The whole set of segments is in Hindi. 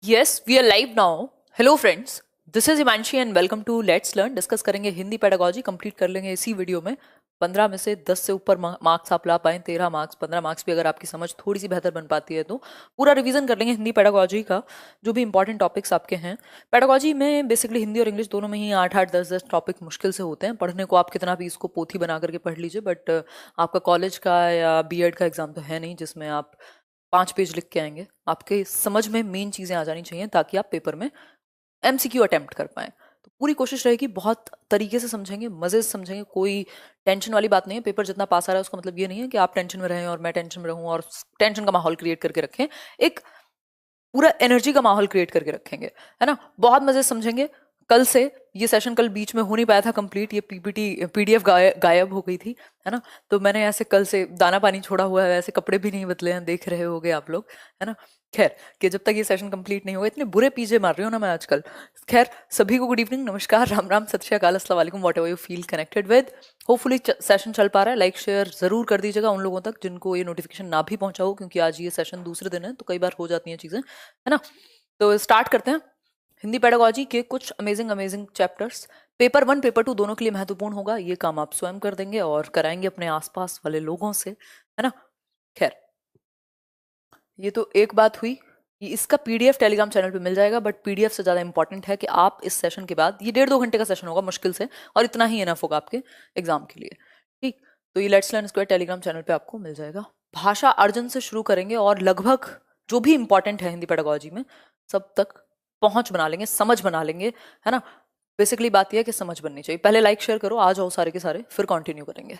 Yes we are live now. Hello friends, this is Himanshi and welcome to let's learn. Discuss करेंगे हिंदी पेडागोजी, कंप्लीट कर लेंगे इसी वीडियो में। 15 में से 10 से ऊपर मार्क्स आप ला पाए, 13 मार्क्स, 15 मार्क्स भी अगर आपकी समझ थोड़ी सी बेहतर बन पाती है तो पूरा रिवीजन कर लेंगे हिंदी पेडागोजी का, जो भी इंपॉर्टेंट टॉपिक्स आपके हैं। पेडागोजी में बेसिकली हिंदी और इंग्लिश दोनों में ही 8-8, 10-10 टॉपिक मुश्किल से होते हैं पढ़ने को। आप कितना भी इसको पोथी बना करके पढ़ लीजिए, बट आपका कॉलेज का या बीएड का एग्जाम तो है नहीं जिसमें आप 5 पेज लिख के आएंगे। आपके समझ में मेन चीजें आ जानी चाहिए ताकि आप पेपर में एमसीक्यू अटेम्प्ट कर पाए। तो पूरी कोशिश रहेगी, बहुत तरीके से समझेंगे, मजे से समझेंगे, कोई टेंशन वाली बात नहीं है। पेपर जितना पास आ रहा है उसका मतलब ये नहीं है कि आप टेंशन में रहें और मैं टेंशन में रहूं और टेंशन का माहौल क्रिएट करके रखें। एक पूरा एनर्जी का माहौल क्रिएट करके रखेंगे, है ना। बहुत मजे से समझेंगे। कल से ये सेशन कल बीच में हो नहीं पाया था कंप्लीट, ये पीपीटी पीडीएफ गायब हो गई थी, है ना। तो मैंने ऐसे कल से दाना पानी छोड़ा हुआ है, ऐसे कपड़े भी नहीं बदले हैं, देख रहे होगे आप लोग, है ना। खैर, कि जब तक ये सेशन कंप्लीट नहीं होगा, इतने बुरे पीछे मार रही हूँ ना मैं आजकल। खैर, सभी को गुड इवनिंग, नमस्कार, राम राम, सत श्री अकाल, अस्सलाम वालेकुम, what ever you feel connected with. Hopefully session चल पा रहा है। लाइक शेयर जरूर कर दीजिएगा उन लोगों तक जिनको ये नोटिफिकेशन ना भी पहुंचा हो, क्योंकि आज ये सेशन दूसरे दिन है तो कई बार हो जाती हैं चीजें, है ना। तो स्टार्ट करते हैं। हिंदी पेडागोजी के कुछ amazing amazing chapters paper 1 paper 2 दोनों के लिए महत्वपूर्ण होगा। ये काम आप स्वयं कर देंगे और कराएंगे अपने आसपास वाले लोगों से, है ना। खैर, ये तो एक बात हुई। ये इसका पीडीएफ टेलीग्राम चैनल पे मिल जाएगा, बट पीडीएफ से ज्यादा इंपॉर्टेंट है कि आप इस सेशन के बाद, ये 1.5-2 घंटे का सेशन होगा मुश्किल से, और इतना ही इनफ होगा आपके एग्जाम के लिए, ठीक। तो ये let's learn square Telegram channel पे आपको मिल जाएगा। भाषा अर्जन से शुरू करेंगे और लगभग जो भी इंपॉर्टेंट है हिंदी पेडागोजी में सब तक पहुंच बना लेंगे, समझ बना लेंगे, है ना। बेसिकली बात यह है कि समझ बननी चाहिए। पहले लाइक शेयर करो, आ जाओ सारे के सारे, फिर कंटिन्यू करेंगे।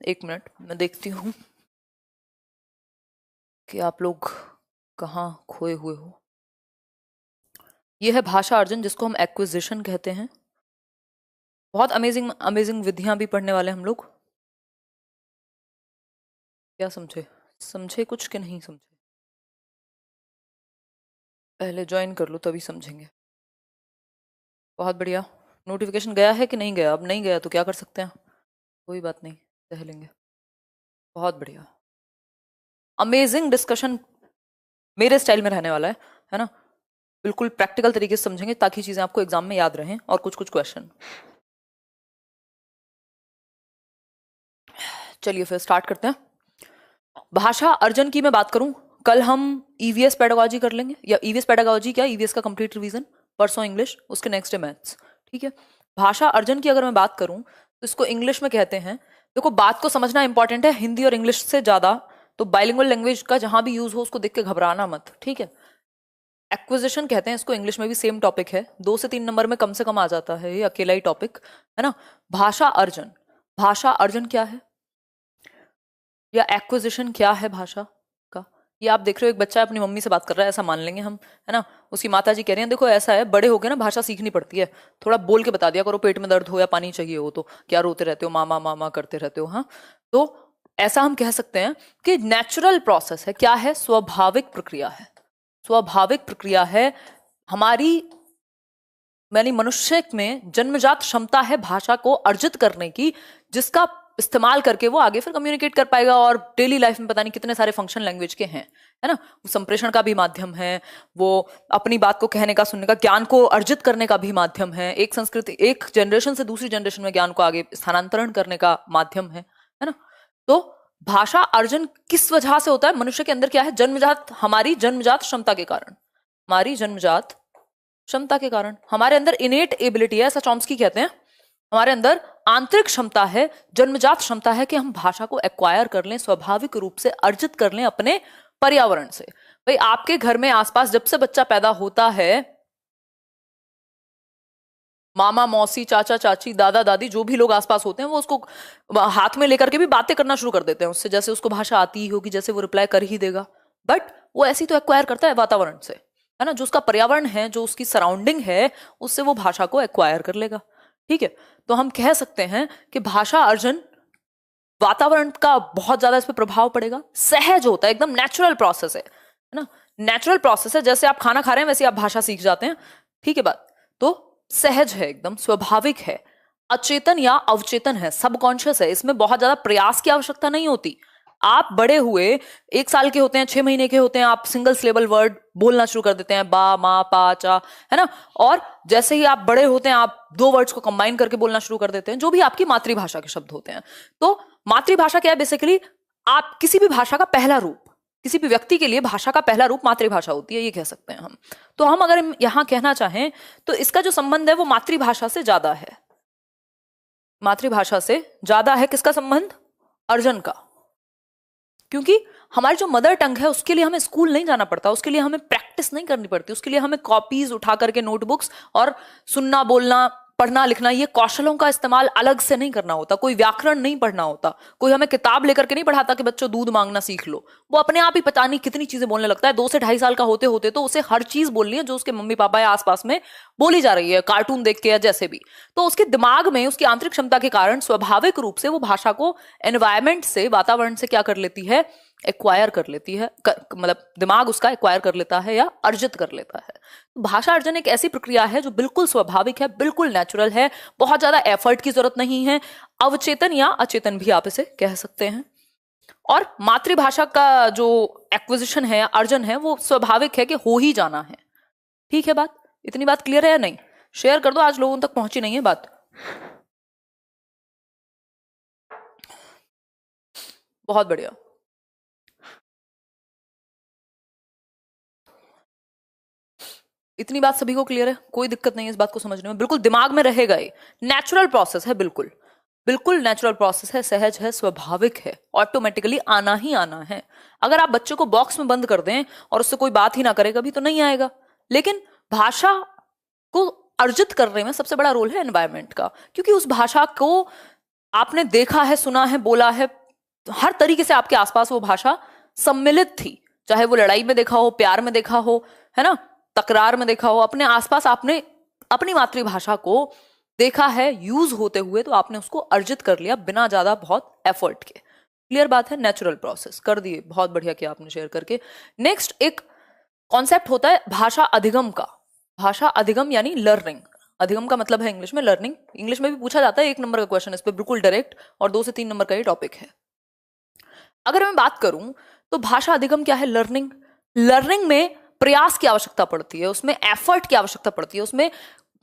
1 मिनट मैं देखती हूँ कि आप लोग कहाँ खोए हुए हो। यह है भाषा अर्जन, जिसको हम एक्विजिशन कहते हैं। बहुत अमेजिंग अमेजिंग विधियां भी पढ़ने वाले हम लोग। क्या समझे? समझे कुछ कि नहीं समझे? पहले ज्वाइन कर लो तभी समझेंगे। बहुत बढ़िया। नोटिफिकेशन गया है कि नहीं गया? अब नहीं गया तो क्या कर सकते हैं, कोई बात नहीं, सह लेंगे। बहुत बढ़िया। अमेजिंग डिस्कशन मेरे स्टाइल में रहने वाला है ना। बिल्कुल प्रैक्टिकल तरीके से समझेंगे ताकि चीजें आपको एग्जाम में याद रहें। और कुछ कुछ क्वेश्चन, चलिए फिर स्टार्ट करते हैं। भाषा अर्जन की मैं बात करूं, कल हम ईवीएस पेडागोजी कर लेंगे, या ईवीएस पेडागोजी क्या, ईवीएस का कंप्लीट रिवीजन, परसों इंग्लिश, उसके नेक्स्ट डे मैथ्स, ठीक है। भाषा अर्जन की अगर मैं बात करूं तो इसको इंग्लिश में कहते हैं, देखो बात को समझना इंपॉर्टेंट है हिंदी और इंग्लिश से ज्यादा। तो बाइलिंगुअल लैंग्वेज का जहां भी यूज हो उसको देख के घबराना मत, ठीक है। एक्विजिशन कहते हैं इसको, इंग्लिश में भी सेम टॉपिक है, 2 से 3 नंबर में कम से कम आ जाता है, ये अकेला ही टॉपिक, है ना। भाषा अर्जन, भाषा अर्जन क्या है या एक्विजिशन क्या है भाषा का, ये आप देख रहे हो। एक बच्चा अपनी मम्मी से बात कर रहा है, ऐसा मान लेंगे हम, है ना। उसकी माता जी कह रही हैं देखो ऐसा है, बड़े होके ना भाषा सीखनी पड़ती है, थोड़ा बोल के बता दिया करो, पेट में दर्द हो या पानी चाहिए हो तो क्या रोते रहते हो, मामा मामा करते रहते हो, हाँ। तो ऐसा हम कह सकते हैं कि नेचुरल प्रोसेस है। क्या है? स्वाभाविक प्रक्रिया है। स्वाभाविक प्रक्रिया है हमारी, यानी मनुष्य में जन्मजात क्षमता है भाषा को अर्जित करने की, जिसका इस्तेमाल करके वो आगे फिर कम्युनिकेट कर पाएगा। और डेली लाइफ में पता नहीं कितने सारे फंक्शन लैंग्वेज के हैं, है ना। वो संप्रेषण का भी माध्यम है, वो अपनी बात को कहने का, सुनने का, ज्ञान को अर्जित करने का भी माध्यम है, एक संस्कृति, एक जनरेशन से दूसरी जनरेशन में ज्ञान को आगे स्थानांतरण करने का माध्यम है ना। तो भाषा अर्जन किस वजह से होता है? मनुष्य के अंदर क्या है? जन्मजात, हमारी जन्मजात क्षमता के कारण, हमारी जन्मजात क्षमता के कारण, हमारे अंदर इनेट एबिलिटी है, ऐसा चॉम्स्की कहते हैं। हमारे अंदर आंतरिक क्षमता है, जन्मजात क्षमता है कि हम भाषा को एक्वायर कर लें, स्वाभाविक रूप से अर्जित कर लें अपने पर्यावरण से। भाई आपके घर में आसपास जब से बच्चा पैदा होता है, मामा मौसी चाचा चाची दादा दादी जो भी लोग आसपास होते हैं, वो उसको हाथ में लेकर के भी बातें करना शुरू कर देते हैं उससे, जैसे उसको भाषा आती ही होगी, जैसे वो रिप्लाई कर ही देगा। बट वो ऐसी तो एक्वायर करता है वातावरण से, है ना। जो उसका पर्यावरण है, जो उसकी सराउंडिंग है, उससे वो भाषा को एक्वायर कर लेगा, ठीक है। तो हम कह सकते हैं कि भाषा अर्जन, वातावरण का बहुत ज्यादा इस पर प्रभाव पड़ेगा। सहज होता है, एकदम नेचुरल प्रोसेस है ना। नेचुरल प्रोसेस है, जैसे आप खाना खा रहे हैं वैसे आप भाषा सीख जाते हैं, ठीक है बात। तो सहज है, एकदम स्वाभाविक है, अचेतन या अवचेतन है, सबकॉन्शियस है, इसमें बहुत ज्यादा प्रयास की आवश्यकता नहीं होती। आप बड़े हुए 1 साल के होते हैं, 6 महीने के होते हैं, आप सिंगल सिलेबल वर्ड बोलना शुरू कर देते हैं, बा, मा, पा, चा, है ना। और जैसे ही आप बड़े होते हैं आप 2 वर्ड्स को कंबाइन करके बोलना शुरू कर देते हैं, जो भी आपकी मातृभाषा के शब्द होते हैं। तो मातृभाषा क्या है? बेसिकली आप किसी भी भाषा का पहला रूप, किसी भी व्यक्ति के लिए भाषा का पहला रूप मातृभाषा होती है, ये कह सकते हैं हम। तो हम अगर यहां कहना चाहें तो इसका जो संबंध है वो मातृभाषा से ज्यादा है। मातृभाषा से ज्यादा है किसका संबंध? अर्जन का। क्योंकि हमारी जो मदर टंग है उसके लिए हमें स्कूल नहीं जाना पड़ता, उसके लिए हमें प्रैक्टिस नहीं करनी पड़ती, उसके लिए हमें कॉपीज उठा करके नोटबुक्स और सुनना, बोलना, पढ़ना, लिखना, ये कौशलों का इस्तेमाल अलग से नहीं करना होता। कोई व्याकरण नहीं पढ़ना होता, कोई हमें किताब लेकर के नहीं पढ़ाता कि बच्चों दूध मांगना सीख लो। वो अपने आप ही पता नहीं कितनी चीजें बोलने लगता है। 2 से 2.5 साल का होते होते तो उसे हर चीज बोलनी है जो उसके मम्मी पापा या आसपास में बोली जा रही है, कार्टून देख के या जैसे भी। तो उसके दिमाग में उसकी आंतरिक क्षमता के कारण स्वाभाविक रूप से वो भाषा को एनवायरमेंट से, वातावरण से क्या कर लेती है? एक्वायर कर लेती है, मतलब दिमाग उसका एक्वायर कर लेता है या अर्जित कर लेता है। भाषा अर्जन एक ऐसी प्रक्रिया है जो बिल्कुल स्वाभाविक है, बिल्कुल नेचुरल है, बहुत ज्यादा एफर्ट की जरूरत नहीं है, अवचेतन या अचेतन भी आप इसे कह सकते हैं। और मातृभाषा का जो एक्विजिशन है या अर्जन है वो स्वाभाविक है कि हो ही जाना है। ठीक है बात? इतनी बात क्लियर है या नहीं? शेयर कर दो, आज लोगों तक पहुंची नहीं है बात। बहुत बढ़िया। इतनी बात सभी को क्लियर है? कोई दिक्कत नहीं है इस बात को समझने में? बिल्कुल दिमाग में रहेगा, ये नेचुरल प्रोसेस है, बिल्कुल बिल्कुल नेचुरल प्रोसेस है, सहज है, स्वाभाविक है, ऑटोमेटिकली आना ही आना है। अगर आप बच्चे को बॉक्स में बंद कर दें और उससे कोई बात ही ना करे कभी, तो नहीं आएगा। लेकिन भाषा को अर्जित करने में सबसे बड़ा रोल है एनवायरनमेंट का, क्योंकि उस भाषा को आपने देखा है, सुना है, बोला है, हर तरीके से आपके आसपास वो भाषा सम्मिलित थी। चाहे वो लड़ाई में देखा हो, प्यार में देखा हो, है ना, तकरार में देखा हो, अपने आसपास आपने अपनी मातृभाषा को देखा है यूज होते हुए, तो आपने उसको अर्जित कर लिया बिना ज्यादा बहुत एफर्ट के। क्लियर बात है? नेचुरल प्रोसेस कर दिए, बहुत बढ़िया किया आपने शेयर करके। नेक्स्ट एक कॉन्सेप्ट होता है भाषा अधिगम का। भाषा अधिगम यानी लर्निंग। अधिगम का मतलब है इंग्लिश में लर्निंग। इंग्लिश में भी पूछा जाता है, 1 नंबर का क्वेश्चन इस पे बिल्कुल डायरेक्ट, और 2 से 3 नंबर का ये टॉपिक है। अगर मैं बात करूं तो भाषा अधिगम क्या है? लर्निंग। लर्निंग में प्रयास की आवश्यकता पड़ती है, उसमें एफर्ट की आवश्यकता पड़ती है, उसमें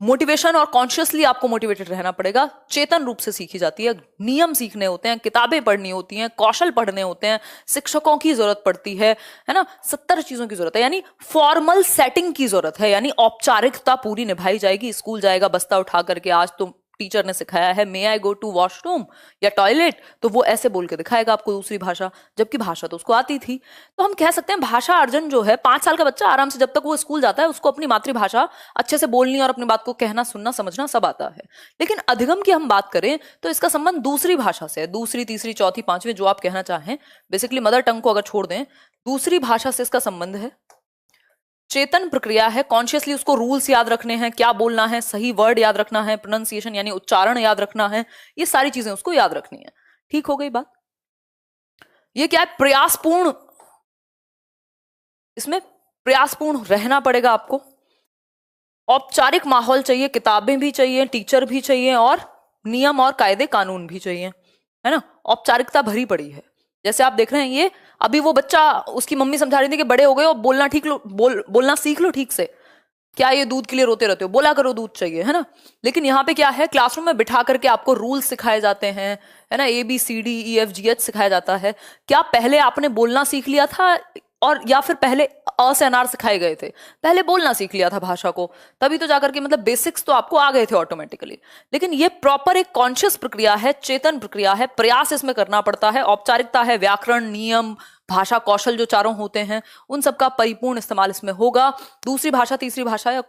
मोटिवेशन और कॉन्शियसली आपको मोटिवेटेड रहना पड़ेगा। चेतन रूप से सीखी जाती है, नियम सीखने होते हैं, किताबें पढ़नी होती हैं, कौशल पढ़ने होते हैं, शिक्षकों की जरूरत पड़ती है ना, 70 चीजों की जरूरत है, यानी फॉर्मल सेटिंग की जरूरत है, यानी औपचारिकता पूरी निभाई जाएगी। स्कूल जाएगा बस्ता उठा करके, आज तुम टीचर ने सिखाया है मे आई गो टू वॉशरूम या टॉयलेट, तो वो ऐसे बोल के दिखाएगा आपको दूसरी भाषा, जबकि भाषा तो उसको आती थी। तो हम कह सकते हैं भाषा अर्जन जो है, 5 साल का बच्चा आराम से जब तक वो स्कूल जाता है उसको अपनी मातृभाषा अच्छे से बोलनी और अपनी बात को कहना, सुनना, समझना सब आता है। लेकिन अधिगम की हम बात करें तो इसका संबंध दूसरी भाषा से है, दूसरी, तीसरी, चौथी, पांचवी, जो आप कहना चाहें, बेसिकली मदर टंग को अगर छोड़ दें, दूसरी भाषा से इसका संबंध है। चेतन प्रक्रिया है, कॉन्शियसली उसको रूल्स याद रखने हैं, क्या बोलना है, सही वर्ड याद रखना है, प्रोनाउंसिएशन यानी उच्चारण याद रखना है, ये सारी चीजें उसको याद रखनी है। ठीक हो गई बात? ये क्या है? प्रयासपूर्ण, इसमें प्रयासपूर्ण रहना पड़ेगा आपको। औपचारिक माहौल चाहिए, किताबें भी चाहिए, टीचर भी चाहिए, और नियम और कायदे कानून भी चाहिए, है ना। औपचारिकता भरी पड़ी है। जैसे आप देख रहे हैं, ये अभी वो बच्चा, उसकी मम्मी समझा रही थी कि बड़े हो गए और बोलना ठीक लो, बोलना सीख लो ठीक से, क्या ये दूध के लिए रोते रहते हो, बोला करो दूध चाहिए, है ना। लेकिन यहाँ पे क्या है, क्लासरूम में बिठा करके आपको रूल्स सिखाए जाते हैं, है ना, ABCDEFGH सिखाया जाता है। क्या पहले आपने बोलना सीख लिया था, और या फिर पहले अ से अनार सिखाए गए थे? पहले बोलना सीख लिया था भाषा को, तभी तो जाकर के, मतलब बेसिक्स तो आपको आ गए थे ऑटोमेटिकली। लेकिन ये प्रॉपर एक कॉन्शियस प्रक्रिया है, चेतन प्रक्रिया है, प्रयास इसमें करना पड़ता है, औपचारिकता है, व्याकरण, नियम, भाषा कौशल जो चारों होते हैं उन सबका परिपूर्ण इस्तेमाल इसमें होगा। दूसरी भाषा, तीसरी भाषा, या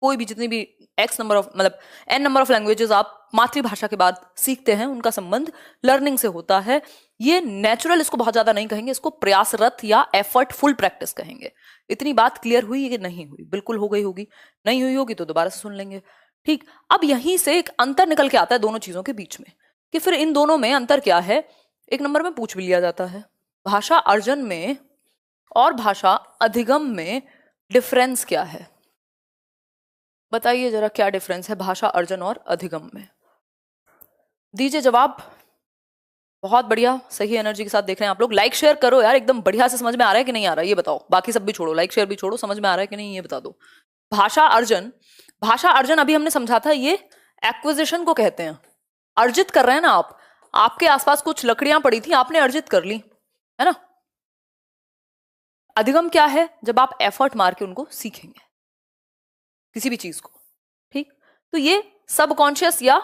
कोई भी जितनी भी X नंबर ऑफ, मतलब N नंबर ऑफ लैंग्वेजेस आप मातृभाषा के बाद सीखते हैं, उनका संबंध लर्निंग से होता है। ये नेचुरल इसको बहुत ज्यादा नहीं कहेंगे, इसको प्रयासरत या एफर्टफुल प्रैक्टिस कहेंगे। इतनी बात क्लियर हुई कि नहीं हुई? बिल्कुल हो गई होगी, नहीं हुई होगी तो दोबारा से सुन लेंगे। ठीक, अब यहीं से एक अंतर निकल के आता है दोनों चीजों के बीच में, कि फिर इन दोनों में अंतर क्या है। 1 नंबर में पूछ भी लिया जाता है, भाषा अर्जन में और भाषा अधिगम में डिफरेंस क्या है? बताइए जरा, क्या डिफरेंस है भाषा अर्जन और अधिगम में? दीजिए जवाब। बहुत बढ़िया, सही एनर्जी के साथ देख रहे हैं आप लोग। लाइक शेयर करो यार, एकदम बढ़िया से समझ में आ रहा है कि नहीं आ रहा है ये बताओ। बाकी सब भी छोड़ो, लाइक शेयर भी छोड़ो, समझ में आ रहा है कि नहीं ये बता दो। भाषा अर्जन, भाषा अर्जन अभी हमने समझा था, ये एक्विजिशन को कहते हैं। अर्जित कर रहे हैं ना आप, आपके आसपास कुछ लकड़ियां पड़ी थी, आपने अर्जित कर ली, है ना। अधिगम क्या है? जब आप एफर्ट मार के उनको सीखेंगे किसी भी चीज को, ठीक। तो ये सबकॉन्शियस या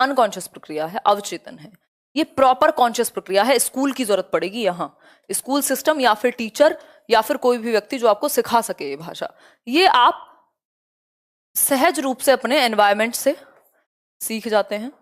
अनकॉन्शियस प्रक्रिया है, अवचेतन है। ये प्रॉपर कॉन्शियस प्रक्रिया है, स्कूल की जरूरत पड़ेगी यहां, स्कूल सिस्टम या फिर टीचर या फिर कोई भी व्यक्ति जो आपको सिखा सके ये भाषा। ये आप सहज रूप से अपने एनवायरमेंट से सीख जाते हैं।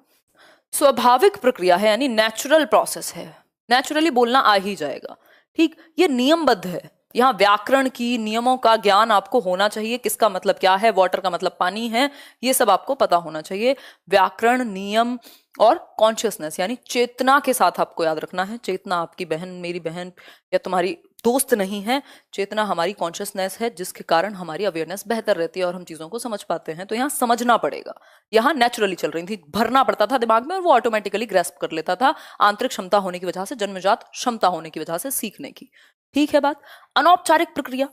स्वाभाविक प्रक्रिया है, यानी नेचुरल प्रोसेस है, नेचुरली बोलना आ ही जाएगा, ठीक। ये नियमबद्ध है, यहाँ व्याकरण की नियमों का ज्ञान आपको होना चाहिए। किसका मतलब क्या है, वाटर का मतलब पानी है, ये सब आपको पता होना चाहिए। व्याकरण, नियम और कॉन्शियसनेस यानी चेतना के साथ आपको याद रखना है। चेतना आपकी बहन, मेरी बहन या तुम्हारी दोस्त नहीं है, चेतना हमारी कॉन्शियसनेस है, जिसके कारण हमारी अवेयरनेस बेहतर रहती है और हम चीजों को समझ पाते हैं। तो यहाँ समझना पड़ेगा, यहाँ नेचुरली चल रही थी, भरना पड़ता था दिमाग में और वो ऑटोमेटिकली ग्रेस्प कर लेता था, आंतरिक क्षमता होने की वजह से, जन्मजात क्षमता होने की वजह से सीखने की, ठीक है बात। अनौपचारिक प्रक्रिया,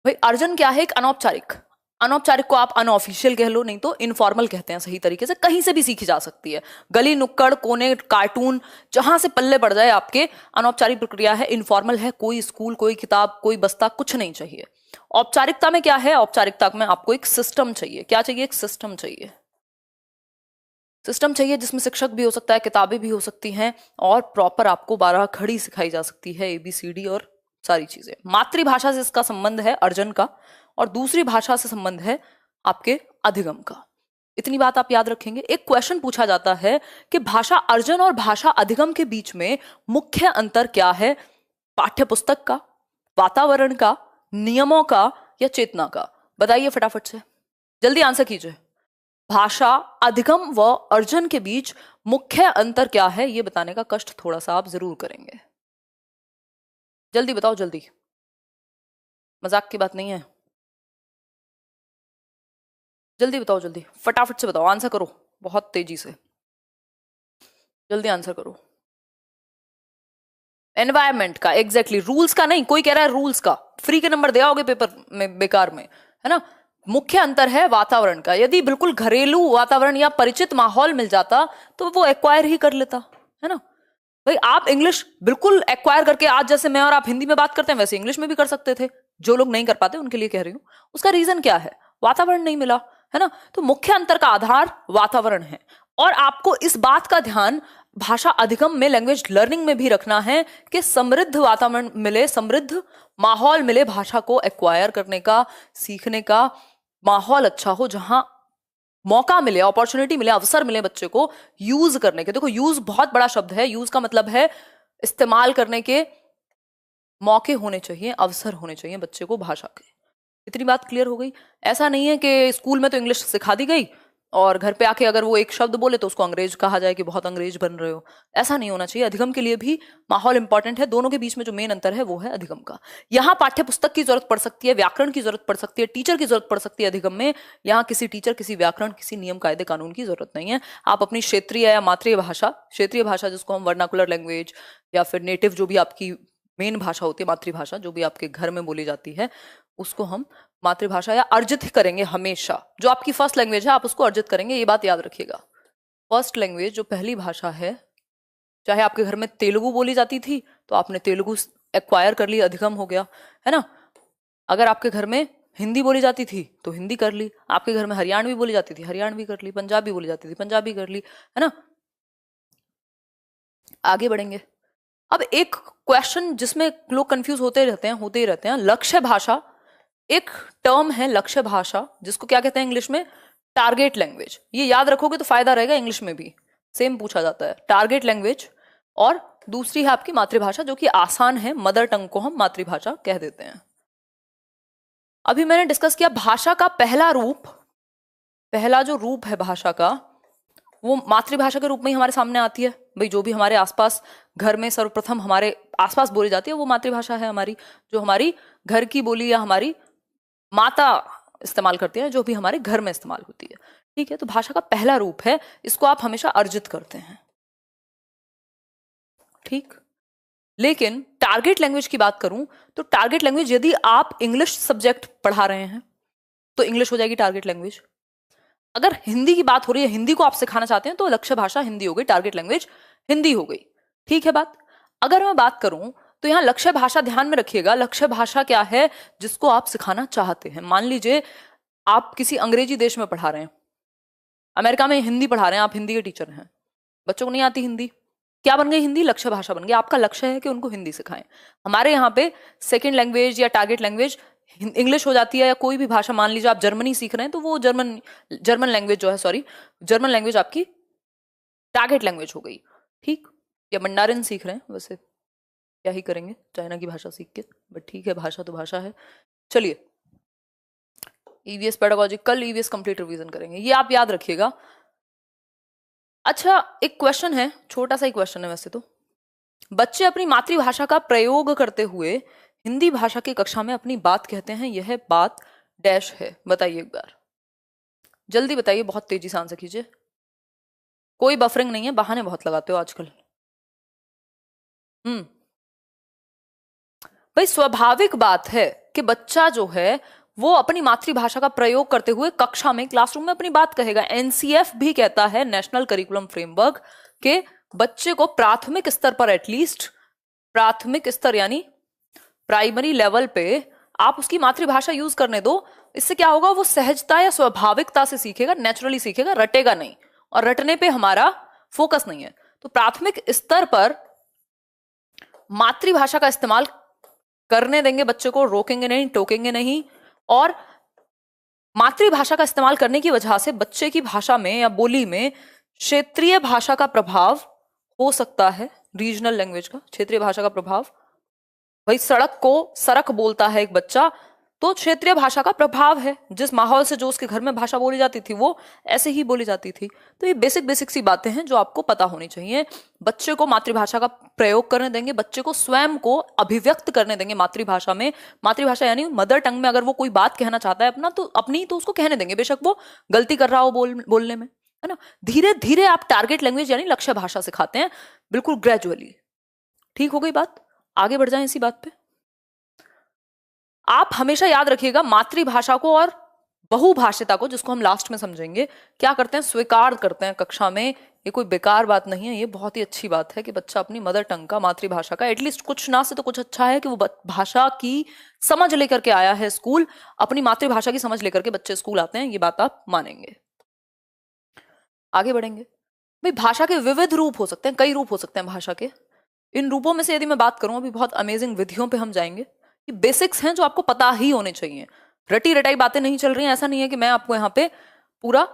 भाई अर्जन क्या है, एक अनौपचारिक, अनौपचारिक को आप अनऑफिशियल कह लो, नहीं तो इनफॉर्मल कहते हैं, सही तरीके से कहीं से भी सीखी जा सकती है, गली नुक्कड़ कोने कार्टून जहां से पल्ले पड़ जाए आपके। अनौपचारिक प्रक्रिया है, इनफॉर्मल है, कोई स्कूल, कोई किताब, कोई बस्ता, कुछ नहीं चाहिए। औपचारिकता में क्या है, औपचारिकता में आपको एक सिस्टम चाहिए। क्या चाहिए? एक सिस्टम चाहिए, सिस्टम चाहिए जिसमें शिक्षक भी हो सकता है, किताबें भी हो सकती हैं और प्रॉपर आपको 12 खड़ी सिखाई जा सकती है, ABCD और सारी चीजें। मातृभाषा से इसका संबंध है अर्जन का, और दूसरी भाषा से संबंध है आपके अधिगम का। इतनी बात आप याद रखेंगे। एक क्वेश्चन पूछा जाता है कि भाषा अर्जन और भाषा अधिगम के बीच में मुख्य अंतर क्या है? पाठ्य पुस्तक का, वातावरण का, नियमों का या चेतना का? बताइए फटाफट से, जल्दी आंसर कीजिए। भाषा अधिगम व अर्जन के बीच मुख्य अंतर क्या है, यह बताने का कष्ट थोड़ा सा आप जरूर करेंगे। जल्दी बताओ, जल्दी, मजाक की बात नहीं है, जल्दी बताओ, जल्दी फटाफट से बताओ, आंसर करो बहुत तेजी से, जल्दी आंसर करो। एनवायरमेंट का, एग्जैक्टली, रूल्स का नहीं। कोई कह रहा है रूल्स का, फ्री के नंबर दे आओगे पेपर में बेकार में, है ना। मुख्य अंतर है वातावरण का। यदि बिल्कुल घरेलू वातावरण या परिचित माहौल मिल जाता तो वो एक्वायर ही कर लेता, है ना। भाई आप इंग्लिश बिल्कुल एक्वायर करके, आज जैसे मैं और आप हिंदी में बात करते हैं वैसे इंग्लिश में भी कर सकते थे। जो लोग नहीं कर पाते उनके लिए कह रही हूं। उसका रीजन क्या है? वातावरण नहीं मिला, है ना। तो मुख्य अंतर का आधार वातावरण है। और आपको इस बात का ध्यान भाषा अधिगम में, लैंग्वेज लर्निंग में भी रखना है कि समृद्ध वातावरण मिले, समृद्ध माहौल मिले भाषा को एक्वायर करने का, सीखने का माहौल अच्छा हो, जहां मौका मिले, अपॉर्चुनिटी मिले, अवसर मिले बच्चे को यूज करने के। देखो यूज बहुत बड़ा शब्द है, यूज का मतलब है इस्तेमाल करने के मौके होने चाहिए, अवसर होने चाहिए बच्चे को भाषा के। इतनी बात क्लियर हो गई। ऐसा नहीं है कि स्कूल में तो इंग्लिश सिखा दी गई और घर पे आके अगर वो एक शब्द बोले तो उसको अंग्रेज कहा जाए कि बहुत अंग्रेज बन रहे हो। ऐसा नहीं होना चाहिए। अधिगम के लिए भी माहौल इंपॉर्टेंट है। दोनों के बीच में जो मेन अंतर है वो है अधिगम का। यहाँ पाठ्य पुस्तक की जरूरत पड़ सकती है, व्याकरण की जरूरत पड़ सकती है, टीचर की जरूरत पड़ सकती है अधिगम में। यहाँ किसी टीचर, किसी व्याकरण, किसी नियम कायदे कानून की जरूरत नहीं है। आप अपनी क्षेत्रीय या मातृभाषा, क्षेत्रीय भाषा जिसको हम वर्नाकुलर लैंग्वेज या फिर नेटिव, जो भी आपकी मेन भाषा होती है, मातृभाषा जो भी आपके घर में बोली जाती है, उसको हम मातृभाषा या अर्जित ही करेंगे हमेशा। जो आपकी फर्स्ट लैंग्वेज है आप उसको अर्जित करेंगे, ये बात याद रखिएगा। फर्स्ट लैंग्वेज जो पहली भाषा है, चाहे आपके घर में तेलुगु बोली जाती थी तो आपने तेलुगु एक्वायर कर ली, अधिगम हो गया, है ना। अगर आपके घर में हिंदी बोली जाती थी तो हिंदी कर ली, आपके घर में हरियाणवी बोली जाती थी हरियाणवी कर ली, पंजाबी बोली जाती थी पंजाबी कर ली, है ना। आगे बढ़ेंगे। अब एक क्वेश्चन जिसमें लोग कंफ्यूज होते ही रहते हैं, लक्ष्य भाषा एक टर्म है, लक्ष्य भाषा, जिसको क्या कहते हैं इंग्लिश में? Target language. ये याद रखोगे तो फायदा रहेगा, इंग्लिश में भी सेम पूछा जाता है, टारगेट लैंग्वेज। और दूसरी है आपकी मातृभाषा, जो कि आसान है, मदर टंग को हम मातृभाषा कह देते हैं। अभी मैंने डिस्कस किया भाषा का पहला रूप, पहला जो रूप है भाषा का वो मातृभाषा के रूप में ही हमारे सामने आती है। भाई जो भी हमारे आसपास घर में सर्वप्रथम हमारे आसपास बोली जाती है वो मातृभाषा है हमारी, जो हमारी घर की बोली या हमारी माता इस्तेमाल करती है, जो भी हमारे घर में इस्तेमाल होती है, ठीक है। तो भाषा का पहला रूप है, इसको आप हमेशा अर्जित करते हैं। ठीक। लेकिन टारगेट लैंग्वेज की बात करूं तो टारगेट लैंग्वेज यदि आप इंग्लिश सब्जेक्ट पढ़ा रहे हैं तो इंग्लिश हो जाएगी टारगेट लैंग्वेज। अगर हिंदी की बात हो रही है, हिंदी को आप सिखाना चाहते हैं तो लक्ष्य भाषा हिंदी हो गई, टारगेट लैंग्वेज हिंदी हो गई। ठीक है बात। अगर मैं बात करूं तो यहां लक्ष्य भाषा ध्यान में रखिएगा, लक्ष्य भाषा क्या है जिसको आप सिखाना चाहते हैं। मान लीजिए आप किसी अंग्रेजी देश में पढ़ा रहे हैं, अमेरिका में हिंदी पढ़ा रहे हैं, आप हिंदी के टीचर हैं, बच्चों को नहीं आती हिंदी, क्या बन गई हिंदी, लक्ष्य भाषा बन गई। आपका लक्ष्य है कि उनको हिंदी सिखाएं। हमारे यहाँ पे सेकेंड लैंग्वेज या टारगेट लैंग्वेज इंग्लिश हो जाती है, या कोई भी भाषा, मान लीजिए आप जर्मनी सीख रहे हैं तो वो जर्मन लैंग्वेज जो है, सॉरी, जर्मन लैंग्वेज आपकी टारगेट लैंग्वेज हो गई। ठीक। या मंडारिन सीख रहे हैं, वैसे क्या ही करेंगे चाइना की भाषा सीख के, बट ठीक है, भाषा तो भाषा है। चलिए, ईवीएस पेडागोजी, कल ईवीएस कंप्लीट रिवीजन करेंगे, ये आप याद रखिएगा। अच्छा, एक क्वेश्चन है, छोटा सा ही क्वेश्चन है वैसे तो। बच्चे अपनी मातृभाषा का प्रयोग करते हुए हिंदी भाषा की कक्षा में अपनी बात कहते हैं, यह बात डैश है, बताइए एक बार, जल्दी बताइए, बहुत तेजी से आंसर कीजिए। कोई बफरिंग नहीं है, बहाने बहुत लगाते हो आजकल। भाई स्वाभाविक बात है कि बच्चा जो है वो अपनी मातृभाषा का प्रयोग करते हुए कक्षा में, क्लासरूम में अपनी बात कहेगा। एनसीएफ भी कहता है, नेशनल करिकुलम फ्रेमवर्क, के बच्चे को प्राथमिक स्तर पर, एटलीस्ट प्राथमिक स्तर यानी प्राइमरी लेवल पे आप उसकी मातृभाषा यूज करने दो। इससे क्या होगा, वो सहजता या स्वाभाविकता से सीखेगा, नेचुरली सीखेगा, रटेगा नहीं, और रटने पे हमारा फोकस नहीं है। तो प्राथमिक स्तर पर मातृभाषा का इस्तेमाल करने देंगे बच्चे को, रोकेंगे नहीं, टोकेंगे नहीं। और मातृभाषा का इस्तेमाल करने की वजह से बच्चे की भाषा में या बोली में क्षेत्रीय भाषा का प्रभाव हो सकता है, रीजनल लैंग्वेज का, क्षेत्रीय भाषा का प्रभाव। भाई सड़क को सरक बोलता है एक बच्चा, तो क्षेत्रीय भाषा का प्रभाव है, जिस माहौल से जो उसके घर में भाषा बोली जाती थी वो ऐसे ही बोली जाती थी। तो ये बेसिक बेसिक सी बातें हैं जो आपको पता होनी चाहिए। बच्चे को मातृभाषा का प्रयोग करने देंगे, बच्चे को स्वयं को अभिव्यक्त करने देंगे मातृभाषा में। मातृभाषा यानी मदर टंग में अगर वो कोई बात कहना चाहता है अपना, तो अपनी तो उसको कहने देंगे, बेशक वो गलती कर रहा हो बोलने में, है ना। धीरे धीरे आप टारगेट लैंग्वेज यानी लक्ष्य भाषा सिखाते हैं, बिल्कुल ग्रेजुअली। ठीक हो गई बात, आगे बढ़ जाए इसी बात पे। आप हमेशा याद रखिएगा, मातृभाषा को और बहुभाषिता को, जिसको हम लास्ट में समझेंगे, क्या करते हैं, स्वीकार करते हैं कक्षा में। ये कोई बेकार बात नहीं है, ये बहुत ही अच्छी बात है कि बच्चा अपनी मदर टंग का, मातृभाषा का, एटलीस्ट कुछ ना से तो कुछ अच्छा है कि वो भाषा की समझ लेकर के आया है स्कूल। अपनी मातृभाषा की समझ लेकर के बच्चे स्कूल आते हैं, ये बात आप मानेंगे। आगे बढ़ेंगे। भाई भाषा के विविध रूप हो सकते हैं, कई रूप हो सकते हैं भाषा के। इन रूपों में से यदि मैं बात करूं, अभी बहुत अमेजिंग विधियों पे हम जाएंगे। ये बेसिक्स हैं जो आपको पता ही होने चाहिए, रटी रटाई बातें नहीं चल रही हैं। ऐसा नहीं है कि मैं आपको यहाँ पे पूरा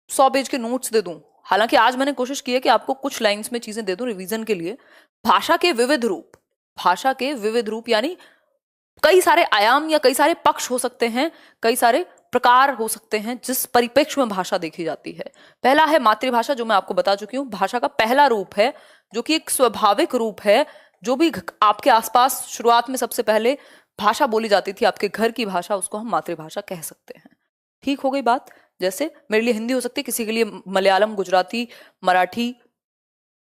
100 पेज के नोट्स दे दूं। हालांकि आज मैंने कोशिश की है कि आपको कुछ लाइंस में चीजें दे दूं रिवीजन के लिए। भाषा के विविध रूप, भाषा के विविध रूप यानी कई सारे आयाम या कई सारे पक्ष हो सकते हैं, कई सारे प्रकार हो सकते हैं जिस परिप्रेक्ष्य में भाषा देखी जाती है। पहला है मातृभाषा, जो मैं आपको बता चुकी हूं। भाषा का पहला रूप है जो कि एक स्वाभाविक रूप है, जो भी आपके आसपास शुरुआत में सबसे पहले भाषा बोली जाती थी, आपके घर की भाषा, उसको हम मातृभाषा कह सकते हैं। ठीक हो गई बात। जैसे मेरे लिए हिंदी हो सकती है, किसी के लिए मलयालम, गुजराती, मराठी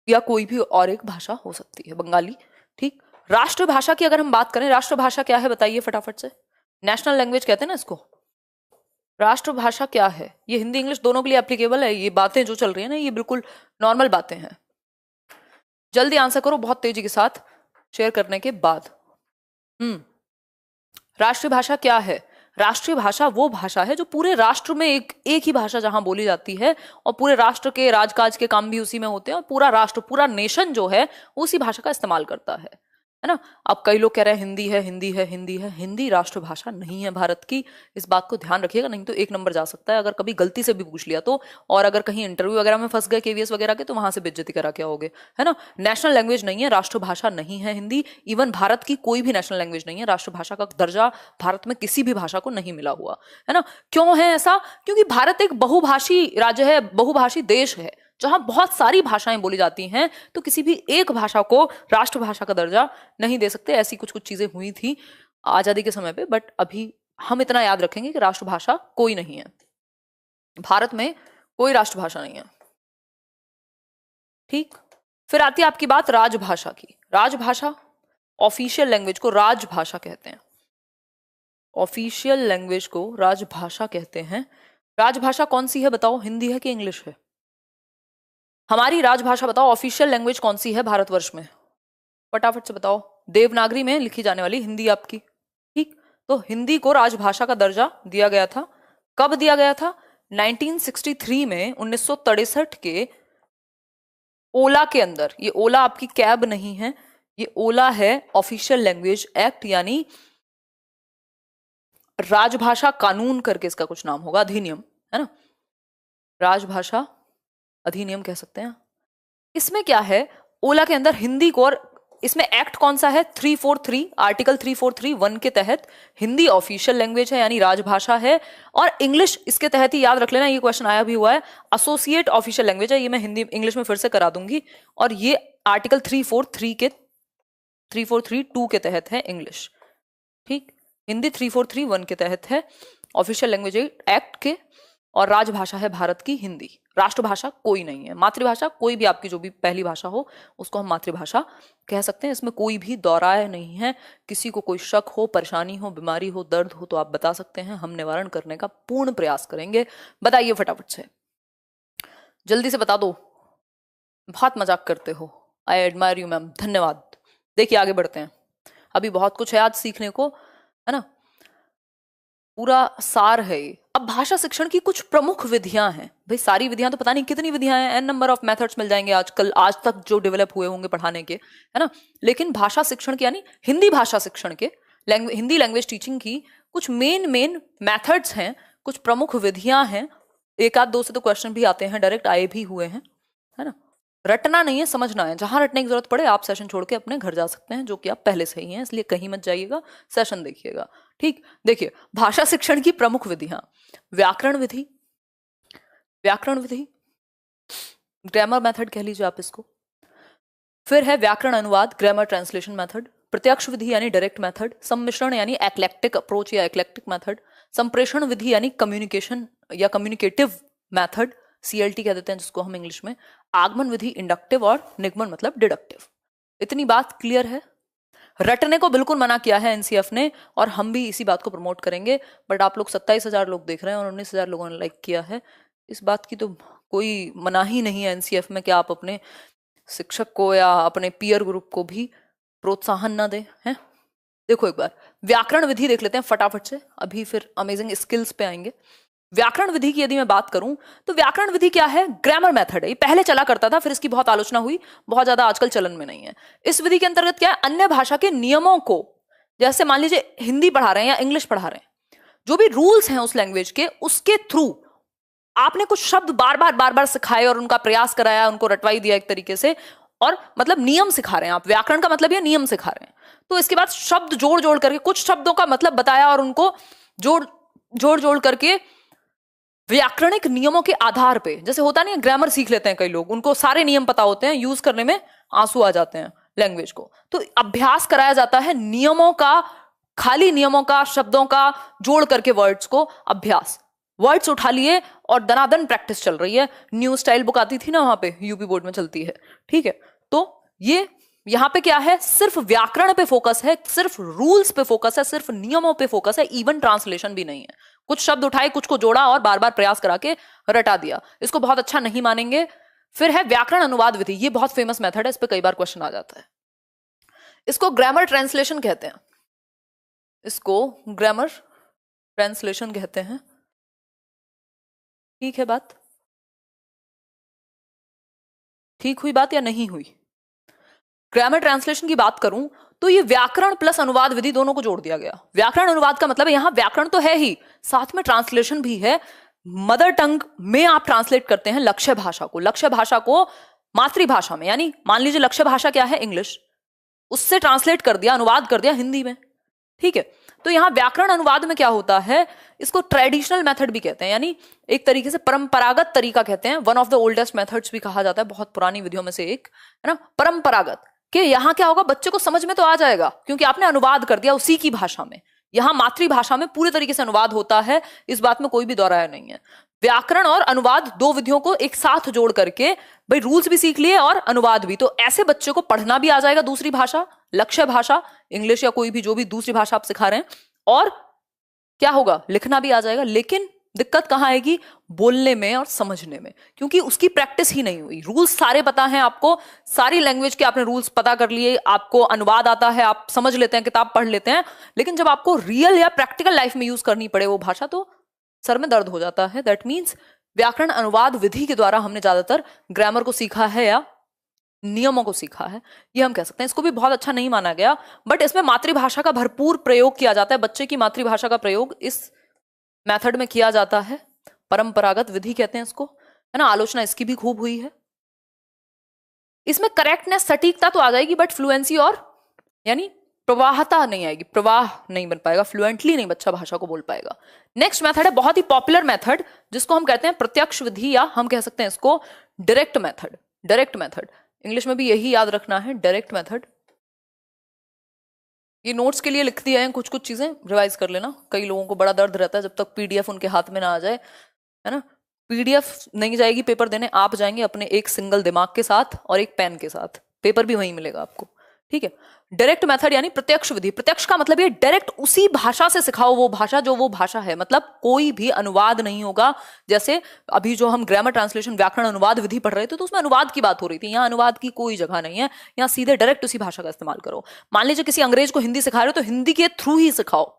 या कोई भी और एक भाषा हो सकती है, बंगाली। ठीक। राष्ट्रभाषा की अगर हम बात करें, राष्ट्रभाषा क्या है बताइए फटाफट से। नेशनल लैंग्वेज कहते हैं ना इसको। राष्ट्रभाषा क्या है, ये हिंदी इंग्लिश दोनों के लिए एप्लीकेबल है। ये बातें जो चल रही है ना, ये बिल्कुल नॉर्मल बातें हैं। जल्दी आंसर करो बहुत तेजी के साथ शेयर करने के बाद। राष्ट्रीय भाषा क्या है? राष्ट्रीय भाषा वो भाषा है जो पूरे राष्ट्र में एक ही भाषा जहां बोली जाती है, और पूरे राष्ट्र के राजकाज के काम भी उसी में होते हैं, और पूरा राष्ट्र, पूरा नेशन जो है उसी भाषा का इस्तेमाल करता है ना। अब कई लोग कह रहे हैं हिंदी है, हिंदी है, हिंदी है। हिंदी राष्ट्रभाषा नहीं है भारत की, इस बात को ध्यान रखिएगा, नहीं तो 1 नंबर जा सकता है अगर कभी गलती से भी पूछ लिया तो। और अगर कहीं इंटरव्यू वगैरह में फंस गए केवीएस वगैरह के, तो वहां से बेइज्जती करा के आओगे, है ना। नेशनल लैंग्वेज नहीं है, राष्ट्रभाषा नहीं है हिंदी। इवन भारत की कोई भी नेशनल लैंग्वेज नहीं है, राष्ट्रभाषा का दर्जा भारत में किसी भी भाषा को नहीं मिला हुआ, है ना। क्यों है ऐसा? क्योंकि भारत एक बहुभाषी राज्य है, बहुभाषी देश है, जहां बहुत सारी भाषाएं बोली जाती हैं, तो किसी भी एक भाषा को राष्ट्रभाषा का दर्जा नहीं दे सकते। ऐसी कुछ कुछ चीजें हुई थी आजादी के समय पे, बट अभी हम इतना याद रखेंगे कि राष्ट्रभाषा कोई नहीं है, भारत में कोई राष्ट्रभाषा नहीं है। ठीक। फिर आती है आपकी बात राजभाषा की। राजभाषा, ऑफिशियल लैंग्वेज को राजभाषा कहते हैं। ऑफिशियल लैंग्वेज को राजभाषा कहते हैं। राजभाषा कौन सी है बताओ, हिंदी है कि इंग्लिश है? हमारी राजभाषा बताओ, ऑफिशियल लैंग्वेज कौन सी है भारतवर्ष में? फटाफट से बताओ। देवनागरी में लिखी जाने वाली हिंदी आपकी, ठीक। तो हिंदी को राजभाषा का दर्जा दिया गया था। कब दिया गया था? 1963 में, 1963 के ओला के अंदर। ये ओला आपकी कैब नहीं है, ये ओला है ऑफिशियल लैंग्वेज एक्ट, यानी राजभाषा कानून करके इसका कुछ नाम होगा, अधिनियम है ना, राजभाषा अधिनियम कह सकते हैं। इसमें क्या है, ओला के अंदर हिंदी को, और इसमें एक्ट कौन सा है? 343, आर्टिकल 343(1) के तहत हिंदी ऑफिशियल लैंग्वेज है यानी राजभाषा है, और इंग्लिश इसके तहत ही, याद रख लेना, ये क्वेश्चन आया भी हुआ है, एसोसिएट ऑफिशियल लैंग्वेज है। ये मैं हिंदी इंग्लिश में फिर से करा दूंगी। और ये आर्टिकल 343(2) के तहत है इंग्लिश, ठीक। हिंदी 343(1) के तहत है ऑफिशियल लैंग्वेज एक्ट के, और राजभाषा है भारत की हिंदी। राष्ट्रभाषा कोई नहीं है। मातृभाषा कोई भी आपकी जो भी पहली भाषा हो उसको हम मातृभाषा कह सकते हैं। इसमें कोई भी दौराय नहीं है। किसी को कोई शक हो, परेशानी हो, बीमारी हो, दर्द हो तो आप बता सकते हैं, हम निवारण करने का पूर्ण प्रयास करेंगे। बताइए फटाफट से, जल्दी से बता दो। बहुत मजाक करते हो, आई एडमायर यू मैम, धन्यवाद। देखिए आगे बढ़ते हैं, अभी बहुत कुछ है आज सीखने को, है ना, पूरा सार है ये। अब भाषा शिक्षण की कुछ प्रमुख विधियां हैं। भाई सारी विधियां तो पता नहीं कितनी विधियां हैं, एन नंबर ऑफ मेथड्स मिल जाएंगे आजकल, आज तक जो डेवलप हुए होंगे पढ़ाने के, है ना। लेकिन भाषा शिक्षण के यानी हिंदी भाषा शिक्षण के, हिंदी लैंग्वेज टीचिंग की कुछ मेन मेथड्स हैं, कुछ प्रमुख विधियां हैं। एक आध दो से तो क्वेश्चन भी आते हैं, डायरेक्ट आए भी हुए हैं, है ना। रटना नहीं है, समझना है। जहां रटने की जरूरत पड़े आप सेशन छोड़ के अपने घर जा सकते हैं, जो कि आप पहले से ही हैं, इसलिए कहीं मत जाइएगा, सेशन देखिएगा, ठीक। देखिए भाषा शिक्षण की प्रमुख विधियां, व्याकरण विधि, ग्रामर मेथड कह लीजिए आप इसको। फिर है व्याकरण अनुवाद, ग्रामर ट्रांसलेशन मेथड। प्रत्यक्ष विधि यानी डायरेक्ट मेथड। सम्मिश्रण यानी एक्लेक्टिक अप्रोच या एक्लेक्टिक मेथड। संप्रेषण विधि यानी कम्युनिकेशन या कम्युनिकेटिव मेथड, CLT कह देते हैं जिसको हम इंग्लिश में। आगमन विधि इंडक्टिव, और निगमन मतलब डिडक्टिव। इतनी बात क्लियर है। रटने को बिल्कुल मना किया है NCF ने, और हम भी इसी बात को प्रमोट करेंगे। बट आप लोग 27,000 लोग देख रहे हैं और 19,000 लोगों ने लाइक किया है, इस बात की तो कोई मना ही नहीं है NCF में कि आप अपने शिक्षक को या अपने पीयर ग्रुप को भी प्रोत्साहन ना दें, हैं। देखो एक बार व्याकरण विधि देख लेते हैं फटाफट से, अभी फिर अमेजिंग स्किल्स पे आएंगे। व्याकरण विधि की यदि मैं बात करूं तो व्याकरण विधि क्या है? ग्रामर मेथड है। ये पहले चला करता था, फिर इसकी बहुत आलोचना हुई, बहुत ज्यादा आजकल चलन में नहीं है। इस विधि के अंतर्गत क्या है, अन्य भाषा के नियमों को, जैसे मान लीजिए हिंदी पढ़ा रहे हैं या इंग्लिश पढ़ा रहे हैं, जो भी रूल्स हैं उस लैंग्वेज के, उसके थ्रू आपने कुछ शब्द बार बार सिखाए और उनका प्रयास कराया, उनको रटवाई दिया एक तरीके से, और मतलब नियम सिखा रहे हैं आप। व्याकरण का मतलब ये नियम सिखा रहे हैं। तो इसके बाद शब्द जोड़ करके कुछ शब्दों का मतलब बताया और उनको जोड़ करके व्याकरणिक नियमों के आधार पे, जैसे होता नहीं है ग्रामर सीख लेते हैं कई लोग, उनको सारे नियम पता होते हैं, यूज करने में आंसू आ जाते हैं लैंग्वेज को, तो अभ्यास कराया जाता है नियमों का, खाली नियमों का, शब्दों का जोड़ करके वर्ड्स को अभ्यास। वर्ड्स उठा लिए और दनादन प्रैक्टिस चल रही है। न्यू स्टाइल बुक आती थी ना, वहां पे यूपी बोर्ड में चलती है, ठीक है। तो ये यहां पे क्या है, सिर्फ व्याकरण पे फोकस है, सिर्फ रूल्स पे फोकस है, सिर्फ नियमों पे फोकस है, इवन ट्रांसलेशन भी नहीं है। कुछ शब्द उठाए, कुछ को जोड़ा और बार बार प्रयास करा के रटा दिया, इसको बहुत अच्छा नहीं मानेंगे। फिर है व्याकरण अनुवाद विधि, ये बहुत फेमस मेथड है, इस पे कई बार क्वेश्चन आ जाता है। इसको ग्रामर ट्रांसलेशन कहते हैं, इसको ग्रामर ट्रांसलेशन कहते हैं, ठीक है बात, ठीक हुई बात या नहीं हुई? ग्रामर ट्रांसलेशन की बात करूं तो ये व्याकरण प्लस अनुवाद विधि दोनों को जोड़ दिया गया। व्याकरण अनुवाद का मतलब है यहां व्याकरण तो है ही, साथ में ट्रांसलेशन भी है। मदर टंग में आप ट्रांसलेट करते हैं लक्ष्य भाषा को, लक्ष्य भाषा को मातृभाषा में, यानी मान लीजिए लक्ष्य भाषा क्या है, इंग्लिश, उससे ट्रांसलेट कर दिया, अनुवाद कर दिया हिंदी में, ठीक है। तो यहां व्याकरण अनुवाद में क्या होता है, इसको ट्रेडिशनल मेथड भी कहते हैं, यानी एक तरीके से परंपरागत तरीका कहते हैं। One of the oldest methods भी कहा जाता है, बहुत पुरानी विधियों में से एक, है ना, परंपरागत। कि यहां क्या होगा, बच्चे को समझ में तो आ जाएगा क्योंकि आपने अनुवाद कर दिया उसी की भाषा में। यहां मातृभाषा में पूरे तरीके से अनुवाद होता है, इस बात में कोई भी दोहराया नहीं है। व्याकरण और अनुवाद दो विधियों को एक साथ जोड़ करके भाई रूल्स भी सीख लिए और अनुवाद भी, तो ऐसे बच्चे को पढ़ना भी आ जाएगा दूसरी भाषा, लक्ष्य भाषा इंग्लिश या कोई भी जो भी दूसरी भाषा आप सिखा रहे हैं, और क्या होगा, लिखना भी आ जाएगा। लेकिन दिक्कत कहाँ आएगी, बोलने में और समझने में, क्योंकि उसकी प्रैक्टिस ही नहीं हुई। रूल्स सारे पता हैं आपको, सारी लैंग्वेज के आपने रूल्स पता कर लिए, आपको अनुवाद आता है, आप समझ लेते हैं, किताब पढ़ लेते हैं, लेकिन जब आपको रियल या प्रैक्टिकल लाइफ में यूज करनी पड़े वो भाषा तो सर में दर्द हो जाता है। दैट मीन्स व्याकरण अनुवाद विधि के द्वारा हमने ज्यादातर ग्रामर को सीखा है या नियमों को सीखा है, ये हम कह सकते हैं। इसको भी बहुत अच्छा नहीं माना गया, बट इसमें मातृभाषा का भरपूर प्रयोग किया जाता है। बच्चे की मातृभाषा का प्रयोग इस मेथड में किया जाता है, परंपरागत विधि कहते हैं इसको, है ना। आलोचना इसकी भी खूब हुई है। इसमें करेक्टनेस सटीकता तो आ जाएगी, बट फ्लुएंसी और यानी प्रवाहता नहीं आएगी, प्रवाह नहीं बन पाएगा, फ्लुएंटली नहीं बच्चा भाषा को बोल पाएगा। नेक्स्ट मेथड है बहुत ही पॉपुलर मेथड, जिसको हम कहते हैं प्रत्यक्ष विधि, या हम कह सकते हैं इसको direct method. Direct method English में भी यही याद रखना है, डायरेक्ट मेथड। ये नोट्स के लिए लिख दिया है, कुछ कुछ चीजें रिवाइज कर लेना। कई लोगों को बड़ा दर्द रहता है जब तक पीडीएफ उनके हाथ में ना आ जाए, है ना। पीडीएफ नहीं जाएगी पेपर देने, आप जाएंगे अपने एक सिंगल दिमाग के साथ और एक पेन के साथ, पेपर भी वहीं मिलेगा आपको, ठीक है। डायरेक्ट मेथड यानी प्रत्यक्ष विधि। प्रत्यक्ष का मतलब ये डायरेक्ट उसी भाषा से सिखाओ वो भाषा जो वो भाषा है, मतलब कोई भी अनुवाद नहीं होगा। जैसे अभी जो हम ग्रामर ट्रांसलेशन व्याकरण अनुवाद विधि पढ़ रहे थे तो उसमें अनुवाद की बात हो रही थी, यहाँ अनुवाद की कोई जगह नहीं है, यहाँ सीधे डायरेक्ट उसी भाषा का इस्तेमाल करो। मान लीजिए किसी अंग्रेज को हिंदी सिखा रहे हो तो हिंदी के थ्रू ही सिखाओ।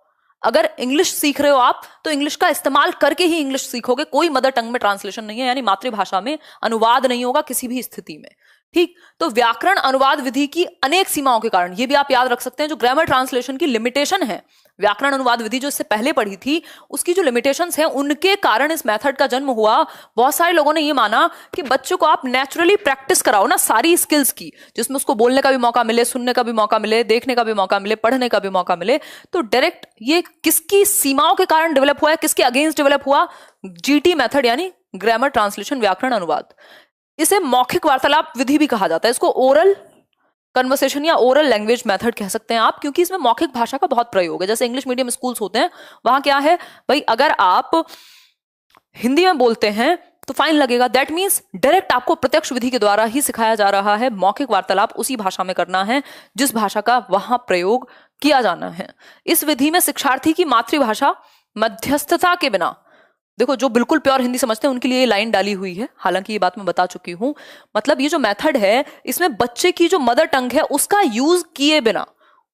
अगर इंग्लिश सीख रहे हो आप तो इंग्लिश का इस्तेमाल करके ही इंग्लिश सीखोगे, कोई मदर टंग में ट्रांसलेशन नहीं है, यानी मातृभाषा में अनुवाद नहीं होगा किसी भी स्थिति में, ठीक। तो व्याकरण अनुवाद विधि की अनेक सीमाओं के कारण, ये भी आप याद रख सकते हैं, जो ग्रामर ट्रांसलेशन की लिमिटेशन है, व्याकरण अनुवाद विधि जो इससे पहले पढ़ी थी उसकी जो लिमिटेशंस हैं, उनके कारण इस मेथड का जन्म हुआ। बहुत सारे लोगों ने ये माना कि बच्चों को आप नेचुरली प्रैक्टिस कराओ ना सारी स्किल्स की, जिसमें उसको बोलने का भी मौका मिले, सुनने का भी मौका मिले, देखने का भी मौका मिले, पढ़ने का भी मौका मिले। तो डायरेक्ट ये किसकी सीमाओं के कारण डेवलप हुआ है, किसके अगेंस्ट डेवलप हुआ, जीटी मेथड यानी ग्रामर ट्रांसलेशन व्याकरण अनुवाद। इसे मौखिक वार्तालाप विधि भी कहा जाता है, इसको ओरल कन्वर्सेशन या ओरल लैंग्वेज मेथड कह सकते हैं आप, क्योंकि इसमें मौखिक भाषा का बहुत प्रयोग है। जैसे इंग्लिश मीडियम स्कूल्स होते हैं, वहां क्या है भाई, अगर आप हिंदी में बोलते हैं तो फाइन लगेगा। दैट मीन्स डायरेक्ट आपको प्रत्यक्ष विधि के द्वारा ही सिखाया जा रहा है, मौखिक वार्तालाप उसी भाषा में करना है जिस भाषा का वहां प्रयोग किया जाना है। इस विधि में शिक्षार्थी की मातृभाषा मध्यस्थता के बिना, देखो जो बिल्कुल प्योर हिंदी समझते हैं उनके लिए ये लाइन डाली हुई है, हालांकि ये बात मैं बता चुकी हूं। मतलब ये जो मेथड है इसमें बच्चे की जो मदर टंग है उसका यूज किए बिना,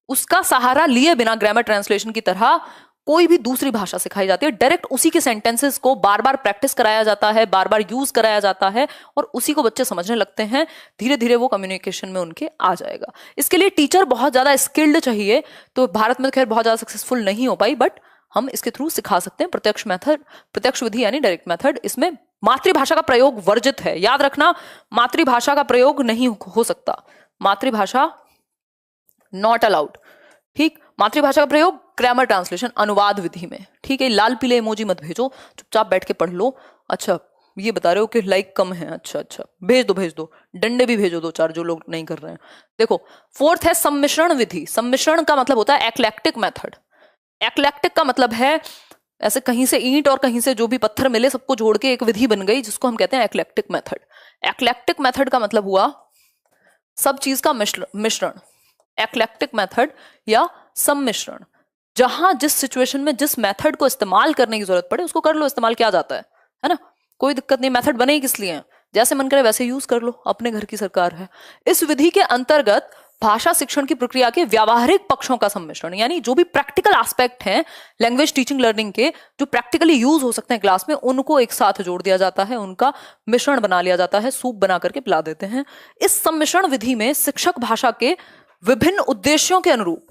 उसका सहारा लिए बिना ग्रामर ट्रांसलेशन की तरह कोई भी दूसरी भाषा सिखाई जाती है। डायरेक्ट उसी के सेंटेंसेस को बार बार प्रैक्टिस कराया जाता है, बार बार यूज कराया जाता है और उसी को बच्चे समझने लगते हैं। धीरे धीरे वो कम्युनिकेशन में उनके आ जाएगा। इसके लिए टीचर बहुत ज्यादा स्किल्ड चाहिए, तो भारत में खैर बहुत ज्यादा सक्सेसफुल नहीं हो पाई, बट हम इसके थ्रू सिखा सकते हैं। प्रत्यक्ष मेथड, प्रत्यक्ष विधि यानी डायरेक्ट मेथड, इसमें मातृभाषा का प्रयोग वर्जित है। याद रखना, मातृभाषा का प्रयोग नहीं हो सकता, मातृभाषा नॉट अलाउड, ठीक। मातृभाषा का प्रयोग ग्रामर ट्रांसलेशन अनुवाद विधि में, ठीक है। लाल पीले इमोजी मत भेजो, चुपचाप बैठ के पढ़ लो। अच्छा ये बता रहे हो कि लाइक कम है, अच्छा अच्छा भेज दो, डंडे भी भेजो दो चार जो लोग नहीं कर रहे हैं। देखो फोर्थ है सम्मिश्रण विधि। सम्मिश्रण का मतलब होता है एक्लेक्टिक मेथड। एक्लेक्टिक का मतलब है ऐसे कहीं से ईंट और कहीं से जो भी पत्थर मिले सबको जोड़ के एक विधि बन गई, जिसको हम कहते हैं एक्लेक्टिक मेथड। एक्लेक्टिक मेथड का मतलब हुआ सब चीज का मिश्रण, एक्लेक्टिक मेथड या सम्मिश्रण। जहां जिस सिचुएशन में जिस मेथड को इस्तेमाल करने की जरूरत पड़े उसको कर लो, इस्तेमाल किया जाता है ना, कोई दिक्कत नहीं। मेथड बने ही किस लिए हैं, जैसे मन करे वैसे यूज कर लो, अपने घर की सरकार है। इस विधि के अंतर्गत भाषा शिक्षण की प्रक्रिया के व्यावहारिक पक्षों का सम्मिश्रण, यानी जो भी प्रैक्टिकल एस्पेक्ट हैं लैंग्वेज टीचिंग लर्निंग के, जो प्रैक्टिकली यूज हो सकते हैं क्लास में, उनको एक साथ जोड़ दिया जाता है, उनका मिश्रण बना लिया जाता है, सूप बना करके पिला देते हैं। इस सम्मिश्रण विधि में शिक्षक भाषा के विभिन्न उद्देश्यों के अनुरूप,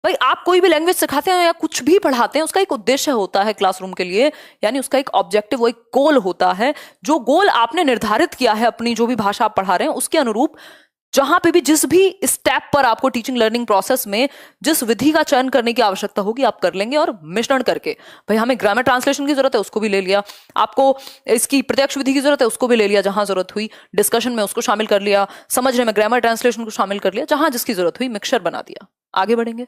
भाई आप कोई भी लैंग्वेज सिखाते हैं या कुछ भी पढ़ाते हैं उसका एक उद्देश्य होता है क्लासरूम के लिए, यानी उसका एक ऑब्जेक्टिव, वो एक गोल होता है। जो गोल आपने निर्धारित किया है अपनी जो भी भाषा आप पढ़ा रहे हैं उसके अनुरूप, जहां पे भी जिस भी स्टेप पर आपको टीचिंग लर्निंग प्रोसेस में जिस विधि का चयन करने की आवश्यकता होगी आप कर लेंगे। और मिश्रण करके, भाई हमें ग्रामर ट्रांसलेशन की जरूरत है उसको भी ले लिया, आपको इसकी प्रत्यक्ष विधि की जरूरत है उसको भी ले लिया, जहां जरूरत हुई डिस्कशन में उसको शामिल कर लिया, समझने में ग्रामर ट्रांसलेशन को शामिल कर लिया, जहां जिसकी जरूरत हुई मिक्सचर बना दिया। आगे बढ़ेंगे।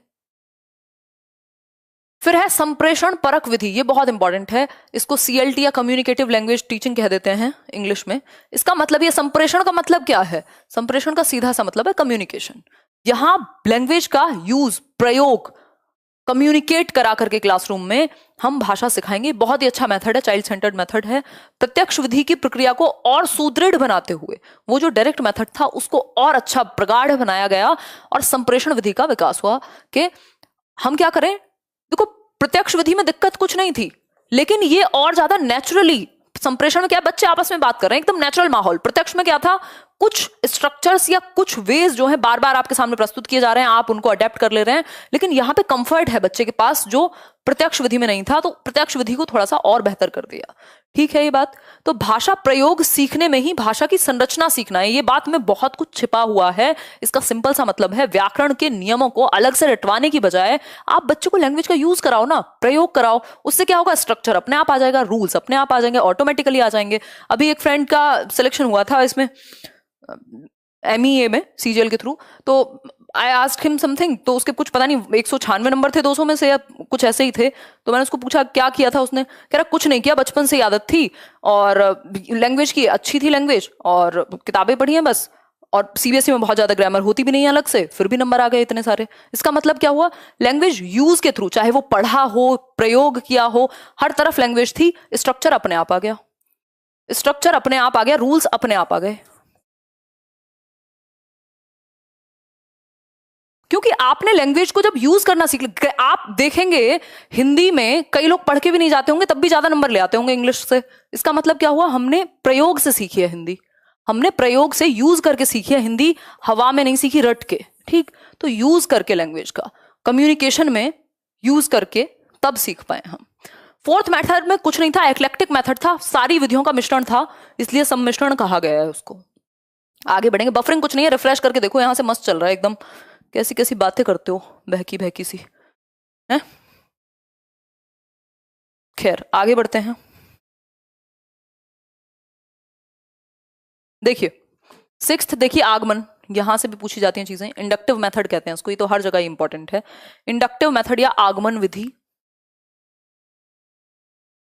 फिर है संप्रेषण परक विधि, ये बहुत इंपॉर्टेंट है, इसको CLT या कम्युनिकेटिव लैंग्वेज टीचिंग कह देते हैं इंग्लिश में। इसका मतलब, ये संप्रेषण का मतलब क्या है? संप्रेषण का सीधा सा मतलब है कम्युनिकेशन। यहां लैंग्वेज का यूज, प्रयोग, कम्युनिकेट करा करके क्लासरूम में हम भाषा सिखाएंगे। बहुत ही अच्छा मेथड है, चाइल्ड सेंटर्ड मेथड है। प्रत्यक्ष विधि की प्रक्रिया को और सुदृढ़ बनाते हुए वो जो डायरेक्ट मेथड था उसको और अच्छा प्रगाढ़ बनाया गया और संप्रेषण विधि का विकास हुआ कि हम क्या करें। देखो, प्रत्यक्ष विधि में दिक्कत कुछ नहीं थी, लेकिन ये और ज्यादा नेचुरली, संप्रेषण में क्या, बच्चे आपस में बात कर रहे हैं, एकदम नेचुरल माहौल। प्रत्यक्ष में क्या था, कुछ स्ट्रक्चर्स या कुछ वेज जो है बार बार आपके सामने प्रस्तुत किए जा रहे हैं, आप उनको अडेप्ट कर ले रहे हैं, लेकिन यहाँ पे कंफर्ट है बच्चे के पास जो प्रत्यक्ष विधि में नहीं था, तो प्रत्यक्ष विधि को थोड़ा सा और बेहतर कर दिया। ठीक है ये बात। तो भाषा प्रयोग सीखने में ही भाषा की संरचना सीखना है, ये बात में बहुत कुछ छिपा हुआ है। इसका सिंपल सा मतलब है, व्याकरण के नियमों को अलग से रटवाने की बजाय आप बच्चे को लैंग्वेज का यूज कराओ ना, प्रयोग कराओ। उससे क्या होगा, स्ट्रक्चर अपने आप आ जाएगा, रूल्स अपने आप आ जाएंगे, ऑटोमेटिकली आ जाएंगे। अभी एक फ्रेंड का सिलेक्शन हुआ था इसमें MEA में CGL के थ्रू, तो आई आस्क्ड हिम समथिंग, तो उसके कुछ पता नहीं 196 नंबर थे 200 में से या कुछ ऐसे ही थे। तो मैंने उसको पूछा क्या किया था उसने, कह रहा कुछ नहीं किया, बचपन से ही आदत थी और लैंग्वेज की अच्छी थी लैंग्वेज, और किताबें पढ़ी हैं बस, और CBSE में बहुत ज्यादा ग्रामर होती भी नहीं है अलग से, फिर भी नंबर आ गए इतने सारे। इसका मतलब क्या हुआ, लैंग्वेज यूज के थ्रू, चाहे वो पढ़ा हो, प्रयोग किया हो, हर तरफ लैंग्वेज थी, स्ट्रक्चर अपने आप आ गया, स्ट्रक्चर अपने आप आ गया, रूल्स अपने आप आ गए, क्योंकि आपने लैंग्वेज को जब यूज करना सीख लिया। आप देखेंगे हिंदी में कई लोग पढ़ के भी नहीं जाते होंगे, तब भी ज्यादा नंबर ले आते होंगे इंग्लिश से। इसका मतलब क्या हुआ, हमने प्रयोग से सीखी है हिंदी, हमने प्रयोग से यूज करके सीखी है हिंदी, हवा में नहीं सीखी रट के। ठीक, तो यूज करके लैंग्वेज का कम्युनिकेशन में यूज करके तब सीख पाए हम। फोर्थ मेथड में कुछ नहीं था, एक्लेक्टिक मेथड था, सारी विधियों का मिश्रण था, इसलिए सम्मिश्रण कहा गया है उसको। आगे बढ़ेंगे, बफरिंग कुछ नहीं है, रिफ्रेश करके देखो, यहां से मस्त चल रहा है एकदम। कैसी कैसी बातें करते हो, बहकी बहकी सी है। खैर आगे बढ़ते हैं। देखिए सिक्स्थ, देखिए आगमन, यहां से भी पूछी जाती हैं चीजें। इंडक्टिव मेथड कहते हैं उसको, ये तो हर जगह इंपॉर्टेंट है। इंडक्टिव मेथड या आगमन विधि।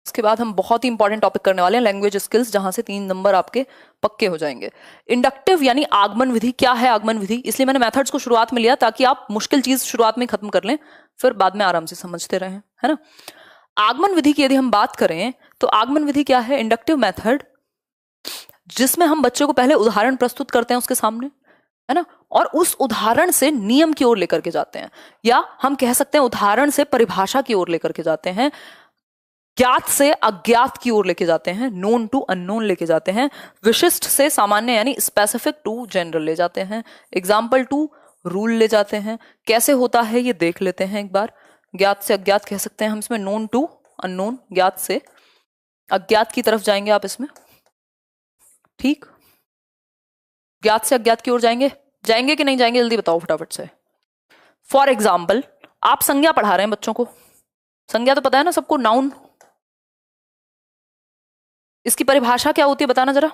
इसके बाद हम बहुत ही इंपॉर्टेंट टॉपिक करने वाले हैं, लैंग्वेज स्किल्स, जहां से 3 नंबर आपके पक्के हो जाएंगे। इंडक्टिव यानी आगमन विधि। क्या है आगमन विधि, इसलिए मैंने मेथड्स को शुरुआत में लिया ताकि आप मुश्किल चीज शुरुआत में खत्म कर लें, फिर बाद में आराम से समझते रहें, है ना। आगमन विधि की यदि हम बात करें तो आगमन विधि क्या है, इंडक्टिव मेथड, जिसमें हम बच्चे को पहले उदाहरण प्रस्तुत करते हैं उसके सामने, है ना, और उस उदाहरण से नियम की ओर लेकर के जाते हैं, या हम कह सकते हैं उदाहरण से परिभाषा की ओर लेकर के जाते हैं, ज्ञात से अज्ञात की ओर लेके जाते हैं, नोन टू अननोन लेके जाते हैं, विशिष्ट से सामान्य यानी स्पेसिफिक टू जनरल ले जाते हैं, एग्जाम्पल टू रूल ले जाते हैं। कैसे होता है ये देख लेते हैं एक बार। ज्ञात से अज्ञात कह सकते हैं हम इसमें, नोन टू अननोन, ज्ञात से अज्ञात की तरफ जाएंगे आप इसमें। ठीक, ज्ञात से अज्ञात की ओर जाएंगे, जाएंगे कि नहीं जाएंगे, जल्दी बताओ फटाफट से। फॉर एग्जाम्पल, आप संज्ञा पढ़ा रहे हैं बच्चों को, संज्ञा तो पता है ना सबको, नाउन। इसकी परिभाषा क्या होती है बताना जरा।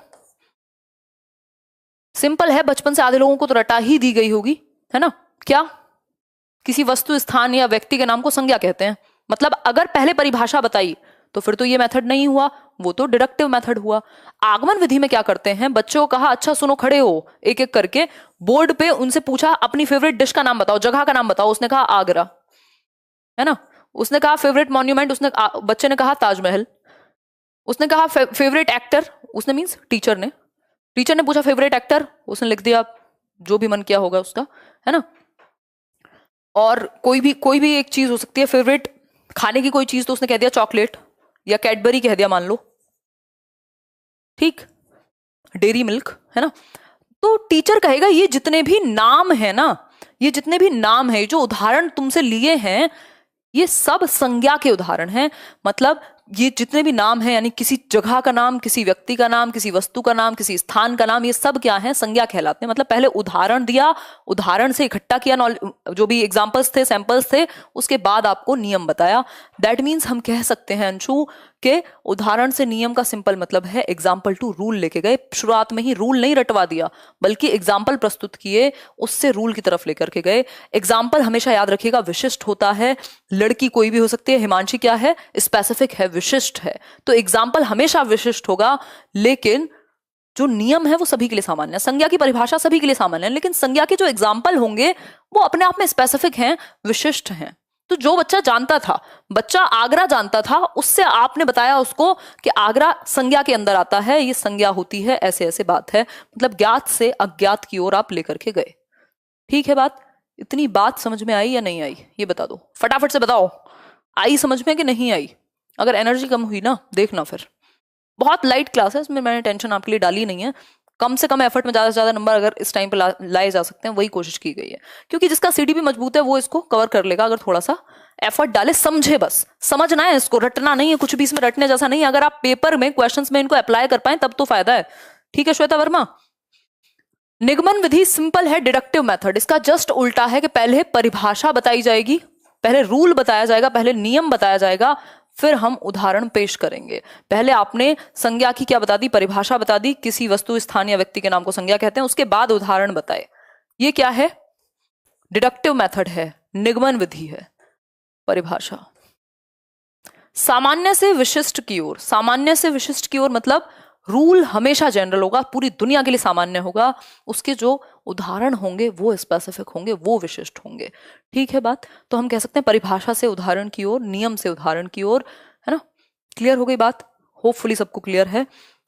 सिंपल है, बचपन से आधे लोगों को तो रटा ही दी गई होगी, है ना। क्या, किसी वस्तु, स्थान या व्यक्ति के नाम को संज्ञा कहते हैं। मतलब अगर पहले परिभाषा बताई तो फिर तो ये मेथड नहीं हुआ, वो तो डिडक्टिव मेथड हुआ। आगमन विधि में क्या करते हैं, बच्चों को कहा अच्छा सुनो, खड़े हो, एक एक करके बोर्ड पे उनसे पूछा अपनी फेवरेट डिश का नाम बताओ, जगह का नाम बताओ, उसने कहा आगरा, है ना। उसने कहा फेवरेट मॉन्यूमेंट, बच्चे ने कहा ताजमहल। उसने कहा फेवरेट एक्टर, उसने मीन्स टीचर ने पूछा फेवरेट एक्टर, उसने लिख दिया जो भी मन किया होगा उसका, है ना। और कोई भी एक चीज हो सकती है, फेवरेट खाने की कोई चीज, तो उसने कह दिया चॉकलेट, या कैडबरी कह दिया मान लो, ठीक, डेयरी मिल्क, है ना। तो टीचर कहेगा ये जितने भी नाम है ना, ये जितने भी नाम है, जो उदाहरण तुमसे लिए हैं, ये सब संज्ञा के उदाहरण हैं। मतलब ये जितने भी नाम हैं, यानी किसी जगह का नाम, किसी व्यक्ति का नाम, किसी वस्तु का नाम, किसी स्थान का नाम, ये सब क्या है, संज्ञा कहलाते हैं। मतलब पहले उदाहरण दिया, उदाहरण से इकट्ठा किया जो भी एग्जाम्पल्स थे, सैंपल्स थे, उसके बाद आपको नियम बताया। दैट मीन्स हम कह सकते हैं अंशु के उदाहरण से नियम का सिंपल मतलब है एग्जाम्पल टू रूल लेके गए, शुरुआत में ही रूल नहीं रटवा दिया बल्कि एग्जाम्पल प्रस्तुत किए, उससे रूल की तरफ लेकर के गए। एग्जाम्पल हमेशा याद रखिएगा विशिष्ट होता है, लड़की कोई भी हो सकती है, हिमांशी क्या है, स्पेसिफिक है, विशिष्ट है, तो एग्जाम्पल हमेशा विशिष्ट होगा, लेकिन जो नियम है वो सभी के लिए सामान्य है। संज्ञा की परिभाषा सभी के लिए सामान्य है, लेकिन संज्ञा के जो एग्जाम्पल होंगे वो अपने आप में स्पेसिफिक हैं, विशिष्ट हैं। तो जो बच्चा जानता था, बच्चा आगरा जानता था, उससे आपने बताया उसको कि आगरा संज्ञा के अंदर आता है, ये संज्ञा होती है, ऐसे ऐसे बात है, मतलब ज्ञात से अज्ञात की ओर आप लेकर के गए। ठीक है बात? इतनी बात समझ में आई या नहीं आई ये बता दो, फटाफट से बताओ, आई समझ में कि नहीं आई? अगर एनर्जी कम हुई ना देखना, फिर बहुत लाइट क्लास है, इसमें मैंने टेंशन आपके लिए डाली नहीं है। कम से कम एफर्ट में ज्यादा से ज्यादा नंबर अगर इस टाइम पे लाए जा सकते हैं वही कोशिश की गई है, क्योंकि जिसका सीडीपी मजबूत है वो इसको कवर कर लेगा अगर थोड़ा सा एफर्ट डाले, समझे, बस समझना है इसको, रटना नहीं है, कुछ भी इसमें रटने जैसा नहीं है। अगर आप पेपर में क्वेश्चंस में इनको अप्लाई कर पाए तब तो फायदा है। ठीक है श्वेता वर्मा? निगमन विधि सिंपल है, डिडक्टिव मेथड, इसका जस्ट उल्टा है कि पहले परिभाषा बताई जाएगी, पहले रूल बताया जाएगा, पहले नियम बताया जाएगा, फिर हम उदाहरण पेश करेंगे। पहले आपने संज्ञा की क्या बता दी, परिभाषा बता दी, किसी वस्तु स्थान या व्यक्ति के नाम को संज्ञा कहते हैं, उसके बाद उदाहरण बताए। ये क्या है? डिडक्टिव मेथड है, निगमन विधि है, परिभाषा। सामान्य से विशिष्ट की ओर, सामान्य से विशिष्ट की ओर मतलब रूल हमेशा जनरल होगा, पूरी दुनिया के लिए सामान्य होगा, उसके जो उदाहरण होंगे वो स्पेसिफिक होंगे, वो विशिष्ट होंगे। ठीक है बात? तो हम कह सकते हैं परिभाषा से उदाहरण की ओर, नियम से उदाहरण की ओर, है ना? क्लियर हो गई बात? होपफुली सबको क्लियर है।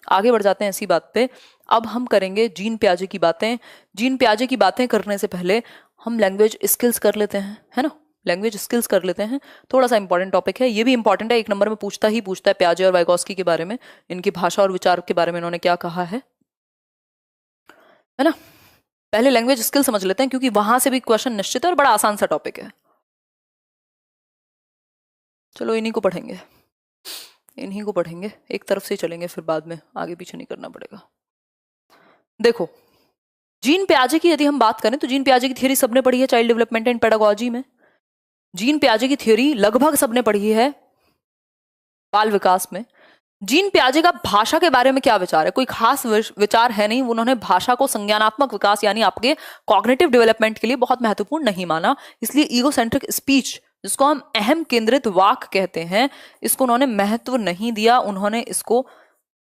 आगे बढ़ जाते हैं इसी बात पे। अब हम करेंगे जीन पियाजे की बातें। जीन पियाजे की बातें करने से पहले हम लैंग्वेज स्किल्स कर लेते हैं, है ना? लैंग्वेज स्किल्स कर लेते हैं, थोड़ा सा इंपॉर्टेंट टॉपिक है, ये भी इंपॉर्टेंट है, एक नंबर में पूछता है पियाजे और वाइगोस्की के बारे में, इनकी भाषा और विचार के बारे में इन्होंने क्या कहा है ना? पहले लैंग्वेज स्किल समझ लेते हैं क्योंकि वहां से भी क्वेश्चन निश्चित है और बड़ा आसान सा टॉपिक है। चलो इन्हीं को पढ़ेंगे, इन्हीं को पढ़ेंगे, एक तरफ से चलेंगे, फिर बाद में आगे पीछे नहीं करना पड़ेगा। देखो जीन पियाजे की यदि हम बात करें तो जीन पियाजे की थ्योरी सबने पढ़ी है चाइल्ड डेवलपमेंट एंड पेडागोजी में। जीन पियाजे की थ्योरी लगभग सबने पढ़ी है बाल विकास में। जीन पियाजे का भाषा के बारे में क्या विचार है? कोई खास विचार है नहीं, उन्होंने भाषा को संज्ञानात्मक विकास यानी आपके कॉग्निटिव डेवलपमेंट के लिए बहुत महत्वपूर्ण नहीं माना, इसलिए ईगोसेंट्रिक स्पीच, जिसको हम अहम केंद्रित वाक कहते हैं, इसको उन्होंने महत्व नहीं दिया, उन्होंने इसको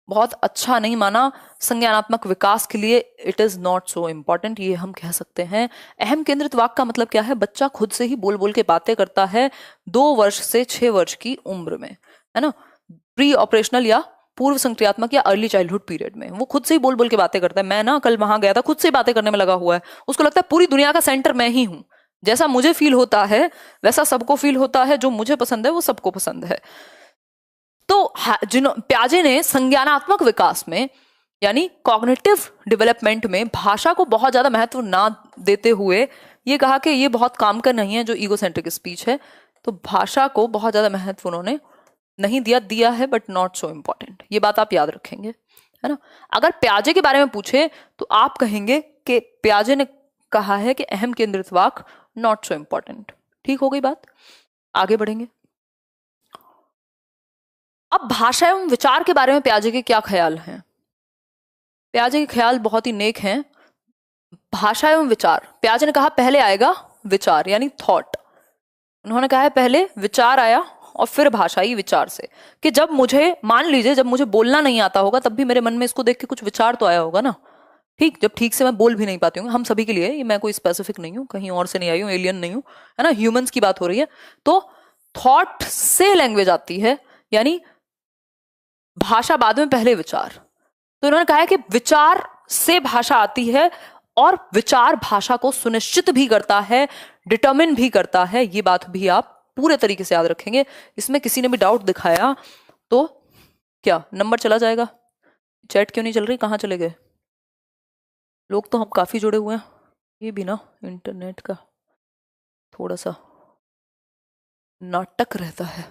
बहुत अच्छा नहीं माना संज्ञानात्मक विकास के लिए। It is not so important, ये हम कह सकते हैं। अहम केंद्रित वाक का मतलब क्या है? बच्चा खुद से ही बोल बोल के बातें करता है 2 वर्ष से 6 वर्ष की उम्र में, है ना? प्री ऑपरेशनल या पूर्व संक्रियात्मक या अर्ली चाइल्डहुड पीरियड में वो खुद से ही बोल बोल के बातें करता है। मैं ना कल वहां गया था, खुद से ही बातें करने में लगा हुआ है, उसको लगता है पूरी दुनिया का सेंटर मैं ही हूं, जैसा मुझे फील होता है वैसा सबको फील होता है, जो मुझे पसंद है वो सबको पसंद है। तो पियाजे ने संज्ञानात्मक विकास में यानी कॉग्निटिव डेवलपमेंट में भाषा को बहुत ज्यादा महत्व ना देते हुए ये कहा कि ये बहुत काम का नहीं है जो ईगोसेंट्रिक स्पीच है, तो भाषा को बहुत ज्यादा महत्व उन्होंने नहीं दिया है, बट नॉट सो इम्पोर्टेंट। ये बात आप याद रखेंगे, है ना? अगर पियाजे के बारे में पूछे तो आप कहेंगे कि पियाजे ने कहा है कि अहम केंद्रित वाक नॉट सो इम्पोर्टेंट। ठीक हो गई बात? आगे बढ़ेंगे। अब भाषा एवं विचार के बारे में पियाजे के क्या ख्याल हैं? पियाजे के ख्याल बहुत ही नेक हैं। भाषा एवं विचार, पियाजे ने कहा पहले आएगा विचार यानी थॉट। उन्होंने कहा है पहले विचार आया और फिर भाषा ही विचार से, कि जब मुझे मान लीजिए जब मुझे बोलना नहीं आता होगा तब भी मेरे मन में इसको देख के कुछ विचार तो आया होगा ना। ठीक, जब ठीक से मैं बोल भी नहीं पाती हूँ, हम सभी के लिए, मैं कोई स्पेसिफिक नहीं हूँ, कहीं और से नहीं आई हूँ, एलियन नहीं हूँ, है ना, ह्यूमंस की बात हो रही है। तो थॉट से लैंग्वेज आती है, यानी भाषा बाद में पहले विचार। तो उन्होंने कहा है कि विचार से भाषा आती है और विचार भाषा को सुनिश्चित भी करता है, डिटरमिन भी करता है। ये बात भी आप पूरे तरीके से याद रखेंगे। इसमें किसी ने भी डाउट दिखाया तो क्या नंबर चला जाएगा? चैट क्यों नहीं चल रही? कहाँ चले गए लोग? तो हम काफी जुड़े हुए हैं। ये भी ना इंटरनेट का थोड़ा सा नाटक रहता है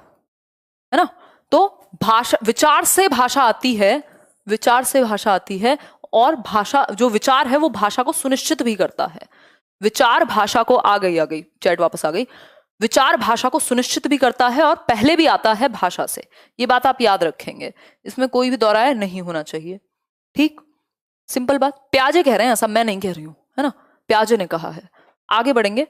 ना? तो भाषा, विचार से भाषा आती है, विचार से भाषा आती है, और भाषा, जो विचार है वो भाषा को सुनिश्चित भी करता है। विचार भाषा को आ गई चैट वापस आ गई। विचार भाषा को सुनिश्चित भी करता है और पहले भी आता है भाषा से। ये बात आप याद रखेंगे, इसमें कोई भी दोहराया नहीं होना चाहिए। ठीक, सिंपल बात। प्याजे कह रहे हैं, ऐसा मैं नहीं कह रही हूं, है ना, प्याजे ने कहा है। आगे बढ़ेंगे,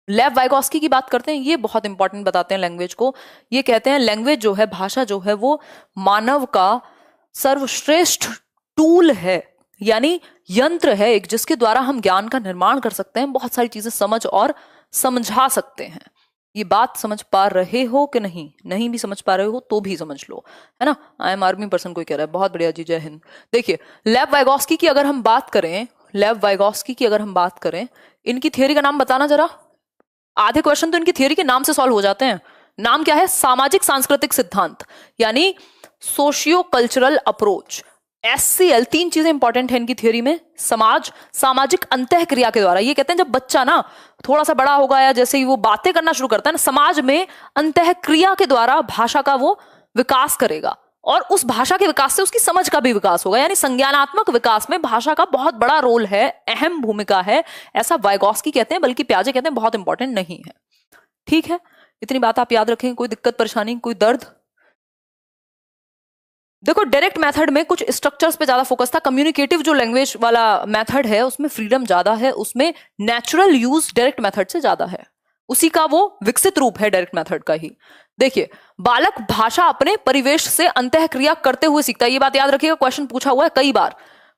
लेव वाइगोस्की की बात करते हैं। ये बहुत इंपॉर्टेंट बताते हैं लैंग्वेज को। ये कहते हैं लैंग्वेज जो है, भाषा जो है, वो मानव का सर्वश्रेष्ठ टूल है, यानी यंत्र है एक, जिसके द्वारा हम ज्ञान का निर्माण कर सकते हैं, बहुत सारी चीजें समझ और समझा सकते हैं। ये बात समझ पा रहे हो कि नहीं? नहीं भी समझ पा रहे हो तो भी समझ लो, है ना। आई एम आर्मी पर्सन कोई कह रहा है, बहुत बढ़िया जी, जय हिंद। देखिए, लेव वाइगोस्की की अगर हम बात करें, लेव वाइगोस्की की अगर हम बात करें, इनकी थियोरी का नाम बताना जरा। आधे क्वेश्चन तो इनकी थियोरी के नाम से सॉल्व हो जाते हैं। नाम क्या है? सामाजिक सांस्कृतिक सिद्धांत, यानी सोशियो कल्चरल अप्रोच। SCL, तीन चीजें इंपॉर्टेंट है इनकी थियोरी में। समाज, सामाजिक अंतःक्रिया के द्वारा। ये कहते हैं जब बच्चा ना थोड़ा सा बड़ा होगा या जैसे ही वो बातें करना शुरू करता है ना, समाज में अंतःक्रिया के द्वारा भाषा का वो विकास करेगा, और उस भाषा के विकास से उसकी समझ का भी विकास होगा। यानी संज्ञानात्मक विकास में भाषा का बहुत बड़ा रोल है, अहम भूमिका है, ऐसा वाइगोस्की कहते हैं। बल्कि प्याजे कहते हैं बहुत इंपॉर्टेंट नहीं है। ठीक है, इतनी बात आप याद रखें। कोई दिक्कत, परेशानी, कोई दर्द? देखो, डायरेक्ट मेथड में कुछ स्ट्रक्चर्स पे ज्यादा फोकस था। कम्युनिकेटिव जो लैंग्वेज वाला मेथड है उसमें फ्रीडम ज्यादा है, उसमें नेचुरल यूज डायरेक्ट मेथड से ज्यादा है, उसी का वो विकसित रूप है डायरेक्ट मेथड का ही। देखिए, बालक भाषा अपने परिवेश से अंतःक्रिया करते हुए सीखता है। ये बात याद रखिएगा, क्वेश्चन पूछा हुआ है कई बार।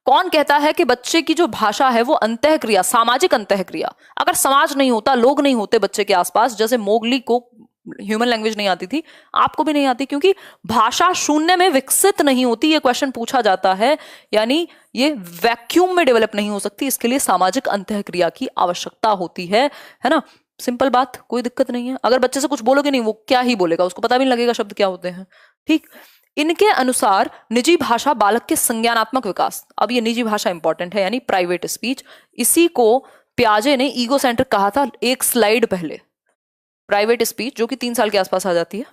कौन कहता है कि बच्चे की जो भाषा है वो अंतःक्रिया, सामाजिक अंतःक्रिया? अगर समाज नहीं होता, लोग नहीं होते बच्चे के आसपास, जैसे मोगली को ह्यूमन लैंग्वेज नहीं आती थी, आपको भी नहीं आती, क्योंकि भाषा शून्य में विकसित नहीं होती। ये क्वेश्चन पूछा जाता है, यानी ये वैक्यूम में डेवलप नहीं हो सकती। इसके लिए सामाजिक अंतःक्रिया की आवश्यकता होती है ना। सिंपल बात, कोई दिक्कत नहीं है। अगर बच्चे से कुछ बोलोगे नहीं, वो क्या ही बोलेगा, उसको पता भी नहीं लगेगा शब्द क्या होते हैं। ठीक, इनके अनुसार निजी भाषा बालक के संज्ञानात्मक विकास। अब ये निजी भाषा इंपॉर्टेंट है, यानी प्राइवेट स्पीच। इसी को प्याजे ने ईगो सेंट्रिक कहा था एक स्लाइड पहले। प्राइवेट स्पीच जो कि 3 साल के आसपास आ जाती है,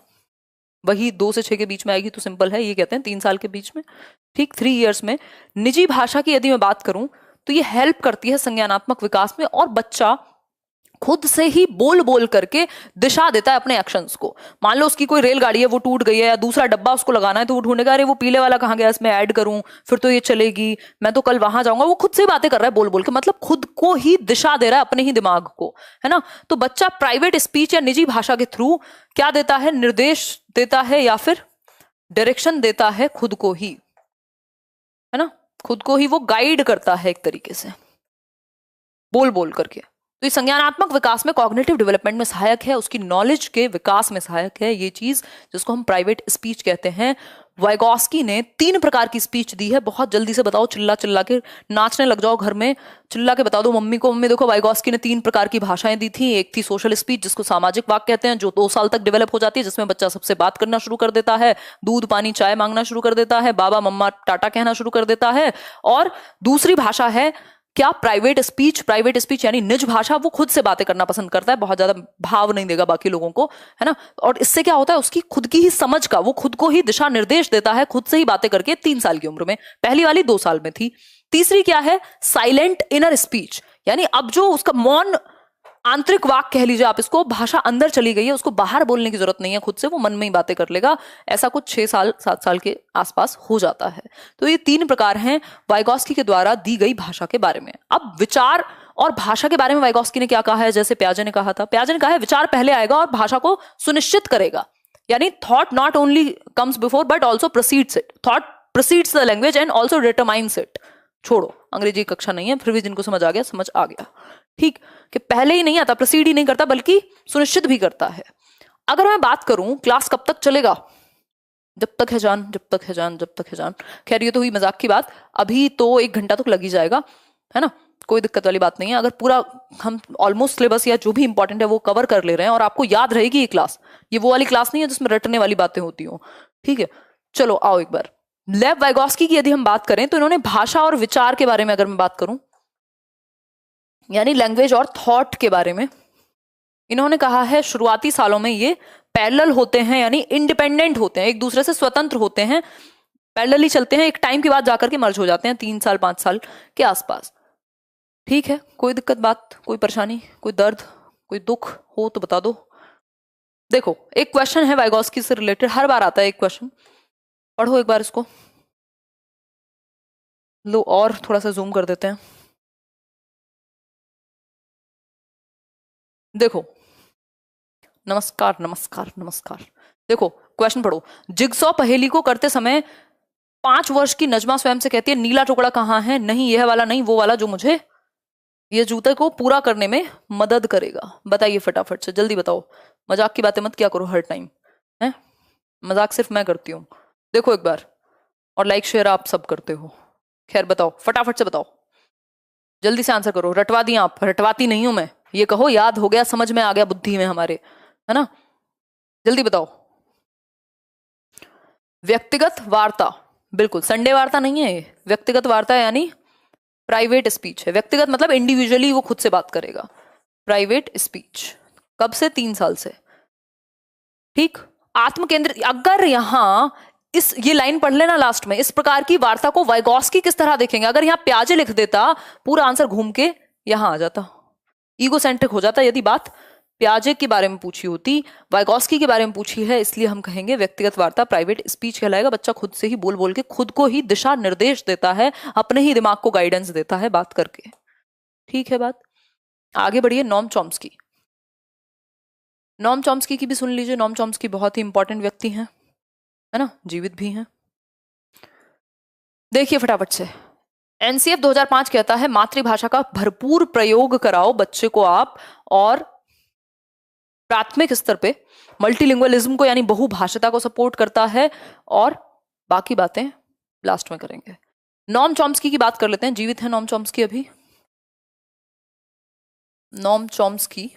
वही 2 से 6 के बीच में आएगी तो सिंपल है, ये कहते हैं 3 साल के बीच में। ठीक, 3 इयर्स में। निजी भाषा की यदि मैं बात करूं तो ये हेल्प करती है संज्ञानात्मक विकास में, और बच्चा खुद से ही बोल बोल करके दिशा देता है अपने एक्शंस को। मान लो उसकी कोई रेलगाड़ी है, वो टूट गई है, या दूसरा डब्बा उसको लगाना है, तो वो ढूंढेगा, अरे वो पीले वाला कहाँ गया, इसमें ऐड करूं, फिर तो ये चलेगी, मैं तो कल वहां जाऊंगा। वो खुद से ही बातें कर रहा है बोल बोल के, मतलब खुद को ही दिशा दे रहा है अपने ही दिमाग को, है ना। तो बच्चा प्राइवेट स्पीच या निजी भाषा के थ्रू क्या देता है? निर्देश देता है या फिर डायरेक्शन देता है खुद को ही, है ना। खुद को ही वो गाइड करता है एक तरीके से, बोल बोल करके। तो ये संज्ञानात्मक विकास में, कॉग्निटिव डेवलपमेंट में सहायक है, उसकी नॉलेज के विकास में सहायक है ये चीज, जिसको हम प्राइवेट स्पीच कहते हैं। वाइगोस्की ने 3 प्रकार की स्पीच दी है। बहुत जल्दी से बताओ, चिल्ला चिल्ला के नाचने लग जाओ घर में, चिल्ला के बता दो मम्मी को, मम्मी देखो वाइगोस्की ने 3 प्रकार की भाषाएं दी थी। एक थी सोशल स्पीच, जिसको सामाजिक वाक्य कहते हैं, जो 2 साल तक डेवलप हो जाती है, जिसमें बच्चा सबसे बात करना शुरू कर देता है, दूध पानी चाय मांगना शुरू कर देता है, बाबा मम्मा टाटा कहना शुरू कर देता है। और दूसरी भाषा है क्या? Private speech. प्राइवेट स्पीच यानी निज भाषा, वो खुद से बातें करना पसंद करता है, बहुत ज्यादा भाव नहीं देगा बाकी लोगों को, है ना। और इससे क्या होता है? उसकी खुद की ही समझ का, वो खुद को ही दिशा निर्देश देता है, खुद से ही बातें करके 3 साल की उम्र में। पहली वाली 2 साल में थी। तीसरी क्या है? साइलेंट इनर स्पीच, यानी अब जो उसका मौन आंतरिक वाक कह लीजिए आप इसको, भाषा अंदर चली गई है, उसको बाहर बोलने की जरूरत नहीं है, खुद से वो मन में ही बातें कर लेगा। ऐसा कुछ 6 साल 7 साल के आसपास हो जाता है। तो ये 3 प्रकार हैं वाइगोस्की के द्वारा दी गई भाषा के बारे में। अब विचार और भाषा के बारे में वाइगोस्की ने क्या कहा है? जैसे प्याजे ने कहा था, प्याजे ने कहा है विचार पहले आएगा और भाषा को सुनिश्चित करेगा, यानी thought not only comes before but also proceeds it. Thought proceeds the language and also determines it. छोड़ो, अंग्रेजी कक्षा नहीं है, फिर भी जिनको समझ आ गया समझ आ गया। ठीक, कि पहले ही नहीं आता, प्रोसीड ही नहीं करता, बल्कि सुनिश्चित भी करता है। अगर मैं बात करूं क्लास कब तक चलेगा? जब तक है जान, जब तक है जान, जब तक है जान। खैर ये तो हुई मजाक की बात, अभी तो 1 घंटा तक लग ही जाएगा, है ना, कोई दिक्कत वाली बात नहीं है। अगर पूरा हम ऑलमोस्ट सिलेबस या जो भी इंपॉर्टेंट है वो कवर कर ले रहे हैं और आपको याद रहेगी ये क्लास, ये वो वाली क्लास नहीं है जिसमें रटने वाली बातें होती हो। ठीक है, चलो आओ एक बार। लेव वाइगोस्की की यदि हम बात करें तो इन्होंने भाषा और विचार के बारे में अगर मैं बात करूं, यानी लैंग्वेज और थॉट के बारे में, इन्होंने कहा है शुरुआती सालों में ये पैरेलल होते हैं, यानी इंडिपेंडेंट होते हैं, एक दूसरे से स्वतंत्र होते हैं, पैरेलली चलते हैं, एक टाइम के बाद जाकर के मर्ज हो जाते हैं, 3 साल 5 साल के आसपास। ठीक है, कोई दिक्कत बात, कोई परेशानी, कोई दर्द, कोई दुख हो तो बता दो। देखो एक क्वेश्चन है वाइगॉस्की से रिलेटेड, हर बार आता है एक क्वेश्चन, पढ़ो एक बार इसको। लो और थोड़ा सा जूम कर देते हैं। देखो, नमस्कार नमस्कार नमस्कार। देखो क्वेश्चन पढ़ो। जिगसॉ पहेली को करते समय 5 वर्ष की नजमा स्वयं से कहती है नीला टुकड़ा कहाँ है, नहीं यह वाला नहीं वो वाला जो मुझे ये जूते को पूरा करने में मदद करेगा। बताइए फटाफट से, जल्दी बताओ। मजाक की बातें मत क्या करो हर टाइम, है मजाक सिर्फ मैं करती हूँ। देखो एक बार, और लाइक शेयर आप सब करते हो। खैर बताओ फटाफट से बताओ, जल्दी से आंसर करो। रटवा दी आप, रटवाती नहीं हूं मैं, ये कहो याद हो गया, समझ में आ गया बुद्धि में हमारे, है ना। जल्दी बताओ। व्यक्तिगत वार्ता, बिल्कुल संडे वार्ता नहीं है ये, व्यक्तिगत वार्ता यानी प्राइवेट स्पीच है। व्यक्तिगत मतलब इंडिविजुअली वो खुद से बात करेगा। प्राइवेट स्पीच कब से? 3 साल से। ठीक, आत्मकेंद्रित। अगर यहां ये लाइन पढ़ लेना लास्ट में, इस प्रकार की वार्ता को वाइगॉस्की किस तरह देखेंगे, अगर यहां प्याजे लिख देता पूरा आंसर घूम के यहां आ जाता, ईगोसेंट्रिक हो जाता। यदि बात प्याजे के बारे में पूछी होती, वाइगॉस्की के बारे में पूछी है, इसलिए हम कहेंगे व्यक्तिगत वार्ता प्राइवेट स्पीच कहलाएगा। बच्चा खुद से ही बोल बोल के खुद को ही दिशा निर्देश देता है, अपने ही दिमाग को गाइडेंस देता है बात करके। ठीक है बात, आगे बढ़िए। नोम चॉम्स्की, नोम चॉम्स्की की भी सुन लीजिए। नोम चॉम्स्की बहुत ही इंपॉर्टेंट व्यक्ति हैं, है ना, जीवित भी हैं। देखिए फटाफट से, एनसीएफ 2005 कहता है मातृभाषा का भरपूर प्रयोग कराओ बच्चे को आप, और प्राथमिक स्तर पे मल्टीलिंगुअलिज्म को यानी बहुभाषिता को सपोर्ट करता है, और बाकी बातें लास्ट में करेंगे। नोम चॉम्स्की की बात कर लेते हैं, जीवित है नोम चॉम्स्की अभी। नोम चॉम्स्की,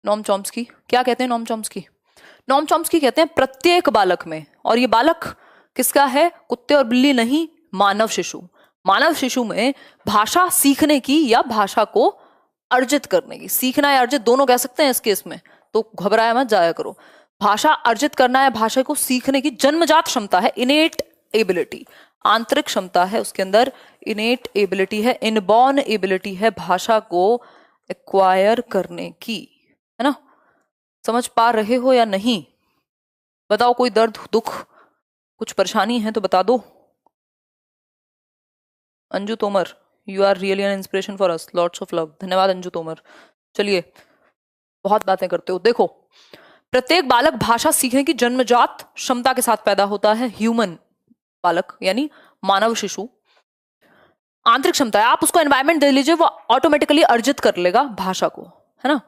नोम चॉम्स्की क्या कहते हैं? नोम चॉम्स्की, नोम चॉम्स्की कहते हैं प्रत्येक बालक में, और ये बालक किसका है? कुत्ते और बिल्ली नहीं, मानव शिशु। मानव शिशु में भाषा सीखने की या भाषा को अर्जित करने की, सीखना या अर्जित दोनों कह सकते हैं इस केस में, तो घबराया मत जाया करो। भाषा अर्जित करना है, भाषा को सीखने की जन्मजात क्षमता है, इनेट एबिलिटी, आंतरिक क्षमता है उसके अंदर, इनेट एबिलिटी है, इनबॉर्न एबिलिटी है भाषा को एक्वायर करने की, है ना। समझ पा रहे हो या नहीं? बताओ, कोई दर्द दुख कुछ परेशानी है तो बता दो। Anju Tomar, you are really an inspiration for us, lots of love. धन्यवाद अंजू तोमर। चलिए, बहुत बातें करते हो। देखो, प्रत्येक बालक भाषा सीखने की जन्मजात क्षमता के साथ पैदा होता है। ह्यूमन बालक यानी मानव शिशु, आंतरिक क्षमता है, आप उसको एनवायरमेंट दे लीजिए, वो ऑटोमेटिकली अर्जित कर लेगा भाषा को, है ना,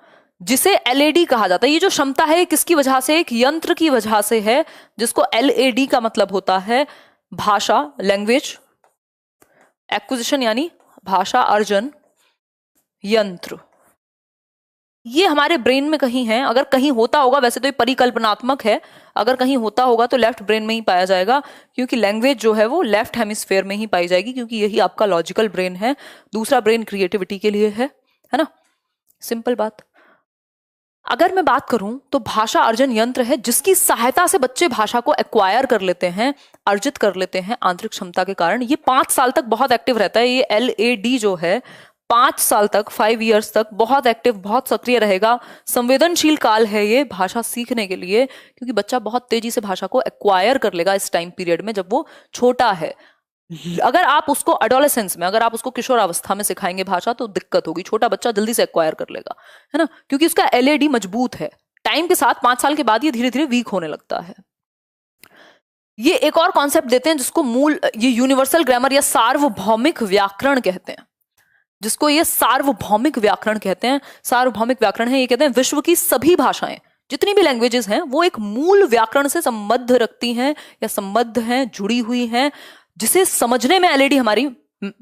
जिसे एलएडी कहा जाता है। ये जो क्षमता है किसकी वजह से? एक यंत्र की वजह से है, जिसको एलएडी का मतलब होता है भाषा, लैंग्वेज एक्विजिशन यानी भाषा अर्जन यंत्र। ये हमारे ब्रेन में कहीं है, अगर कहीं होता होगा, वैसे तो ये परिकल्पनात्मक है, अगर कहीं होता होगा तो लेफ्ट ब्रेन में ही पाया जाएगा, क्योंकि लैंग्वेज जो है वो लेफ्ट हेमिस्फेयर में ही पाई जाएगी, क्योंकि यही आपका लॉजिकल ब्रेन है। दूसरा ब्रेन क्रिएटिविटी के लिए है ना, सिंपल बात। अगर मैं बात करूं तो भाषा अर्जन यंत्र है जिसकी सहायता से बच्चे भाषा को एक्वायर कर लेते हैं, अर्जित कर लेते हैं आंतरिक क्षमता के कारण। ये 5 साल तक बहुत एक्टिव रहता है। ये एलएडी जो है 5 साल तक, 5 इयर्स तक बहुत एक्टिव, बहुत सक्रिय रहेगा। संवेदनशील काल है ये भाषा सीखने के लिए, क्योंकि बच्चा बहुत तेजी से भाषा को एक्वायर कर लेगा इस टाइम पीरियड में जब वो छोटा है। अगर आप उसको एडोलेसेंस में, अगर आप उसको किशोरावस्था में सिखाएंगे भाषा तो दिक्कत होगी, छोटा बच्चा जल्दी से एक्वायर कर लेगा, है ना, क्योंकि उसका एलएडी मजबूत है। टाइम के साथ 5 साल के बाद ये धीरे धीरे वीक होने लगता है। ये एक और कॉन्सेप्ट देते हैं जिसको ये यूनिवर्सल ग्रामर या सार्वभौमिक व्याकरण कहते हैं, जिसको ये सार्वभौमिक व्याकरण कहते हैं। सार्वभौमिक व्याकरण है, ये कहते हैं विश्व की सभी भाषाएं, जितनी भी लैंग्वेजेस हैं, वो एक मूल व्याकरण से संबद्ध रखती हैं या संबद्ध हैं, जुड़ी हुई हैं, जिसे समझने में एलएडी हमारी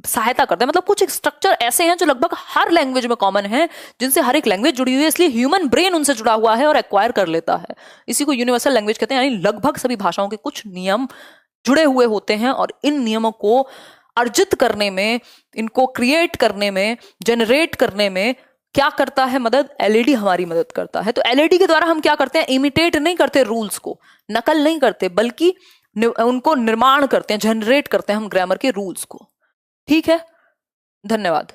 सहायता करता है। मतलब कुछ स्ट्रक्चर ऐसे हैं जो लगभग हर लैंग्वेज में कॉमन है, जिनसे हर एक लैंग्वेज जुड़ी हुई है, इसलिए ह्यूमन ब्रेन उनसे जुड़ा हुआ है और एक्वायर कर लेता है। इसी को यूनिवर्सल लैंग्वेज कहते हैं, यानी लगभग सभी भाषाओं के कुछ नियम जुड़े हुए होते हैं, और इन नियमों को अर्जित करने में, इनको क्रिएट करने में, जनरेट करने में क्या करता है मदद? एलएडी हमारी मदद करता है। तो एलएडी के द्वारा हम क्या करते हैं? इमिटेट नहीं करते रूल्स को, नकल नहीं करते, बल्कि उनको निर्माण करते हैं, जनरेट करते हैं हम ग्रामर के रूल्स को। ठीक है, धन्यवाद।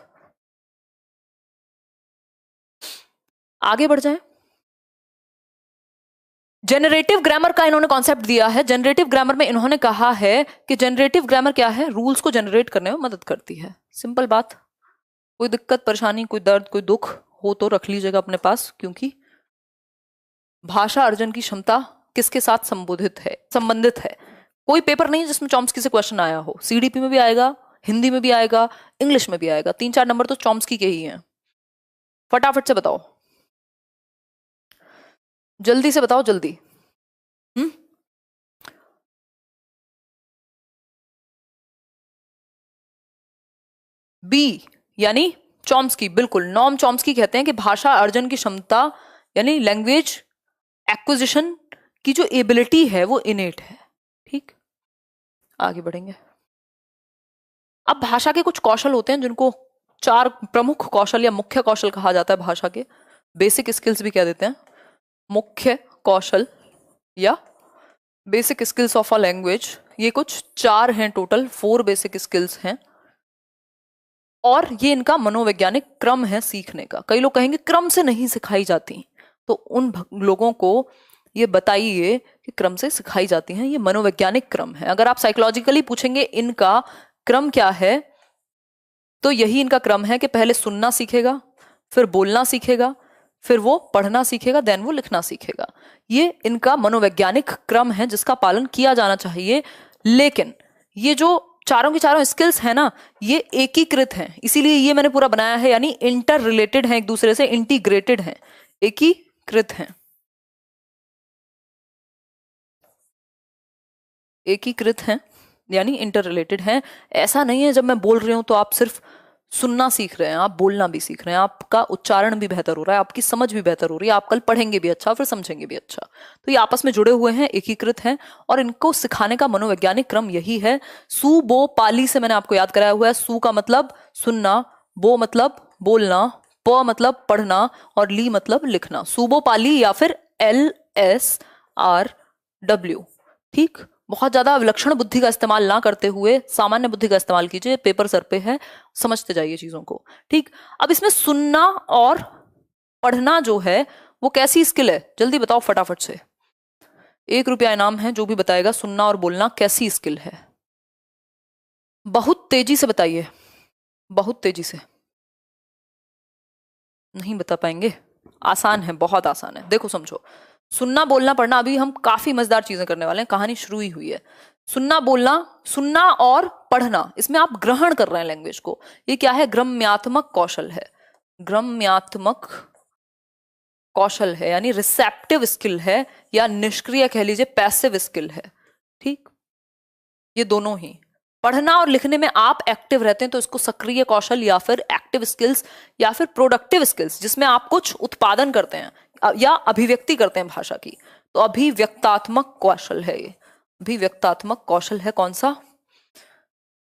आगे बढ़ जाएं। जनरेटिव ग्रामर का इन्होंने कॉन्सेप्ट दिया है। जनरेटिव ग्रामर में इन्होंने कहा है कि जनरेटिव ग्रामर क्या है, रूल्स को जनरेट करने में मदद करती है। सिंपल बात, कोई दिक्कत परेशानी, कोई दर्द, कोई दुख हो तो रख लीजिएगा अपने पास, क्योंकि भाषा अर्जन की क्षमता किसके साथ संबंधित है। कोई पेपर नहीं जिसमें चॉम्स्की से क्वेश्चन आया हो। सीडीपी में भी आएगा, हिंदी में भी आएगा, इंग्लिश में भी आएगा। 3-4 नंबर तो चॉम्स्की के ही हैं। फटाफट से बताओ, जल्दी से बताओ, जल्दी। बी यानी चॉम्स्की, बिल्कुल। नॉम चॉम्स्की कहते हैं कि भाषा अर्जन की क्षमता यानी लैंग्वेज एक्विजिशन की जो एबिलिटी है वो इनेट है। ठीक, आगे बढ़ेंगे। अब भाषा के कुछ कौशल होते हैं जिनको 4 प्रमुख कौशल या मुख्य कौशल कहा जाता है। भाषा के बेसिक स्किल्स भी कह देते हैं, मुख्य कौशल या basic skills of a language. ये कुछ 4 हैं, टोटल 4 बेसिक स्किल्स हैं, और ये इनका मनोवैज्ञानिक क्रम है सीखने का। कई लोग कहेंगे क्रम से नहीं सिखाई जाती, तो उन लोगों को ये बताइए कि क्रम से सिखाई जाती हैं। ये मनोवैज्ञानिक क्रम है। अगर आप साइकोलॉजिकली पूछेंगे इनका क्रम क्या है, तो यही इनका क्रम है कि पहले सुनना सीखेगा, फिर बोलना सीखेगा, फिर वो पढ़ना सीखेगा, देन वो लिखना सीखेगा। ये इनका मनोवैज्ञानिक क्रम है जिसका पालन किया जाना चाहिए। लेकिन ये जो चारों की चारों स्किल्स है ना, ये एकीकृत हैं, इसीलिए ये मैंने पूरा बनाया है, यानी इंटर रिलेटेड है, एक दूसरे से इंटीग्रेटेड है, एकीकृत हैं। एकीकृत हैं यानी इंटर रिलेटेड हैं। ऐसा नहीं है जब मैं बोल रही हूं तो आप सिर्फ सुनना सीख रहे हैं, आप बोलना भी सीख रहे हैं, आपका उच्चारण भी बेहतर हो रहा है, आपकी समझ भी बेहतर हो रही है, आप कल पढ़ेंगे भी अच्छा, फिर समझेंगे भी अच्छा। तो ये आपस में जुड़े हुए हैं, एकीकृत हैं, और इनको सिखाने का मनोवैज्ञानिक क्रम यही है। सु बो पाली से मैंने आपको याद कराया हुआ है। सु का मतलब सुनना, बो मतलब बोलना, प मतलब पढ़ना, और ली मतलब लिखना। सुबो पाली या फिर LSRW। ठीक, बहुत ज्यादा विलक्षण बुद्धि का इस्तेमाल ना करते हुए सामान्य बुद्धि का इस्तेमाल कीजिए। पेपर सर पे है, समझते जाइए चीजों को। ठीक, अब इसमें सुनना और पढ़ना जो है वो कैसी स्किल है, जल्दी बताओ फटाफट से। 1 रुपया इनाम है जो भी बताएगा सुनना और बोलना कैसी स्किल है। बहुत तेजी से बताइए, बहुत तेजी से। नहीं बता पाएंगे? आसान है, बहुत आसान है। देखो समझो, सुनना बोलना पढ़ना, अभी हम काफी मजेदार चीजें करने वाले हैं, कहानी शुरू ही हुई है। सुनना बोलना, सुनना और पढ़ना, इसमें आप ग्रहण कर रहे हैं लैंग्वेज को। ये क्या है? ग्रम्यात्मक कौशल है। ग्रम्यात्मक कौशल है यानी रिसेप्टिव स्किल है, या निष्क्रिय कह लीजिए, पैसिव स्किल है। ठीक, ये दोनों ही। पढ़ना और लिखने में आप एक्टिव रहते हैं तो इसको सक्रिय कौशल या फिर एक्टिव स्किल्स या फिर प्रोडक्टिव स्किल्स, जिसमें आप कुछ उत्पादन करते हैं या अभिव्यक्ति करते हैं भाषा की, तो अभिव्यक्तात्मक कौशल है ये। अभिव्यक्तात्मक कौशल है कौन सा?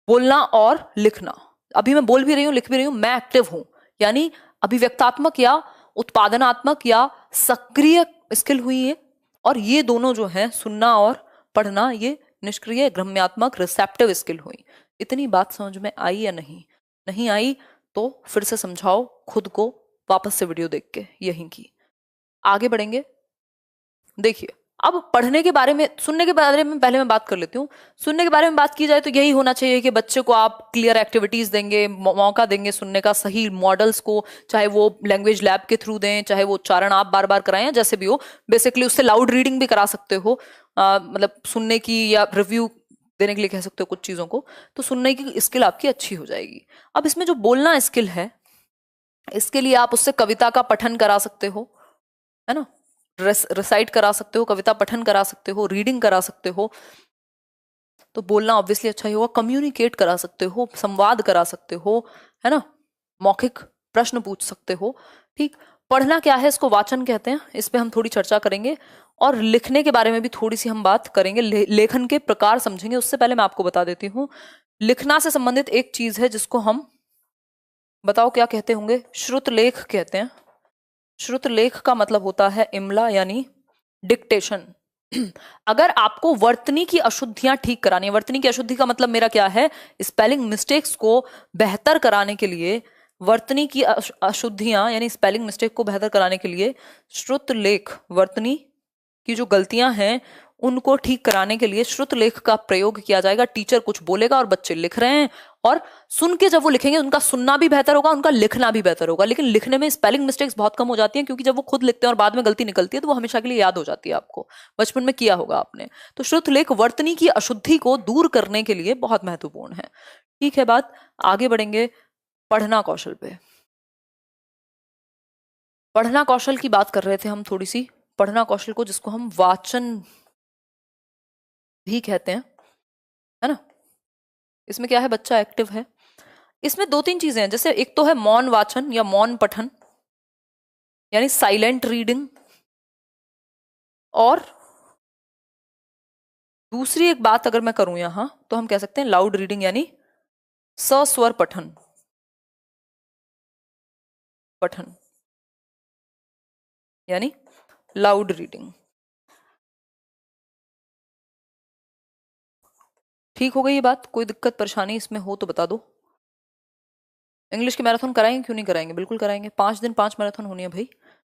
बोलना और लिखना। अभी मैं बोल भी रही हूं, लिख भी रही हूं, मैं एक्टिव हूं, यानी अभिव्यक्तात्मक या उत्पादनात्मक या सक्रिय स्किल हुई है। और ये दोनों जो है, सुनना और पढ़ना, ये निष्क्रिय ग्रम्यात्मक रिसेप्टिव स्किल हुई। इतनी बात समझ में आई या नहीं? नहीं आई तो फिर से समझाओ खुद को, वापस से वीडियो देख के यहीं की। आगे बढ़ेंगे। देखिए, अब पढ़ने के बारे में, सुनने के बारे में पहले मैं बात कर लेती हूँ। सुनने के बारे में बात की जाए तो यही होना चाहिए कि बच्चे को आप क्लियर एक्टिविटीज देंगे, मौका देंगे सुनने का, सही मॉडल्स को, चाहे वो लैंग्वेज लैब के थ्रू दें, चाहे वो उच्चारण आप बार बार कराएं, जैसे भी हो। बेसिकली उससे लाउड रीडिंग भी करा सकते हो, मतलब सुनने की, या रिव्यू देने के लिए कह सकते हो कुछ चीजों को, तो सुनने की स्किल आपकी अच्छी हो जाएगी। अब इसमें जो बोलना स्किल है, इसके लिए आप उससे कविता का पठन करा सकते हो, है ना, रिसाइट करा सकते हो, कविता पठन करा सकते हो, रीडिंग करा सकते हो, तो बोलना ऑब्वियसली अच्छा ही होगा। कम्युनिकेट करा सकते हो, संवाद करा सकते हो, है ना, मौखिक प्रश्न पूछ सकते हो। ठीक, पढ़ना क्या है, इसको वाचन कहते हैं, इस पे हम थोड़ी चर्चा करेंगे। और लिखने के बारे में भी थोड़ी सी हम बात करेंगे, लेखन के प्रकार समझेंगे। उससे पहले मैं आपको बता देती हूँ, लिखना से संबंधित एक चीज है जिसको हम, बताओ क्या कहते होंगे? श्रुत लेख कहते हैं। श्रुत लेख का मतलब होता है इमला यानी डिक्टेशन। अगर आपको वर्तनी की अशुद्धियां ठीक करानी है, वर्तनी की अशुद्धि का मतलब मेरा क्या है, स्पेलिंग मिस्टेक्स को बेहतर कराने के लिए, वर्तनी की अशुद्धियां यानी स्पेलिंग मिस्टेक को बेहतर कराने के लिए श्रुतलेख, वर्तनी की जो गलतियां हैं उनको ठीक कराने के लिए श्रुतलेख का प्रयोग किया जाएगा। टीचर कुछ बोलेगा और बच्चे लिख रहे हैं, और सुन के जब वो लिखेंगे उनका सुनना भी बेहतर होगा, उनका लिखना भी बेहतर होगा। लेकिन लिखने में स्पेलिंग मिस्टेक्स बहुत कम हो जाती हैं, क्योंकि जब वो खुद लिखते हैं और बाद में गलती निकलती है तो वो हमेशा के लिए याद हो जाती है, आपको बचपन में किया होगा आपने। तो श्रुतलेख वर्तनी की अशुद्धि को दूर करने के लिए बहुत महत्वपूर्ण है। ठीक है बात, आगे बढ़ेंगे पढ़ना कौशल पे। पढ़ना कौशल की बात कर रहे थे हम थोड़ी सी, पढ़ना कौशल को जिसको हम वाचन भी कहते हैं, है ना। इसमें क्या है, बच्चा एक्टिव है। इसमें दो तीन चीजें हैं, जैसे एक तो है मौन वाचन या मौन पठन यानी साइलेंट रीडिंग, और दूसरी एक बात अगर मैं करूं यहां तो हम कह सकते हैं लाउड रीडिंग यानी सस्वर पठन, पठन यानी लाउड रीडिंग। ठीक हो गई ये बात, कोई दिक्कत परेशानी इसमें हो तो बता दो। इंग्लिश के मैराथन कराएंगे, क्यों नहीं कराएंगे, बिल्कुल कराएंगे, 5 दिन 5 मैराथन होनी है भाई।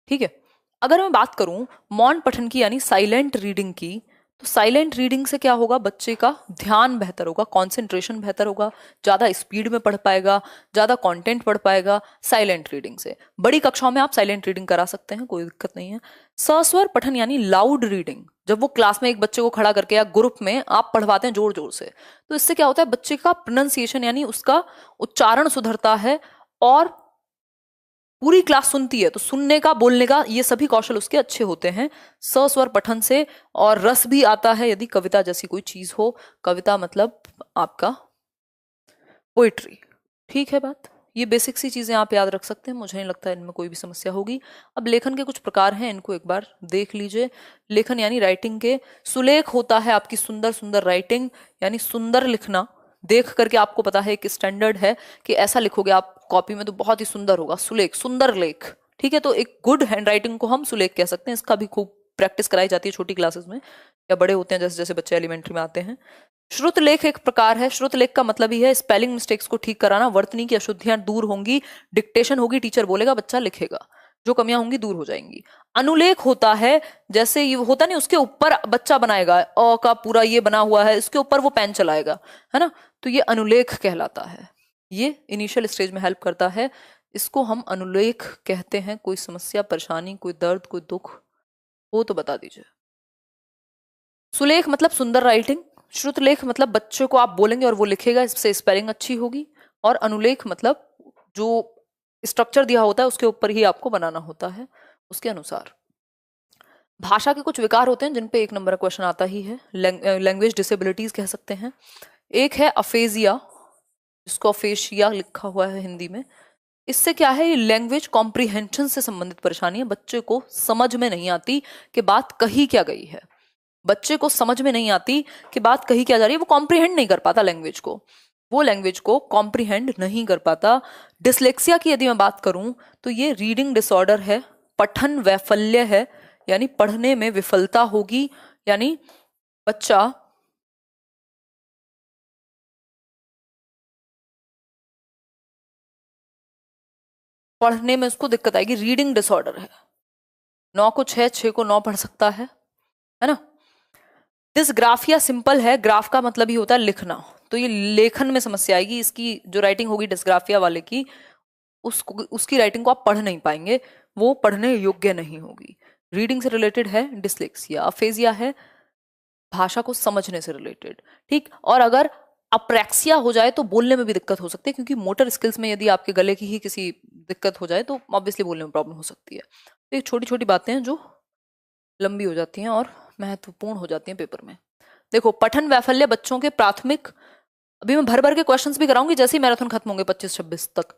ठीक है, अगर मैं बात करूं मौन पठन की यानी साइलेंट रीडिंग की, तो साइलेंट रीडिंग से क्या होगा, बच्चे का ध्यान बेहतर होगा, कंसंट्रेशन बेहतर होगा, ज्यादा स्पीड में पढ़ पाएगा, ज्यादा कंटेंट पढ़ पाएगा साइलेंट रीडिंग से। बड़ी कक्षाओं में आप साइलेंट रीडिंग करा सकते हैं, कोई दिक्कत नहीं है। सस्वर पठन यानी लाउड रीडिंग, जब वो क्लास में एक बच्चे को खड़ा करके या ग्रुप में आप पढ़वाते हैं जोर जोर से, तो इससे क्या होता है, बच्चे का प्रोनाउंसिएशन यानी उसका उच्चारण सुधरता है, और पूरी क्लास सुनती है तो सुनने का, बोलने का, ये सभी कौशल उसके अच्छे होते हैं सस्वर पठन से। और रस भी आता है यदि कविता जैसी कोई चीज हो, कविता मतलब आपका पोइट्री। ठीक है बात, ये बेसिक सी चीजें आप याद रख सकते हैं, मुझे नहीं लगता इनमें कोई भी समस्या होगी। अब लेखन के कुछ प्रकार हैं, इनको एक बार देख लीजिए। लेखन यानी राइटिंग के, सुलेख होता है आपकी सुंदर सुंदर राइटिंग, यानी सुंदर लिखना, देख करके आपको पता है एक स्टैंडर्ड है कि ऐसा लिखोगे आप कॉपी में तो बहुत ही सुंदर होगा, सुलेख, सुंदर लेख। ठीक है, तो एक गुड हैंड राइटिंग को हम सुलेख कह सकते हैं। इसका भी खूब प्रैक्टिस कराई जाती है छोटी क्लासेस में, या बड़े होते हैं जैसे जैसे बच्चे एलिमेंट्री में आते हैं। श्रुतलेख एक प्रकार है, श्रुतलेख का मतलब ही है स्पेलिंग मिस्टेक्स को ठीक कराना, वर्तनी की अशुद्धियां दूर होंगी, डिक्टेशन होगी, टीचर बोलेगा बच्चा लिखेगा, जो कमियां होंगी दूर हो जाएंगी। अनुलेख होता है, जैसे ये होता नहीं, उसके ऊपर बच्चा बनाएगा, अ का पूरा ये बना हुआ है, इसके ऊपर वो पेन चलाएगा, है ना, तो ये अनुलेख कहलाता है। ये इनिशियल स्टेज में हेल्प करता है, इसको हम अनुलेख कहते हैं। कोई समस्या, परेशानी, कोई दर्द, कोई दुख हो तो बता दीजिए। सुलेख मतलब सुंदर राइटिंग, श्रुतलेख मतलब बच्चे को आप बोलेंगे और वो लिखेगा, इससे स्पेलिंग अच्छी होगी, और अनुलेख मतलब जो स्ट्रक्चर दिया होता है उसके ऊपर ही आपको बनाना होता है उसके अनुसार। भाषा के कुछ विकार होते हैं जिन पे 1 नंबर का क्वेश्चन आता ही है, लैंग्वेज डिसेबिलिटीज कह सकते हैं। एक है अफेजिया, जिसको अफेशिया लिखा हुआ है हिंदी में। इससे क्या है, ये लैंग्वेज कॉम्प्रिहेंशन से संबंधित परेशानी है, बच्चे को समझ में नहीं आती कि बात कही क्या गई है, बच्चे को समझ में नहीं आती कि बात कही क्या जा रही है, वो कॉम्प्रिहेंड नहीं कर पाता लैंग्वेज को, वो लैंग्वेज को कॉम्प्रिहेंड नहीं कर पाता। डिसलेक्सिया की यदि मैं बात करूं तो ये रीडिंग डिसऑर्डर है, पठन वैफल्य है, यानी पढ़ने में विफलता होगी, यानी बच्चा पढ़ने में उसको दिक्कत आएगी, रीडिंग डिसऑर्डर है। 9 को 6, 6 को 9 पढ़ सकता है ना। डिसग्राफिया सिंपल है, ग्राफ का मतलब ही होता है लिखना, तो ये लेखन में समस्या आएगी, इसकी जो राइटिंग होगी डिसग्राफिया वाले की, उसकी राइटिंग को आप पढ़ नहीं पाएंगे, वो पढ़ने योग्य नहीं होगी। रीडिंग से रिलेटेड है डिसलेक्सिया। अफेजिया है भाषा को समझने से रिलेटेड, ठीक। और अगर अप्रैक्सिया हो जाए तो बोलने में भी दिक्कत हो सकती है, क्योंकि मोटर स्किल्स में यदि आपके गले की ही किसी दिक्कत हो जाए तो ऑब्वियसली बोलने में प्रॉब्लम हो सकती है। तो ये छोटी छोटी बातें हैं जो लंबी हो जाती हैं और महत्वपूर्ण हो जाती हैं पेपर में। देखो, पठन वैफल्य बच्चों के प्राथमिक, अभी मैं भर भर के क्वेश्चंस भी कराऊंगी जैसे ही मैराथन खत्म होंगे 25-26 तक।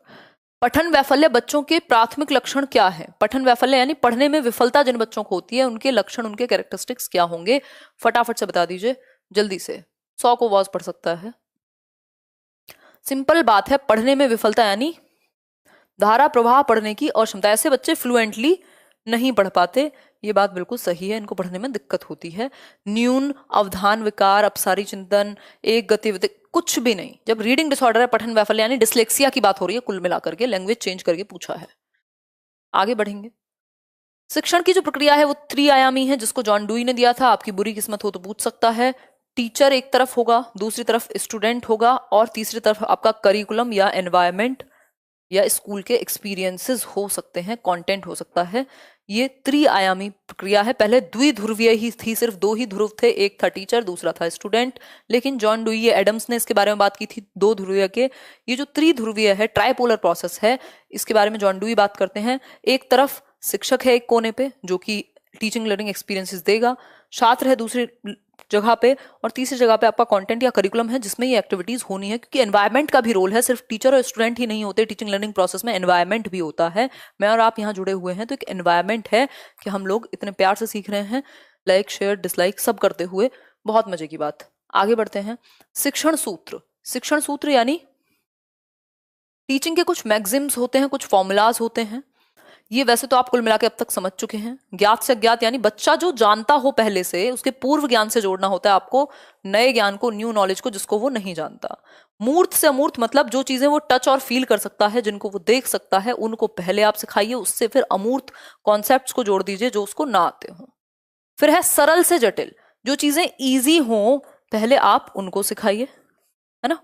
पठन वैफल्य बच्चों के प्राथमिक लक्षण क्या है, पठन वैफल्य यानी पढ़ने में विफलता जिन बच्चों को होती है, उनके लक्षण, उनके कैरेक्टरिस्टिक्स क्या होंगे, फटाफट से बता दीजिए जल्दी से। 100 को वॉज पढ़ सकता है। सिंपल बात है, पढ़ने में विफलता यानी धारा प्रवाह पढ़ने की और क्षमता, ऐसे बच्चे फ्लुएंटली नहीं पढ़ पाते, ये बात बिल्कुल सही है, इनको पढ़ने में दिक्कत होती है। न्यून अवधान विकार, अपसारी चिंतन, एक गतिविधि, कुछ भी नहीं। जब रीडिंग डिसऑर्डर है, पठन वैफल्य यानी डिसलेक्सिया की बात हो रही है, कुल मिलाकर के लैंग्वेज चेंज करके पूछा है। आगे बढ़ेंगे। शिक्षण की जो प्रक्रिया है वो त्रिआयामी है, जिसको जॉन डुई ने दिया था। आपकी बुरी किस्मत हो तो पूछ सकता है। टीचर एक तरफ होगा, दूसरी तरफ स्टूडेंट होगा, और तीसरी तरफ आपका करिकुलम या एनवायरमेंट या स्कूल के एक्सपीरियंसेस हो सकते हैं, कंटेंट हो सकता है। ये त्रिआयामी प्रक्रिया है। पहले द्विध्रुवीय ही थी, सिर्फ दो ही ध्रुव थे, एक था टीचर, दूसरा था स्टूडेंट। लेकिन जॉन डुई, ये एडम्स ने इसके बारे में बात की थी, दो ध्रुवीय के। ये जो त्रिध्रुवीय है, ट्राइपोलर प्रोसेस है, इसके बारे में जॉन डुई बात करते हैं। एक तरफ शिक्षक है एक कोने पे, जो कि टीचिंग लर्निंग एक्सपीरियंसेस देगा, छात्र है दूसरी जगह पे, और तीसरी जगह पे आपका कंटेंट या करिकुलम है, जिसमें ये एक्टिविटीज होनी है। क्योंकि एनवायरनमेंट का भी रोल है, सिर्फ टीचर और स्टूडेंट ही नहीं होते, टीचिंग लर्निंग प्रोसेस में एनवायरनमेंट भी होता है। मैं और आप यहाँ जुड़े हुए हैं, तो एक एनवायरनमेंट है कि हम लोग इतने प्यार से सीख रहे हैं, लाइक शेयर डिसलाइक सब करते हुए, बहुत मजे की बात। आगे बढ़ते हैं। शिक्षण सूत्र। शिक्षण सूत्र यानी टीचिंग के कुछ मैक्सिम्स होते हैं, कुछ फॉर्मूलाज होते हैं। ये वैसे तो आप कुल मिला के अब तक समझ चुके हैं। ज्ञात से अज्ञात यानी बच्चा जो जानता हो पहले से, उसके पूर्व ज्ञान से जोड़ना होता है आपको, नए ज्ञान को, न्यू नॉलेज को, जिसको वो नहीं जानता। मूर्त से अमूर्त मतलब जो चीजें वो टच और फील कर सकता है, जिनको वो देख सकता है, उनको पहले आप सिखाइए, उससे फिर अमूर्त कॉन्सेप्ट्स को जोड़ दीजिए जो उसको ना आते हो। फिर है सरल से जटिल, जो चीजें ईजी हो पहले आप उनको सिखाइए, है ना।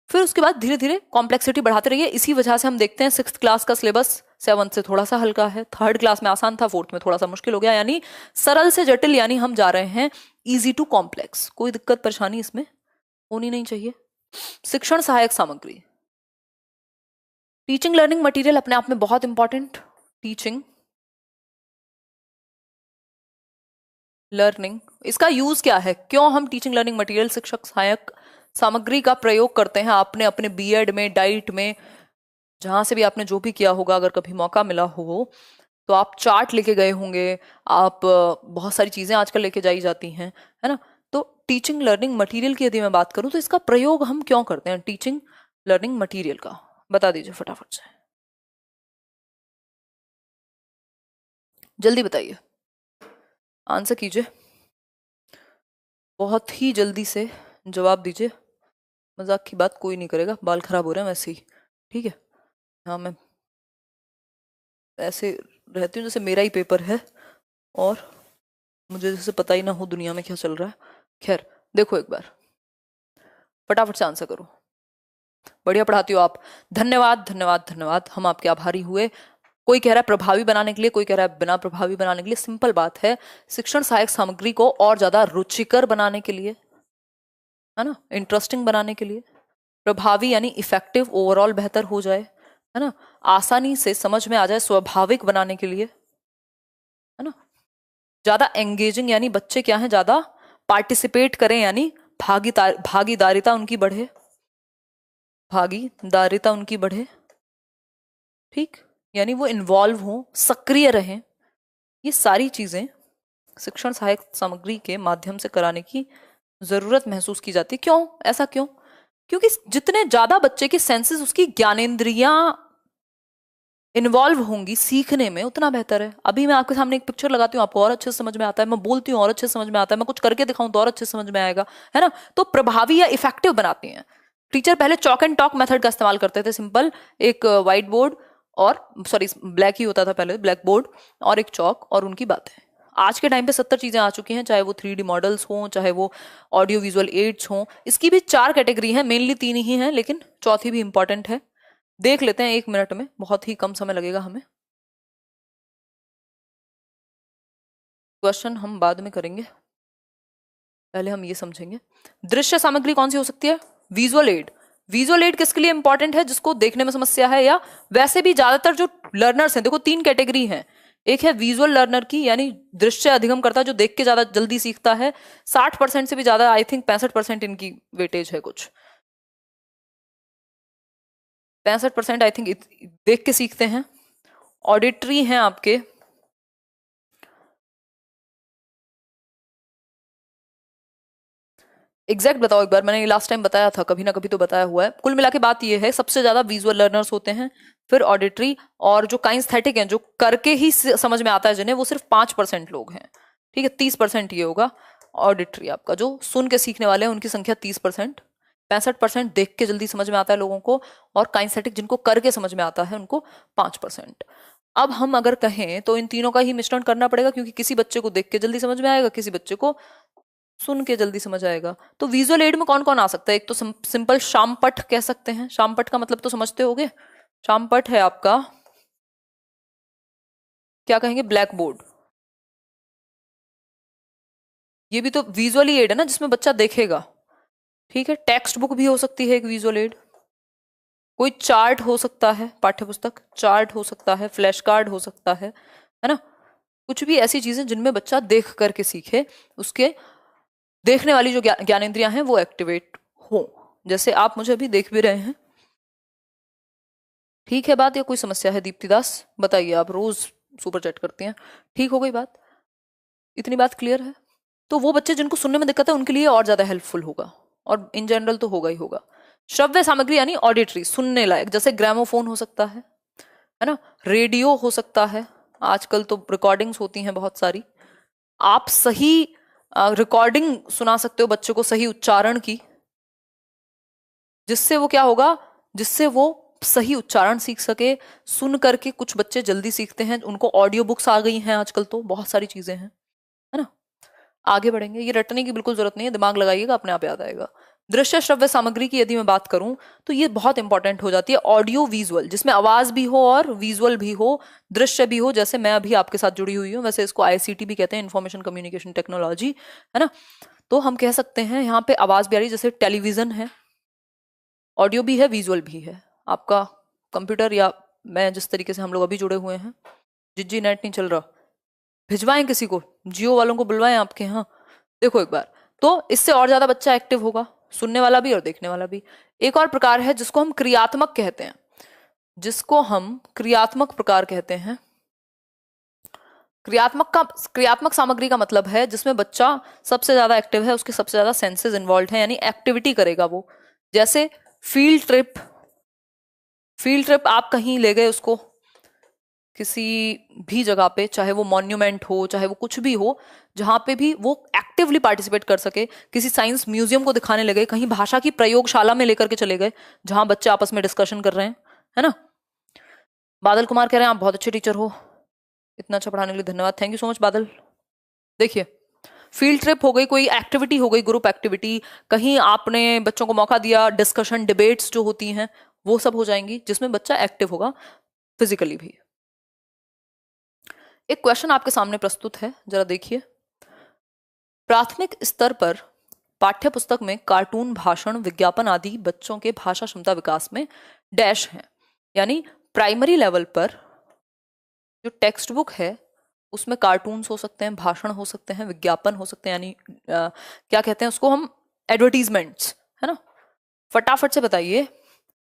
फिर उसके बाद धीरे धीरे कॉम्प्लेक्सिटी बढ़ाते रहिए। इसी वजह से हम देखते हैं 6th क्लास का सिलेबस 7th से थोड़ा सा हल्का है, 3rd क्लास में आसान था, 4th में थोड़ा सा मुश्किल हो गया। यानी सरल से जटिल, यानी हम जा रहे हैं इजी टू कॉम्प्लेक्स। कोई दिक्कत परेशानी इसमें होनी नहीं चाहिए। शिक्षण सहायक सामग्री। टीचिंग लर्निंग मटेरियल अपने आप में बहुत इंपॉर्टेंट। टीचिंग लर्निंग, इसका यूज क्या है, क्यों हम टीचिंग लर्निंग मटेरियल, शिक्षक सहायक सामग्री का प्रयोग करते हैं। आपने अपने बीएड में, डाइट में, जहां से भी आपने जो भी किया होगा, अगर कभी मौका मिला हो तो आप चार्ट लेके गए होंगे, आप बहुत सारी चीजें आजकल लेके जाई जाती हैं, है ना। तो टीचिंग लर्निंग मटेरियल की यदि मैं बात करूं तो इसका प्रयोग हम क्यों करते हैं, टीचिंग लर्निंग मटेरियल का, बता दीजिए फटाफट से, जल्दी बताइए, आंसर कीजिए, बहुत ही जल्दी से जवाब दीजिए। मजाक की बात कोई नहीं करेगा, बाल खराब हो रहे हैं वैसे ही, ठीक है। हाँ, मैं ऐसे रहती हूँ जैसे मेरा ही पेपर है और मुझे जैसे पता ही ना हो दुनिया में क्या चल रहा है। खैर, देखो एक बार, फटाफट से आंसर करो। बढ़िया पढ़ाती हो आप, धन्यवाद धन्यवाद धन्यवाद, हम आपके आभारी हुए। कोई कह रहा है प्रभावी बनाने के लिए, कोई कह रहा है बिना प्रभावी बनाने के लिए। सिंपल बात है, शिक्षण सहायक सामग्री को और ज्यादा रुचिकर बनाने के लिए, है ना, इंटरेस्टिंग बनाने के लिए। प्रभावी यानी इफेक्टिव, ओवरऑल बेहतर हो जाए, है ना, आसानी से समझ में आ जाए, स्वाभाविक बनाने के लिए, है ना। ज्यादा एंगेजिंग यानी बच्चे क्या है, ज्यादा पार्टिसिपेट करें, यानी भागीदारिता उनकी बढ़े, भागीदारिता उनकी बढ़े, ठीक, यानी वो इन्वॉल्व हो, सक्रिय रहें। ये सारी चीजें शिक्षण सहायक सामग्री के माध्यम से कराने की जरूरत महसूस की जाती है। क्यों, ऐसा क्यों? क्योंकि जितने ज्यादा बच्चे के सेंसेस, उसकी ज्ञानेंद्रियां इन्वॉल्व होंगी सीखने में, उतना बेहतर है। अभी मैं आपके सामने एक पिक्चर लगाती हूँ, आपको और अच्छे से समझ में आता है, मैं बोलती हूँ और अच्छे से समझ में आता है, मैं कुछ करके दिखाऊं तो और अच्छे से समझ में आएगा, है ना। तो प्रभावी या इफेक्टिव बनाती हैं। टीचर पहले चॉक एंड टॉक मेथड का इस्तेमाल करते थे, सिंपल एक व्हाइट बोर्ड, और सॉरी ब्लैक ही होता था पहले, ब्लैक बोर्ड और एक चॉक, और उनकी बातें। आज के टाइम पे 70 चीजें आ चुकी हैं, चाहे वो 3D मॉडल्स हों, चाहे वो ऑडियो विजुअल एड्स हों। इसकी भी 4 कैटेगरी हैं, मेनली 3 ही हैं, लेकिन चौथी भी इंपॉर्टेंट है। देख लेते हैं 1 मिनट में, बहुत ही कम समय लगेगा हमें। क्वेश्चन हम बाद में करेंगे, पहले हम ये समझेंगे। दृश्य सामग्री कौन सी हो सकती है? Visual add. विजुअल एड किसके लिए इंपॉर्टेंट है? जिसको देखने में समस्या है, या वैसे भी ज्यादातर जो लर्नर्स हैं, देखो 3 कैटेगरी हैं। एक है विजुअल लर्नर की, यानी दृश्य अधिगम करता है, जो देख के ज्यादा जल्दी सीखता है। 60% से भी ज्यादा, आई थिंक 65% इनकी वेटेज है, कुछ 65% आई थिंक देख के सीखते हैं। ऑडिटरी हैं आपके, एग्जैक्ट बताओ एक बार, मैंने लास्ट टाइम बताया था, कभी ना कभी तो बताया हुआ है। कुल मिला के बात ये है, सबसे ज्यादा विजुअल लर्नर्स होते हैं, फिर ऑडिटरी, और जो काइंस्थेटिक हैं, जो करके ही समझ में आता है जिन्हें, वो सिर्फ 5% लोग हैं। ठीक है, 30% ये होगा ऑडिटरी आपका, जो सुन के सीखने वाले हैं उनकी संख्या 30%, 65% देख के जल्दी समझ में आता है लोगों को, और काइंस्थेटिक जिनको करके समझ में आता है उनको 5%। अब हम अगर कहें तो इन तीनों का ही मिश्रण करना पड़ेगा, क्योंकि किसी बच्चे को देख के जल्दी समझ में आएगा, किसी बच्चे को सुन के जल्दी समझ आएगा। तो विजुअल एड में कौन कौन आ सकता है? एक तो सिंपल शामपट कह सकते हैं। शामपट का मतलब तो समझते होगे। शामपट है आपका, क्या कहेंगे, ब्लैक बोर्ड। ये भी तो विजुअली एड है ना, जिसमें बच्चा देखेगा। ठीक है, टेक्स्ट बुक भी हो सकती है एक विजुअल एड। कोई चार्ट हो सकता है, पाठ्य पुस्तक चार्ट हो सकता है, फ्लैश कार्ड हो सकता है ना। कुछ भी ऐसी चीजें जिनमें बच्चा देख करके सीखे, उसके देखने वाली जो ज्ञानेंद्रियां हैं वो एक्टिवेट हो, जैसे आप मुझे अभी देख भी रहे हैं। ठीक है बात, या कोई समस्या है? दीप्ति दास बताइए, आप रोज सुपर चैट करती हैं। ठीक हो गई बात? इतनी बात क्लियर है? तो वो बच्चे जिनको सुनने में दिक्कत है उनके लिए और ज्यादा हेल्पफुल होगा, और इन जनरल तो होगा ही होगा। श्रव्य सामग्री यानी ऑडिटरी, सुनने लायक, जैसे ग्रामोफोन हो सकता है ना, रेडियो हो सकता है, आजकल तो रिकॉर्डिंग्स होती हैं बहुत सारी। आप सही रिकॉर्डिंग सुना सकते हो बच्चे को, सही उच्चारण की, जिससे वो क्या होगा, जिससे वो सही उच्चारण सीख सके। सुन करके कुछ बच्चे जल्दी सीखते हैं, उनको ऑडियो बुक्स आ गई हैं आजकल, तो बहुत सारी चीजें हैं, है ना। आगे बढ़ेंगे, ये रटने की बिल्कुल जरूरत नहीं है, दिमाग लगाइएगा, अपने आप याद आएगा। दृश्य श्रव्य सामग्री की यदि मैं बात करूं तो ये बहुत इंपॉर्टेंट हो जाती है। ऑडियो विजुअल, जिसमें आवाज भी हो और विजुअल भी हो, दृश्य भी हो, जैसे मैं अभी आपके साथ जुड़ी हुई हूँ, वैसे इसको आईसीटी भी कहते हैं, इंफॉर्मेशन कम्युनिकेशन टेक्नोलॉजी, है ना। तो हम कह सकते हैं यहाँ पे आवाज भी आ रही है, जैसे टेलीविजन है, ऑडियो भी है, विजुअल भी है। आपका कंप्यूटर या मैं जिस तरीके से हम लोग अभी जुड़े हुए हैं, जिज्जी नेट नहीं चल रहा, भिजवाएं किसी को, जियो वालों को बुलवाएं आपके यहाँ, देखो एक बार। तो इससे और ज्यादा बच्चा एक्टिव होगा, सुनने वाला भी और देखने वाला भी। एक और प्रकार है जिसको हम क्रियात्मक कहते हैं, जिसको हम क्रियात्मक प्रकार कहते हैं। क्रियात्मक सामग्री का मतलब है जिसमें बच्चा सबसे ज्यादा एक्टिव है, उसके सबसे ज्यादा सेंसेस इन्वॉल्व है, यानी एक्टिविटी करेगा वो। जैसे फील्ड ट्रिप आप कहीं ले गए उसको, किसी भी जगह पे, चाहे वो मॉन्यूमेंट हो, चाहे वो कुछ भी हो, जहां पे भी वो एक्टिवली पार्टिसिपेट कर सके। किसी साइंस म्यूजियम को दिखाने लगे, कहीं भाषा की प्रयोगशाला में लेकर के चले गए, जहां बच्चे आपस में डिस्कशन कर रहे हैं, है ना। बादल कुमार कह रहे हैं आप बहुत अच्छे टीचर हो, इतना अच्छा पढ़ाने के लिए धन्यवाद, थैंक यू सो मच बादल। देखिए, फील्ड ट्रिप हो गई, कोई एक्टिविटी हो गई, ग्रुप एक्टिविटी, कहीं आपने बच्चों को मौका दिया, डिस्कशन डिबेट्स जो होती हैं वो सब हो जाएंगी, जिसमें बच्चा एक्टिव होगा फिजिकली भी। एक क्वेश्चन आपके सामने प्रस्तुत है, जरा देखिए। प्राथमिक स्तर पर पाठ्य पुस्तक में कार्टून, भाषण, विज्ञापन आदि बच्चों के भाषा क्षमता विकास में डैश है, यानी प्राइमरी लेवल पर जो टेक्स्ट बुक है उसमें कार्टून्स हो सकते हैं, भाषण हो सकते हैं, विज्ञापन हो सकते हैं, यानी क्या कहते हैं उसको हम, एडवर्टीजमेंट्स, है ना। फटाफट से बताइए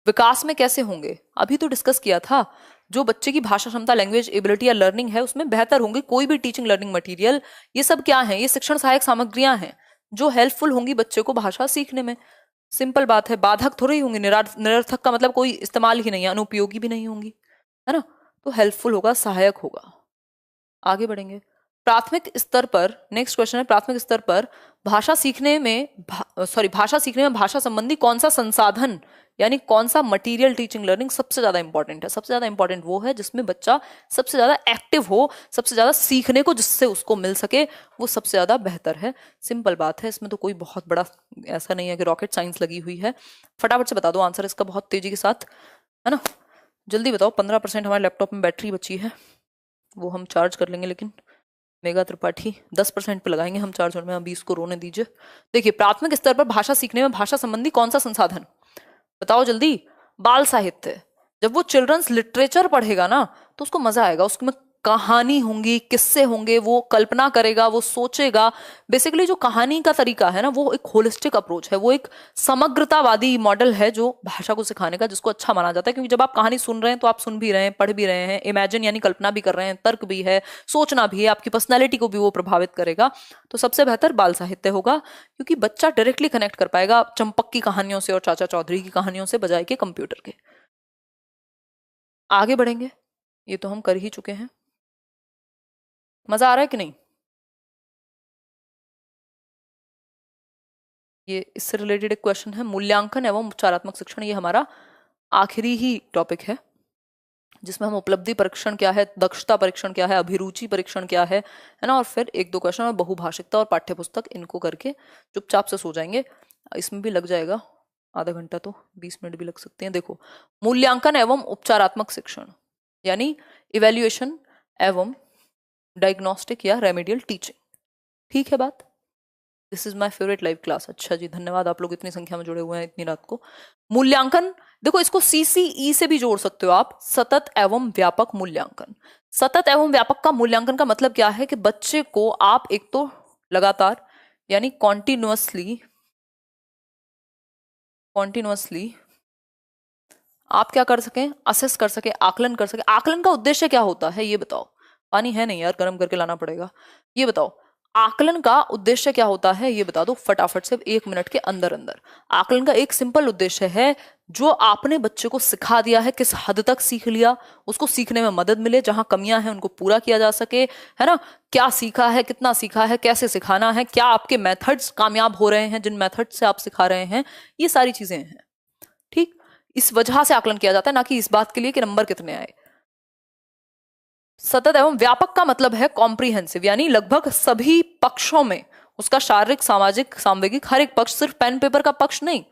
विकास में कैसे होंगे? अभी तो डिस्कस किया था, जो बच्चे की भाषा क्षमता, लैंग्वेज एबिलिटी या लर्निंग है उसमें बेहतर होंगे। कोई भी टीचिंग लर्निंग मटेरियल, ये सब क्या है? ये शिक्षण सहायक सामग्रियां हैं जो हेल्पफुल होंगी बच्चे को भाषा सीखने में। सिंपल बात है, बाधक थोड़ी होंगी, निरर्थक का मतलब कोई इस्तेमाल ही नहीं है, अनुपयोगी भी नहीं होंगी, है ना। तो हेल्पफुल होगा, सहायक होगा। आगे बढ़ेंगे। प्राथमिक स्तर पर, नेक्स्ट क्वेश्चन है, प्राथमिक स्तर पर भाषा सीखने में भाषा संबंधी कौन सा संसाधन, यानी कौन सा मटेरियल टीचिंग लर्निंग सबसे ज्यादा इंपॉर्टेंट है? सबसे ज्यादा इंपॉर्टेंट वो है जिसमें बच्चा सबसे ज्यादा एक्टिव हो, सबसे ज्यादा सीखने को जिससे उसको मिल सके, वो सबसे ज्यादा बेहतर है। सिंपल बात है, इसमें तो कोई बहुत बड़ा ऐसा नहीं है कि रॉकेट साइंस लगी हुई है। फटाफट से बता दो आंसर इसका, बहुत तेजी के साथ, है ना। जल्दी बताओ। 15% हमारे लैपटॉप में बैटरी बची है, वो हम चार्ज कर लेंगे, लेकिन मेगा त्रिपाठी 10% पे लगाएंगे हम चार्जर में, अभी इसको रोने दीजिए। देखिए, प्राथमिक स्तर पर भाषा सीखने में भाषा संबंधी कौन सा संसाधन, बताओ जल्दी। बाल साहित्य। जब वो चिल्ड्रंस लिटरेचर पढ़ेगा ना तो उसको मजा आएगा, उसमें कहानी होंगी, किस्से होंगे, वो कल्पना करेगा, वो सोचेगा। बेसिकली जो कहानी का तरीका है ना, वो एक होलिस्टिक अप्रोच है, वो एक समग्रतावादी मॉडल है जो भाषा को सिखाने का, जिसको अच्छा माना जाता है। क्योंकि जब आप कहानी सुन रहे हैं तो आप सुन भी रहे हैं, पढ़ भी रहे हैं, इमेजिन यानी कल्पना भी कर रहे हैं, तर्क भी है, सोचना भी है, आपकी पर्सनैलिटी को भी वो प्रभावित करेगा। तो सबसे बेहतर बाल साहित्य होगा, क्योंकि बच्चा डायरेक्टली कनेक्ट कर पाएगा चंपक की कहानियों से और चाचा चौधरी की कहानियों से, बजाय के कंप्यूटर के। आगे बढ़ेंगे, ये तो हम कर ही चुके हैं। मजा आ रहा है कि नहीं? ये इससे रिलेटेड एक क्वेश्चन है, मूल्यांकन एवं उपचारात्मक शिक्षण। ये हमारा आखिरी ही टॉपिक है, जिसमें हम उपलब्धि परीक्षण क्या है, दक्षता परीक्षण क्या है, अभिरुचि परीक्षण क्या है ना, और फिर एक दो क्वेश्चन और बहुभाषिकता और पाठ्यपुस्तक, इनको करके चुपचाप से सो जाएंगे। इसमें भी लग जाएगा आधा घंटा, तो 20 मिनट भी लग सकते हैं। देखो, मूल्यांकन एवं उपचारात्मक शिक्षण यानी इवेल्युएशन एवं डायग्नोस्टिक या रेमेडियल टीचिंग। ठीक है बात? This is my favourite live class. अच्छा जी, धन्यवाद, आप लोग इतनी संख्या में जुड़े हुए हैं इतनी रात को। मूल्यांकन, देखो इसको सीसीई से भी जोड़ सकते हो आप, सतत एवं व्यापक मूल्यांकन। सतत एवं व्यापक का मूल्यांकन का मतलब क्या है कि बच्चे को आप एक तो लगातार यानी कॉन्टिन्यूअसली आप क्या कर सकें, असेस कर सके, आकलन कर सके। आकलन का उद्देश्य क्या होता है ये बताओ? पानी है नहीं यार, गर्म करके लाना पड़ेगा। ये बताओ, आकलन का उद्देश्य क्या होता है ये बता दो फटाफट से, 1 मिनट के अंदर अंदर। आकलन का एक सिंपल उद्देश्य है, जो आपने बच्चे को सिखा दिया है किस हद तक सीख लिया, उसको सीखने में मदद मिले, जहां कमियां हैं उनको पूरा किया जा सके, है ना। क्या सीखा है, कितना सीखा है, कैसे सिखाना है, क्या आपके मेथड्स कामयाब हो रहे हैं जिन मेथड से आप सिखा रहे हैं, ये सारी चीजें हैं। ठीक, इस वजह से आकलन किया जाता है, ना कि इस बात के लिए कि नंबर कितने आए। सतत एवं व्यापक का मतलब है कॉम्प्रिहेंसिव, यानी लगभग सभी पक्षों में, उसका शारीरिक, सामाजिक, सांवेगिक, हर एक पक्ष, सिर्फ पेन पेपर का पक्ष नहीं।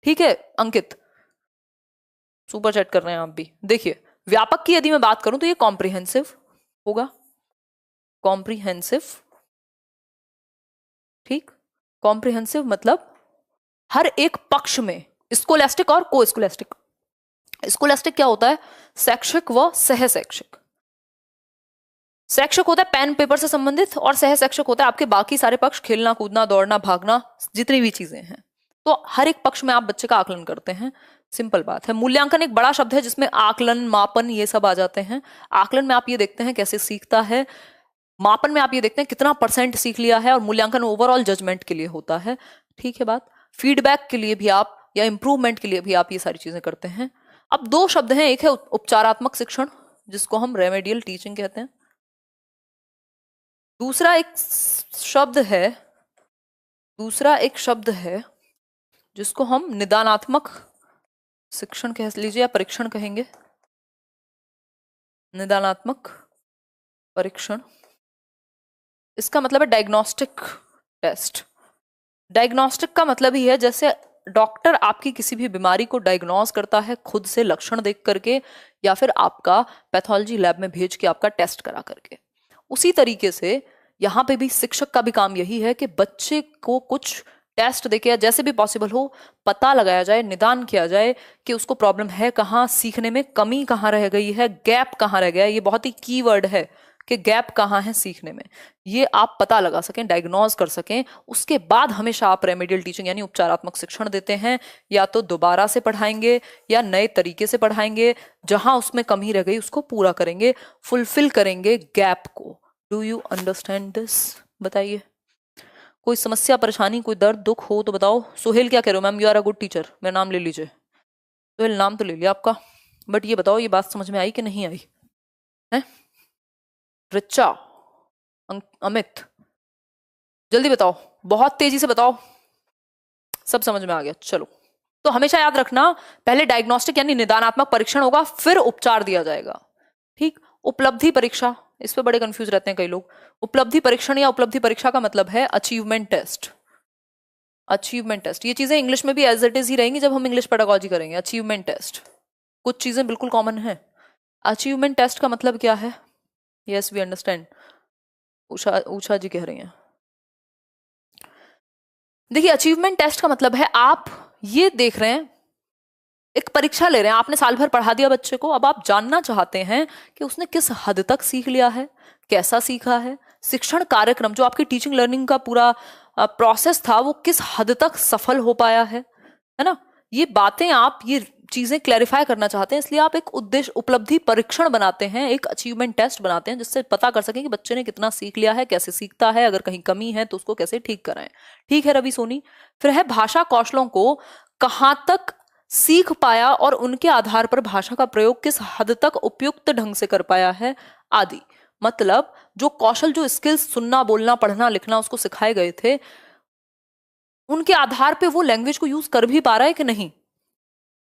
ठीक है अंकित, सुपर चैट कर रहे हैं आप भी। देखिए, व्यापक की यदि मैं बात करूं तो ये कॉम्प्रिहेंसिव होगा, कॉम्प्रिहेंसिव। ठीक, कॉम्प्रिहेंसिव मतलब हर एक पक्ष में, स्कोलैस्टिक और को स्कोलैस्टिक। स्कोलैस्टिक क्या होता है? शैक्षिक व सह शैक्षिक। शैक्षिक होता है पेन पेपर से संबंधित, और सह शैक्षिक होता है आपके बाकी सारे पक्ष, खेलना कूदना, दौड़ना, भागना, जितनी भी चीजें हैं। तो हर एक पक्ष में आप बच्चे का आकलन करते हैं, सिंपल बात है। मूल्यांकन एक बड़ा शब्द है जिसमें आकलन, मापन, ये सब आ जाते हैं। आकलन में आप ये देखते हैं कैसे सीखता है, मापन में आप ये देखते हैं कितना % सीख लिया है, और मूल्यांकन ओवरऑल जजमेंट के लिए होता है। ठीक है बात, फीडबैक के लिए भी आप, या इंप्रूवमेंट के लिए भी आप ये सारी चीजें करते हैं। अब दो शब्द हैं, एक है उपचारात्मक शिक्षण जिसको हम रेमेडियल टीचिंग कहते हैं, दूसरा एक शब्द है जिसको हम निदानात्मक शिक्षण कह लीजिए या परीक्षण कहेंगे। निदानात्मक परीक्षण, इसका मतलब है डायग्नोस्टिक टेस्ट। डायग्नोस्टिक का मतलब ही है जैसे डॉक्टर आपकी किसी भी बीमारी को डायग्नोज करता है खुद से लक्षण देख करके, या फिर आपका पैथोलॉजी लैब में भेज के आपका टेस्ट करा करके, उसी तरीके से यहाँ पे भी शिक्षक का भी काम यही है कि बच्चे को कुछ टेस्ट देके या जैसे भी पॉसिबल हो पता लगाया जाए, निदान किया जाए कि उसको प्रॉब्लम है कहाँ, सीखने में कमी कहाँ रह गई है, गैप कहाँ रह गया है। ये बहुत ही कीवर्ड है कि गैप कहाँ है सीखने में, ये आप पता लगा सकें, डायग्नोज कर सकें। उसके बाद हमेशा आप रेमेडियल टीचिंग यानी उपचारात्मक शिक्षण देते हैं, या तो दोबारा से पढ़ाएंगे या नए तरीके से पढ़ाएंगे, जहां उसमें कमी रह गई उसको पूरा करेंगे, फुलफिल करेंगे गैप को। Do you understand this? बताइए, कोई समस्या, परेशानी, कोई दर्द, दुख हो तो बताओ। सोहेल क्या कह रहे हो? Ma'am you are a good teacher, मेरा नाम ले लीजिए। सोहेल नाम तो ले लिया आपका, बट ये बताओ ये बात समझ में आई कि नहीं आई है? रिचा, अमित, जल्दी बताओ, बहुत तेजी से बताओ। सब समझ में आ गया, चलो। तो हमेशा याद रखना, पहले डायग्नोस्टिक यानी निदानात्मक परीक्षण होगा, फिर उपचार दिया जाएगा। ठीक, उपलब्धि परीक्षा, इस पे बड़े कंफ्यूज रहते हैं कई लोग। उपलब्धि परीक्षण या उपलब्धि परीक्षा का मतलब है अचीवमेंट टेस्ट। अचीवमेंट टेस्ट, ये चीजें इंग्लिश में भी एज इट इज ही रहेंगी जब हम इंग्लिश पेडागोजी करेंगे। अचीवमेंट टेस्ट, कुछ चीजें बिल्कुल कॉमन है। अचीवमेंट टेस्ट का मतलब क्या है? यस वी अंडरस्टैंड, उषा जी कह रही हैं। देखिए, अचीवमेंट टेस्ट का मतलब है आप ये देख रहे हैं एक परीक्षा ले रहे हैं, आपने साल भर पढ़ा दिया बच्चे को, अब आप जानना चाहते हैं कि उसने किस हद तक सीख लिया है, कैसा सीखा है, शिक्षण कार्यक्रम जो आपकी टीचिंग लर्निंग का पूरा प्रोसेस था वो किस हद तक सफल हो पाया है ना। ये बातें आप ये चीजें क्लैरिफाई करना चाहते हैं, इसलिए आप एक उद्देश्य उपलब्धि परीक्षण बनाते हैं, एक अचीवमेंट टेस्ट बनाते हैं, जिससे पता कर सकें कि बच्चे ने कितना सीख लिया है, कैसे सीखता है, अगर कहीं कमी है तो उसको कैसे ठीक कराएं। ठीक है रवि सोनी। फिर है भाषा कौशलों को कहाँ तक सीख पाया और उनके आधार पर भाषा का प्रयोग किस हद तक उपयुक्त ढंग से कर पाया है आदि। मतलब जो कौशल, जो स्किल्स, सुनना, बोलना, पढ़ना, लिखना उसको सिखाए गए थे, उनके आधार पे वो लैंग्वेज को यूज कर भी पा रहा है कि नहीं,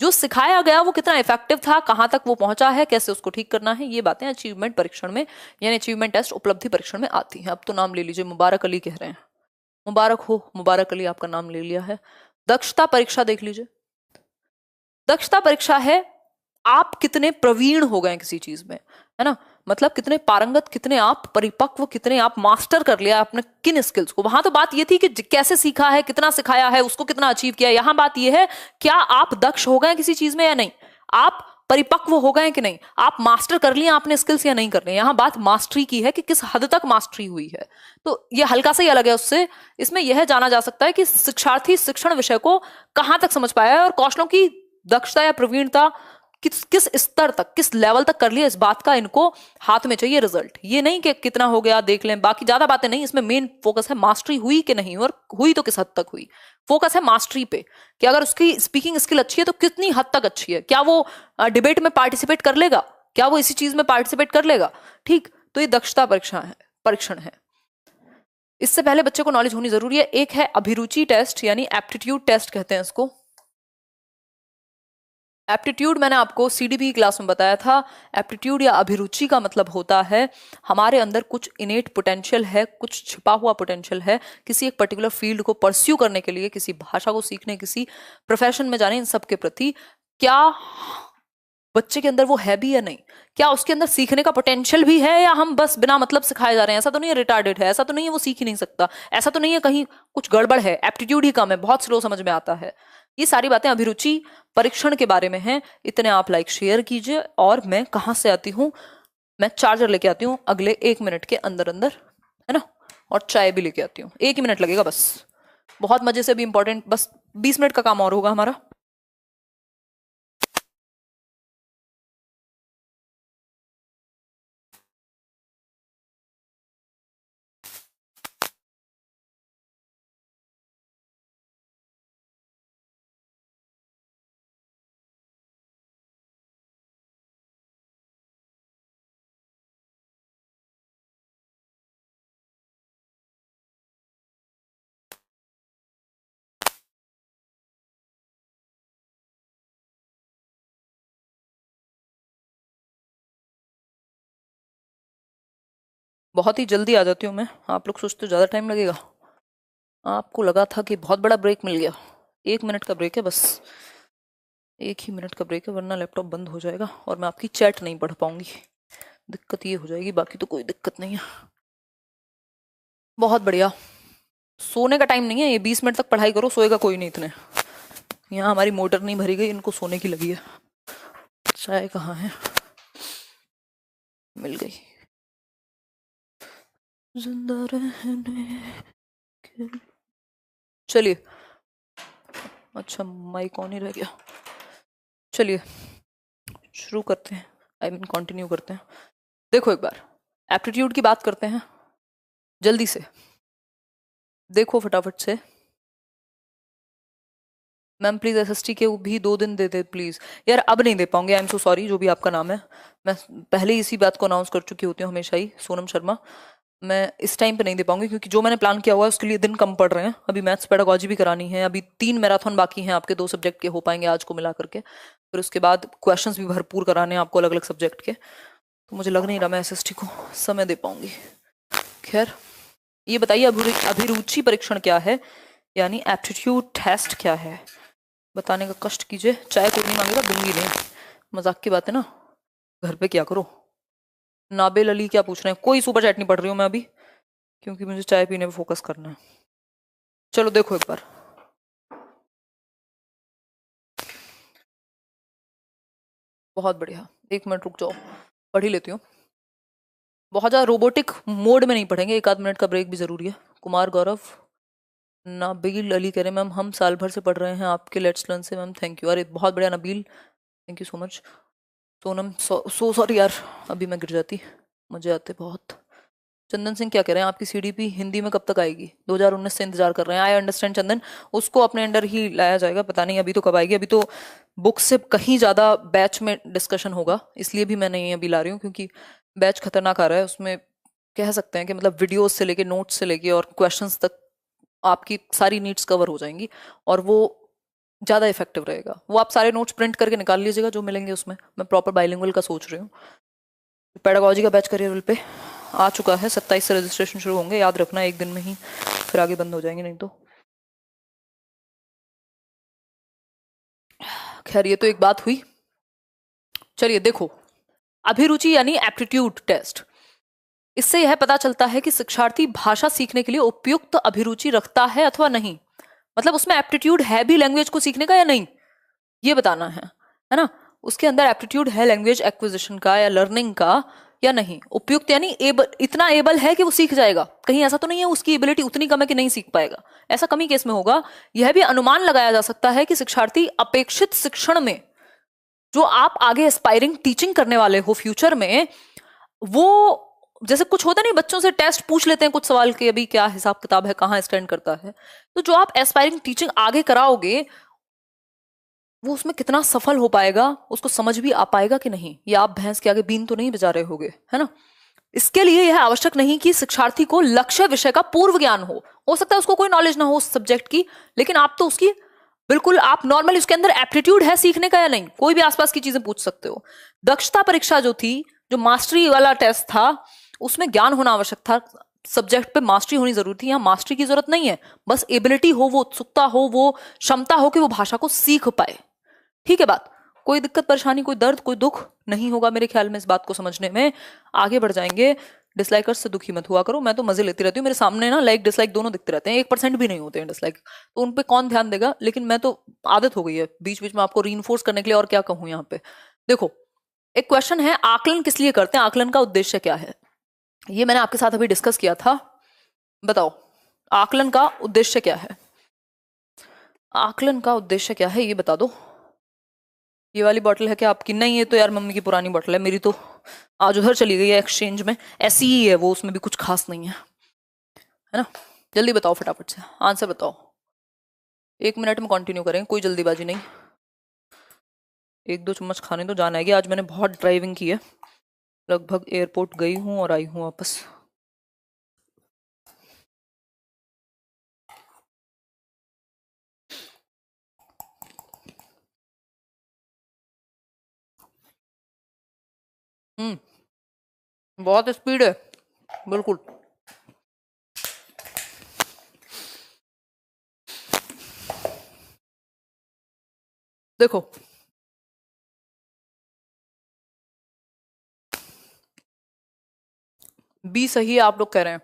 जो सिखाया गया वो कितना इफेक्टिव था, कहां तक वो पहुंचा है, कैसे उसको ठीक करना है, ये बातें अचीवमेंट परीक्षण में यानी अचीवमेंट टेस्ट उपलब्धि परीक्षण में आती हैं। अब तो नाम ले लीजिए, मुबारक अली कह रहे हैं, मुबारक हो मुबारक अली, आपका नाम ले लिया है। दक्षता परीक्षा देख लीजिए। दक्षता परीक्षा है आप कितने प्रवीण हो गए किसी चीज में, है ना, मतलब कितने पारंगत, कितने आप परिपक्व, कितने आप मास्टर कर लिया आपने किन स्किल्स को। वहां तो बात ये थी कि कैसे सीखा है, कितना सिखाया है, उसको कितना अचीव किया है। यहां बात ये है क्या आप दक्ष हो गए किसी चीज में या नहीं, आप परिपक्व हो गए कि नहीं, आप मास्टर कर लिया आपने स्किल्स या नहीं कर लिए। यहां बात मास्टरी की है कि किस हद तक मास्टरी हुई है। तो ये हल्का सा ही अलग है उससे। इसमें यह जाना जा सकता है कि शिक्षार्थी शिक्षण विषय को कहां तक समझ पाया है और कौशलों की दक्षता या प्रवीणता किस किस स्तर तक, किस लेवल तक कर लिया, इस बात का इनको हाथ में चाहिए रिजल्ट। ये नहीं कि कितना हो गया देख लें, बाकी ज्यादा बातें नहीं। इसमें मेन फोकस है मास्टरी हुई कि नहीं, और हुई तो किस हद तक हुई। फोकस है मास्टरी पे कि अगर उसकी स्पीकिंग स्किल अच्छी है तो कितनी हद तक अच्छी है, क्या वो डिबेट में पार्टिसिपेट कर लेगा, क्या वो इसी चीज में पार्टिसिपेट कर लेगा। ठीक, तो ये दक्षता परीक्षा है, परीक्षण है। इससे पहले बच्चे को नॉलेज होनी जरूरी है। एक है अभिरुचि टेस्ट यानी एप्टीट्यूड टेस्ट कहते हैं इसको। एप्टीट्यूड मैंने आपको सीडीपी क्लास में बताया था। एप्टीट्यूड या अभिरुचि का मतलब होता है हमारे अंदर कुछ इनेट पोटेंशियल है, कुछ छिपा हुआ पोटेंशियल है किसी एक पर्टिकुलर फील्ड को परस्यू करने के लिए, किसी भाषा को सीखने, किसी प्रोफेशन में जाने, इन सब के प्रति क्या बच्चे के अंदर वो है भी या नहीं, क्या उसके अंदर सीखने का पोटेंशियल भी है या हम बस बिना मतलब सिखाए जा रहे हैं। ऐसा तो नहीं है रिटार्डेड है, ऐसा तो नहीं है वो सीख ही नहीं सकता, ऐसा तो नहीं है कहीं कुछ गड़बड़ है, एप्टीट्यूड ही कम है, बहुत स्लो समझ में आता है। ये सारी बातें अभिरुचि परीक्षण के बारे में हैं। इतने आप लाइक शेयर कीजिए। और मैं कहाँ से आती हूँ, मैं चार्जर लेके आती हूँ अगले 1 मिनट के अंदर अंदर, है ना, और चाय भी लेके आती हूँ। 1 ही मिनट लगेगा बस, बहुत मजे से भी इंपॉर्टेंट, बस 20 मिनट का काम और होगा हमारा। बहुत ही जल्दी आ जाती हूँ मैं, आप लोग सोचते हो ज्यादा टाइम लगेगा, आपको लगा था कि बहुत बड़ा ब्रेक मिल गया। 1 मिनट का ब्रेक है बस, 1 ही मिनट का ब्रेक है, वरना लैपटॉप बंद हो जाएगा और मैं आपकी चैट नहीं पढ़ पाऊंगी। दिक्कत ये हो जाएगी, बाकी तो कोई दिक्कत नहीं है। बहुत बढ़िया। सोने का टाइम नहीं है ये, 20 मिनट तक पढ़ाई करो, सोएगा कोई नहीं इतने। यहाँ हमारी मोटर नहीं भरी गई, इनको सोने की लगी है। चाय कहाँ है, मिल गई। जिंदा रहने के, चलिए, अच्छा माइक ऑन ही रह गया। चलिए शुरू करते हैं, आई मीन कंटिन्यू करते हैं। देखो एक बार एप्टीट्यूड की बात करते हैं जल्दी से, देखो फटाफट से। मैम प्लीज एसएसटी के भी 2 दिन दे दे प्लीज। यार अब नहीं दे पाऊंगे, आई एम सो सॉरी, जो भी आपका नाम है। मैं पहले ही इसी बात को अनाउंस कर चुकी होती हूँ हमेशा ही, सोनम शर्मा। मैं इस टाइम पे नहीं दे पाऊंगी क्योंकि जो मैंने प्लान किया हुआ है उसके लिए दिन कम पड़ रहे हैं। अभी मैथ्स पेडागोजी भी करानी है, अभी 3 मैराथन बाकी हैं आपके, 2 सब्जेक्ट के हो पाएंगे आज को मिला करके। फिर उसके बाद क्वेश्चंस भी भरपूर कराने हैं आपको अलग अलग सब्जेक्ट के। तो मुझे लग नहीं रहा मैं एसएसटी को समय दे पाऊंगी। खैर ये बताइए अभिरुचि परीक्षण क्या है, यानी एप्टीट्यूड टेस्ट क्या है, बताने का कष्ट कीजिए। चाय कोई नहीं मांगेगा, दूंगी नहीं, मजाक की बात है ना, घर पे क्या करो। नाबिल अली क्या पूछ रहे हैं, कोई सुपर चैट नहीं पढ़ रही हूँ मैं अभी, क्योंकि मुझे चाय पीने पे फोकस करना है। चलो देखो एक बार, बहुत बढ़िया, 1 मिनट रुक जाओ, पढ़ ही लेती हूँ। बहुत ज़्यादा रोबोटिक मोड में नहीं पढ़ेंगे, 1 आध मिनट का ब्रेक भी ज़रूरी है। कुमार गौरव नबील अली कह रहे मैम हम साल भर से पढ़ रहे हैं आपके लेट्स लर्न से मैम, थैंक यू। अरे बहुत बढ़िया Nabeel, thank you so much. Sonam so sorry यार, अभी मैं गिर जाती, मुझे आते बहुत। चंदन सिंह क्या कह रहे हैं आपकी सीडीपी हिंदी में कब तक आएगी? 2019 से इंतजार कर रहे हैं। आई अंडरस्टैंड चंदन, उसको अपने अंडर ही लाया जाएगा, पता नहीं अभी तो कब आएगी। अभी तो बुक से कहीं ज्यादा बैच में डिस्कशन होगा, इसलिए भी मैं नहीं अभी ला रही हूँ, क्योंकि बैच खतरनाक आ रहा है। उसमें कह सकते हैं कि मतलब वीडियोस से लेके नोट्स से लेके और क्वेश्चंस तक आपकी सारी नीड्स कवर हो जाएंगी, और वो ज़्यादा इफेक्टिव रहेगा। वो आप सारे नोट्स प्रिंट करके निकाल लीजिएगा जो मिलेंगे उसमें। मैं प्रॉपर बाइलिंगुअल का सोच रही हूँ। पेडागोजी का बैच करियर पे आ चुका है, 27 से रजिस्ट्रेशन शुरू होंगे, याद रखना 1 दिन में ही, फिर आगे बंद हो जाएंगे नहीं तो। खैर ये तो एक बात हुई। चलिए देखो, अभिरुचि यानी एप्टीट्यूड टेस्ट, इससे यह पता चलता है कि शिक्षार्थी भाषा सीखने के लिए उपयुक्त अभिरुचि रखता है अथवा नहीं। मतलब उसमें एप्टीट्यूड है भी लैंग्वेज को सीखने का या नहीं, ये बताना है ना। उसके अंदर एप्टीट्यूड है लैंग्वेज एक्विजिशन का या लर्निंग का या नहीं। उपयुक्त यानी इतना एबल है कि वो सीख जाएगा, कहीं ऐसा तो नहीं है उसकी एबिलिटी उतनी कम है कि नहीं सीख पाएगा, ऐसा कमी केस में होगा। यह भी अनुमान लगाया जा सकता है कि शिक्षार्थी अपेक्षित शिक्षण में, जो आप आगे एस्पायरिंग टीचिंग करने वाले हो फ्यूचर में, वो जैसे कुछ होता नहीं, बच्चों से टेस्ट पूछ लेते हैं कुछ सवाल के, अभी क्या हिसाब किताब है, कहाँ स्टैंड करता है, तो जो आप एस्पायरिंग टीचिंग आगे कराओगे वो उसमें कितना सफल हो पाएगा, उसको समझ भी आ पाएगा कि नहीं, या आप भैंस के आगे बीन तो नहीं बजा रहे होगे, है ना। इसके लिए यह आवश्यक नहीं कि शिक्षार्थी को लक्ष्य विषय का पूर्व ज्ञान हो सकता है उसको कोई नॉलेज ना हो उस सब्जेक्ट की, लेकिन आप तो उसकी बिल्कुल, आप नॉर्मली उसके अंदर एप्टीट्यूड है सीखने का या नहीं, कोई भी आसपास की चीजें पूछ सकते हो। दक्षता परीक्षा जो थी, जो मास्टरी वाला टेस्ट था, उसमें ज्ञान होना आवश्यक था, सब्जेक्ट पे मास्टरी होनी जरूरी थी। यहाँ मास्टरी की जरूरत नहीं है, बस एबिलिटी हो, वो उत्सुकता हो, वो क्षमता हो कि वो भाषा को सीख पाए। ठीक है बात, कोई दिक्कत परेशानी, कोई दर्द, कोई दुख नहीं होगा मेरे ख्याल में इस बात को समझने में। आगे बढ़ जाएंगे। डिसलाइकर्स से दुखी मत हुआ करो, मैं तो मजे लेती रहती हूँ, मेरे सामने ना लाइक डिसलाइक दोनों दिखते रहते हैं, 1% भी नहीं होते हैं डिसलाइक, तो उन पे कौन ध्यान देगा। लेकिन मैं तो आदत हो गई है बीच बीच में आपको रीइंफोर्स करने के लिए, और क्या कहूँ यहाँ पे। देखो, एक क्वेश्चन है, आकलन किस लिए करते हैं, आकलन का उद्देश्य क्या है, ये मैंने आपके साथ अभी डिस्कस किया था। बताओ आकलन का उद्देश्य क्या है, आकलन का उद्देश्य क्या है, ये बता दो। ये वाली बॉटल है क्या आपकी? नहीं, ये तो यार मम्मी की पुरानी बॉटल है, मेरी तो आज उधर चली गई है एक्सचेंज में, ऐसी ही है वो, उसमें भी कुछ खास नहीं है ना। जल्दी बताओ फटाफट से आंसर बताओ, 1 मिनट में कंटिन्यू करें, कोई जल्दीबाजी नहीं। 1-2 चम्मच खाने तो जाना है, आज मैंने बहुत ड्राइविंग की है, लगभग एयरपोर्ट गई हूँ और आई हूँ वापस। बहुत स्पीड है बिल्कुल। देखो बी सही है, आप लोग कह रहे हैं।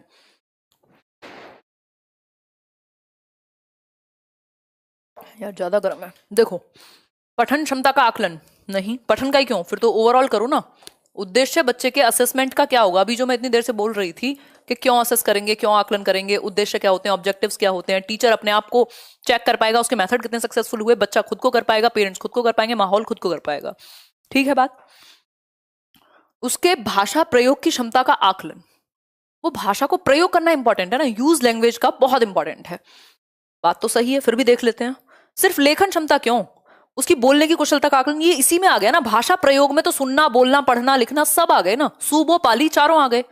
यार ज्यादा गर्म है। देखो, पठन क्षमता का आकलन नहीं, पठन का ही क्यों, फिर तो ओवरऑल करो ना। उद्देश्य बच्चे के असेसमेंट का क्या होगा, अभी जो मैं इतनी देर से बोल रही थी कि क्यों असेस करेंगे, क्यों आकलन करेंगे, उद्देश्य क्या होते हैं, ऑब्जेक्टिव्स क्या होते हैं, टीचर अपने आप को चेक कर पाएगा, उसके मेथड कितने सक्सेसफुल हुए, बच्चा खुद को कर पाएगा, पेरेंट्स खुद को कर पाएंगे, माहौल खुद को कर पाएगा। ठीक है बात। उसके भाषा प्रयोग की क्षमता का आकलन, वो भाषा को प्रयोग करना इंपॉर्टेंट है ना, यूज लैंग्वेज का बहुत इंपॉर्टेंट है। बात तो सही है, फिर भी देख लेते हैं। सिर्फ लेखन क्षमता क्यों, उसकी बोलने की कुशलता का आकलन, ये इसी में आ गया ना। भाषा प्रयोग में तो सुनना, बोलना, पढ़ना, लिखना सब आ गए ना, सूबो पाली चारों आ गए।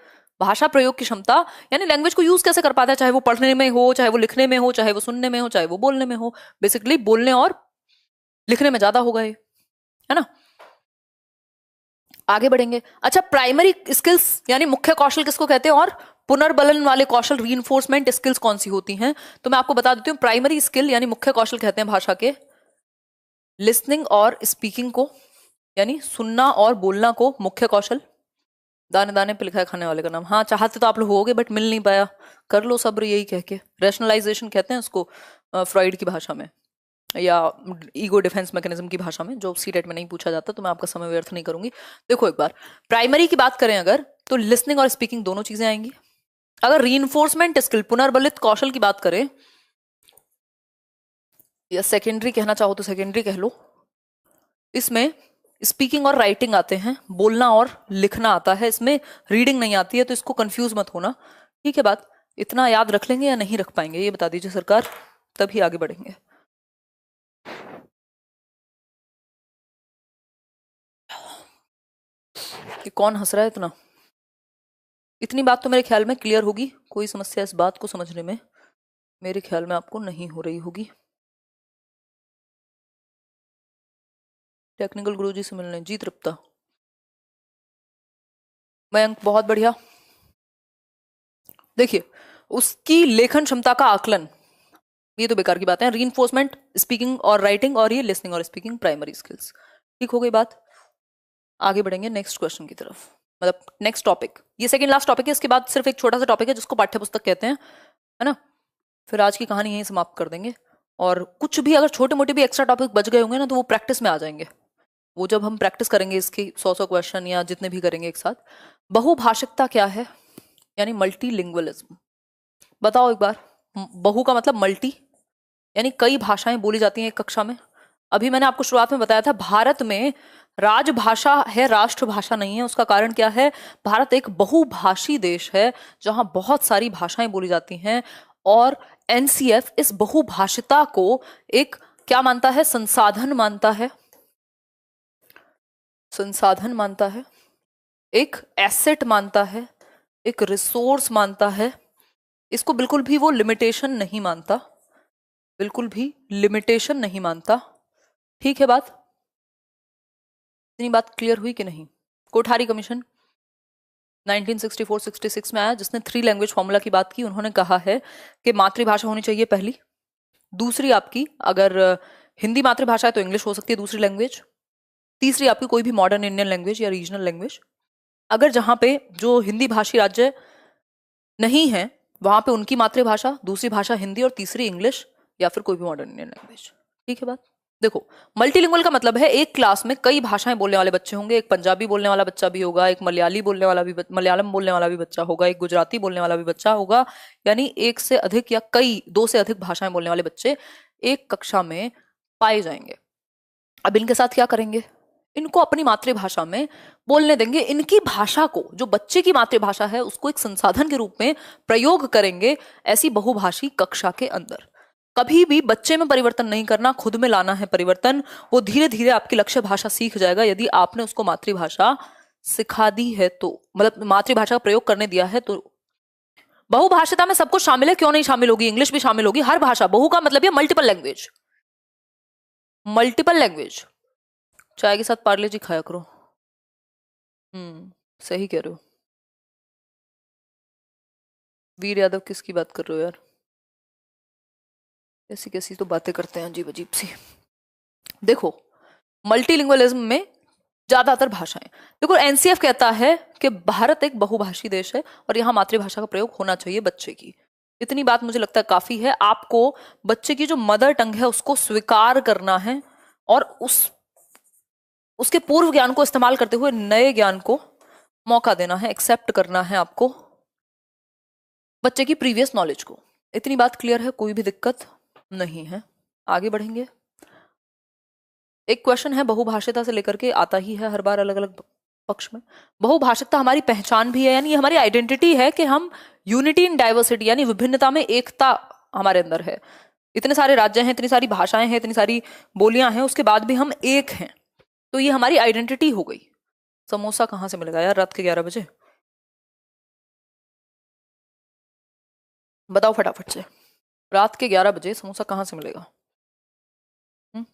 भाषा प्रयोग की क्षमता यानी लैंग्वेज को यूज कैसे कर पाता है, चाहे वो पढ़ने में हो, चाहे वो लिखने में हो, चाहे वो सुनने में हो, चाहे वो बोलने में हो। बेसिकली बोलने और लिखने में ज्यादा होगा ये, है ना। आगे बढ़ेंगे। अच्छा, प्राइमरी स्किल्स यानी मुख्य कौशल किसको कहते हैं, और पुनर्बलन वाले कौशल, रीइंफोर्समेंट स्किल्स कौन सी होती हैं, तो मैं आपको बता देती हूँ। प्राइमरी स्किल यानी मुख्य कौशल कहते हैं भाषा के लिसनिंग और स्पीकिंग को, यानी सुनना और बोलना को मुख्य कौशल। दाने दाने पे लिखा है खाने वाले का नाम, हाँ चाहते तो आप लोग होगे बट मिल नहीं पाया, कर लो सब्र, यही कह के। रैशनलाइजेशन कहते हैं उसको फ्रॉइड की भाषा में। या ईगो डिफेंस मैकेनिज्म की भाषा में, जो सीटेट में नहीं पूछा जाता, तो मैं आपका समय व्यर्थ नहीं करूंगी। देखो एक बार, प्राइमरी की बात करें अगर, तो लिसनिंग और स्पीकिंग दोनों चीजें आएंगी। अगर रीइंफोर्समेंट स्किल, पुनर्बलित कौशल की बात करें, या सेकेंडरी कहना चाहो तो सेकेंडरी कह लो, इसमें स्पीकिंग और राइटिंग आते हैं, बोलना और लिखना आता है, इसमें रीडिंग नहीं आती है, तो इसको कंफ्यूज मत होना। ठीक है बात, इतना याद रख लेंगे या नहीं रख पाएंगे ये बता दीजिए सरकार, तभी आगे बढ़ेंगे। कि कौन हंस रहा है इतना? इतनी बात तो मेरे ख्याल में क्लियर होगी, कोई समस्या इस बात को समझने में मेरे ख्याल में आपको नहीं हो रही होगी। टेक्निकल गुरुजी से मिलने जी तृप्ता, मयंक बहुत बढ़िया। देखिए, उसकी लेखन क्षमता का आकलन, ये तो बेकार की बात है। रीइंफोर्समेंट स्पीकिंग और राइटिंग, और ये लिसनिंग और स्पीकिंग प्राइमरी स्किल्स। ठीक हो गई बात, आगे बढ़ेंगे नेक्स्ट क्वेश्चन की तरफ, मतलब नेक्स्ट टॉपिक। ये सेकंड लास्ट टॉपिक है, इसके बाद सिर्फ एक छोटा सा टॉपिक है जिसको पाठ्य पुस्तक कहते हैं, है ना। फिर आज की कहानी यहीं समाप्त कर देंगे, और कुछ भी अगर छोटे मोटे भी एक्स्ट्रा टॉपिक बच गए होंगे ना, तो वो प्रैक्टिस में आ जाएंगे। वो जब हम प्रैक्टिस करेंगे इसकी 100 क्वेश्चन या जितने भी करेंगे एक साथ। बहुभाषिकता क्या है, यानी मल्टीलिंगुअलिज्म, बताओ एक बार। बहु का मतलब मल्टी, यानी कई भाषाएं बोली जाती हैं एक कक्षा में। अभी मैंने आपको शुरुआत में बताया था, भारत में राजभाषा है, राष्ट्रभाषा नहीं है। उसका कारण क्या है? भारत एक बहुभाषी देश है जहां बहुत सारी भाषाएं बोली जाती हैं, और एनसीएफ इस बहुभाषिता को एक क्या मानता है? संसाधन मानता है, संसाधन मानता है, एक एसेट मानता है, एक रिसोर्स मानता है। इसको बिल्कुल भी वो लिमिटेशन नहीं मानता, बिल्कुल भी लिमिटेशन नहीं मानता। ठीक है बात, इतनी बात क्लियर हुई कि नहीं? कोठारी कमीशन 1964-66 में आया, जिसने 3 लैंग्वेज फॉर्मूला की बात की। उन्होंने कहा है कि मातृभाषा होनी चाहिए पहली, दूसरी आपकी अगर हिंदी मातृभाषा है तो इंग्लिश हो सकती है दूसरी लैंग्वेज, तीसरी आपकी कोई भी मॉडर्न इंडियन लैंग्वेज या रीजनल लैंग्वेज। अगर जहां पे जो हिंदी भाषी राज्य नहीं है वहां पे उनकी मातृभाषा, दूसरी भाषा हिंदी, और तीसरी इंग्लिश या फिर कोई भी मॉडर्न इंडियन लैंग्वेज। ठीक है बात। देखो, मल्टीलिंगुअल का मतलब है एक क्लास में कई भाषाएं बोलने वाले बच्चे होंगे। एक पंजाबी बोलने वाला बच्चा भी होगा, एक मलयाली बोलने वाला भी, मलयालम बोलने वाला भी बच्चा होगा, एक गुजराती बोलने वाला भी बच्चा होगा। यानी एक से अधिक या कई, 2 से अधिक भाषाएं बोलने वाले बच्चे एक कक्षा में पाए जाएंगे। अब इनके साथ क्या करेंगे? इनको अपनी मातृभाषा में बोलने देंगे। इनकी भाषा को, जो बच्चे की मातृभाषा है, उसको एक संसाधन के रूप में प्रयोग करेंगे ऐसी बहुभाषी कक्षा के अंदर। कभी भी बच्चे में परिवर्तन नहीं करना, खुद में लाना है परिवर्तन। वो धीरे धीरे आपकी लक्ष्य भाषा सीख जाएगा यदि आपने उसको मातृभाषा सिखा दी है तो, मतलब मातृभाषा का प्रयोग करने दिया है तो। बहुभाषिता में सब कुछ शामिल है, क्यों नहीं शामिल होगी? इंग्लिश भी शामिल होगी, हर भाषा। बहु का मतलब है मल्टीपल लैंग्वेज, मल्टीपल लैंग्वेज। चाय के साथ पार्ले जी खाया करो। सही कह रहे हो। वीर यादव किसकी बात कर रहे हो यार? ऐसी कैसी तो बातें करते हैं अजीब अजीब सी। देखो, मल्टीलिंगुअलिज्म में ज्यादातर भाषाएं, देखो एनसीएफ कहता है कि भारत एक बहुभाषी देश है और यहाँ मातृभाषा का प्रयोग होना चाहिए बच्चे की। इतनी बात मुझे लगता है काफी है। आपको बच्चे की जो मदर टंग है उसको स्वीकार करना है, और उसके पूर्व ज्ञान को इस्तेमाल करते हुए नए ज्ञान को मौका देना है, एक्सेप्ट करना है आपको बच्चे की प्रीवियस नॉलेज को। इतनी बात क्लियर है, कोई भी दिक्कत नहीं है। आगे बढ़ेंगे। एक क्वेश्चन है बहुभाषिता से लेकर के आता ही है हर बार अलग अलग पक्ष में। बहुभाषिकता हमारी पहचान भी है, यानी हमारी आइडेंटिटी है कि हम यूनिटी इन डाइवर्सिटी, यानी विभिन्नता में एकता हमारे अंदर है। इतने सारे राज्य हैं, इतनी सारी भाषाएं हैं, इतनी सारी बोलियां हैं, उसके बाद भी हम एक हैं, तो ये हमारी आइडेंटिटी हो गई। समोसा कहाँ से मिलेगा यार रात के 11 बजे? बताओ फटाफट से, रात के 11 बजे समोसा कहाँ से मिलेगा? हम्म?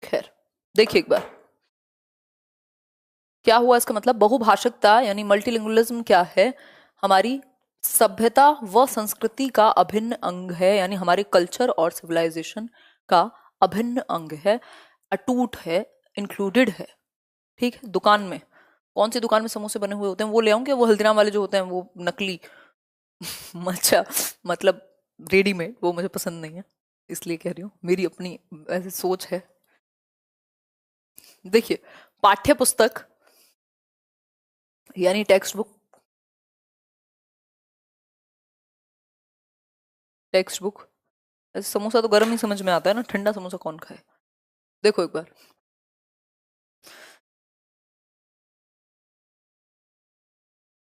खैर, देखिए एक बार क्या हुआ। इसका मतलब बहुभाषिकता यानी मल्टीलिंगुअलिज्म क्या है? हमारी सभ्यता व संस्कृति का अभिन्न अंग है, यानी हमारे कल्चर और सिविलाइजेशन का अभिन्न अंग है, अटूट है, इंक्लूडेड है। ठीक है। दुकान में, कौन सी दुकान में समोसे बने हुए होते हैं वो ले आऊं, वो हल्दीराम वाले जो होते हैं वो नकली अच्छा, मतलब रेडीमेड, वो मुझे पसंद नहीं है, इसलिए कह रही हूँ, मेरी अपनी ऐसी सोच है। देखिए, पाठ्य पुस्तक यानी टेक्स्ट बुक, टेक्स्ट बुक। ऐसे समोसा तो गर्म ही समझ में आता है ना, ठंडा समोसा कौन खाए। देखो एक बार,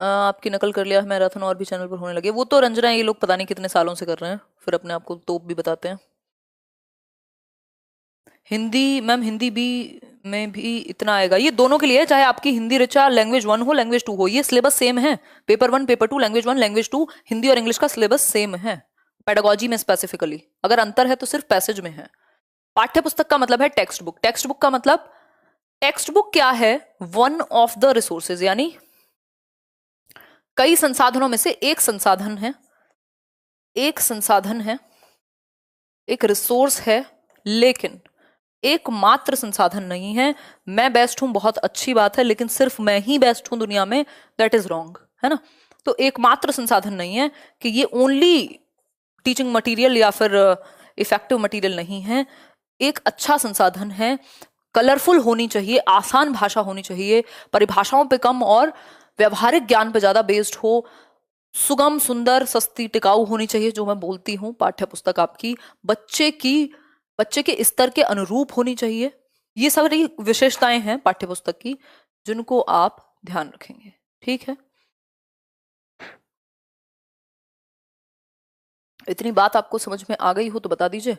आपकी नकल कर लिया है मैराथन और भी चैनल पर होने लगे। वो तो रंजना, ये लोग पता नहीं कितने सालों से कर रहे हैं, फिर अपने आप को तोप भी बताते हैं। हिंदी मैम, हिंदी भी में भी इतना आएगा, ये दोनों के लिए है, चाहे आपकी हिंदी ऋचा लैंग्वेज 1 हो लैंग्वेज 2 हो, ये सिलेबस सेम है। Paper 1 paper 2 language 1 language 2, Hindi और इंग्लिश का सिलेबस सेम है। पेडागोजी में स्पेसिफिकली अगर अंतर है तो सिर्फ पैसेज में है। पाठ्य पुस्तक का मतलब है टेक्स्ट बुक। टेक्स्ट बुक का मतलब, टेक्स्ट बुक क्या है, वन ऑफ द रिसोर्सेज, यानी कई संसाधनों में से एक संसाधन है, एक संसाधन है, एक रिसोर्स है, लेकिन एकमात्र संसाधन नहीं है। मैं बेस्ट हूं, बहुत अच्छी बात है, लेकिन सिर्फ मैं ही बेस्ट हूं दुनिया में, दैट इज रॉन्ग, है ना। तो एकमात्र संसाधन नहीं है कि ये ओनली टीचिंग मटेरियल या फिर इफेक्टिव मटेरियल नहीं है। एक अच्छा संसाधन है, कलरफुल होनी चाहिए, आसान भाषा होनी चाहिए, परिभाषाओं पे कम और व्यवहारिक ज्ञान पे ज्यादा बेस्ड हो, सुगम, सुंदर, सस्ती, टिकाऊ होनी चाहिए। जो मैं बोलती हूँ, पाठ्य पुस्तक आपकी बच्चे के स्तर के अनुरूप होनी चाहिए। ये सारी विशेषताएं हैं पाठ्य पुस्तक की, जिनको आप ध्यान रखेंगे। ठीक है, इतनी बात आपको समझ में आ गई हो तो बता दीजिए,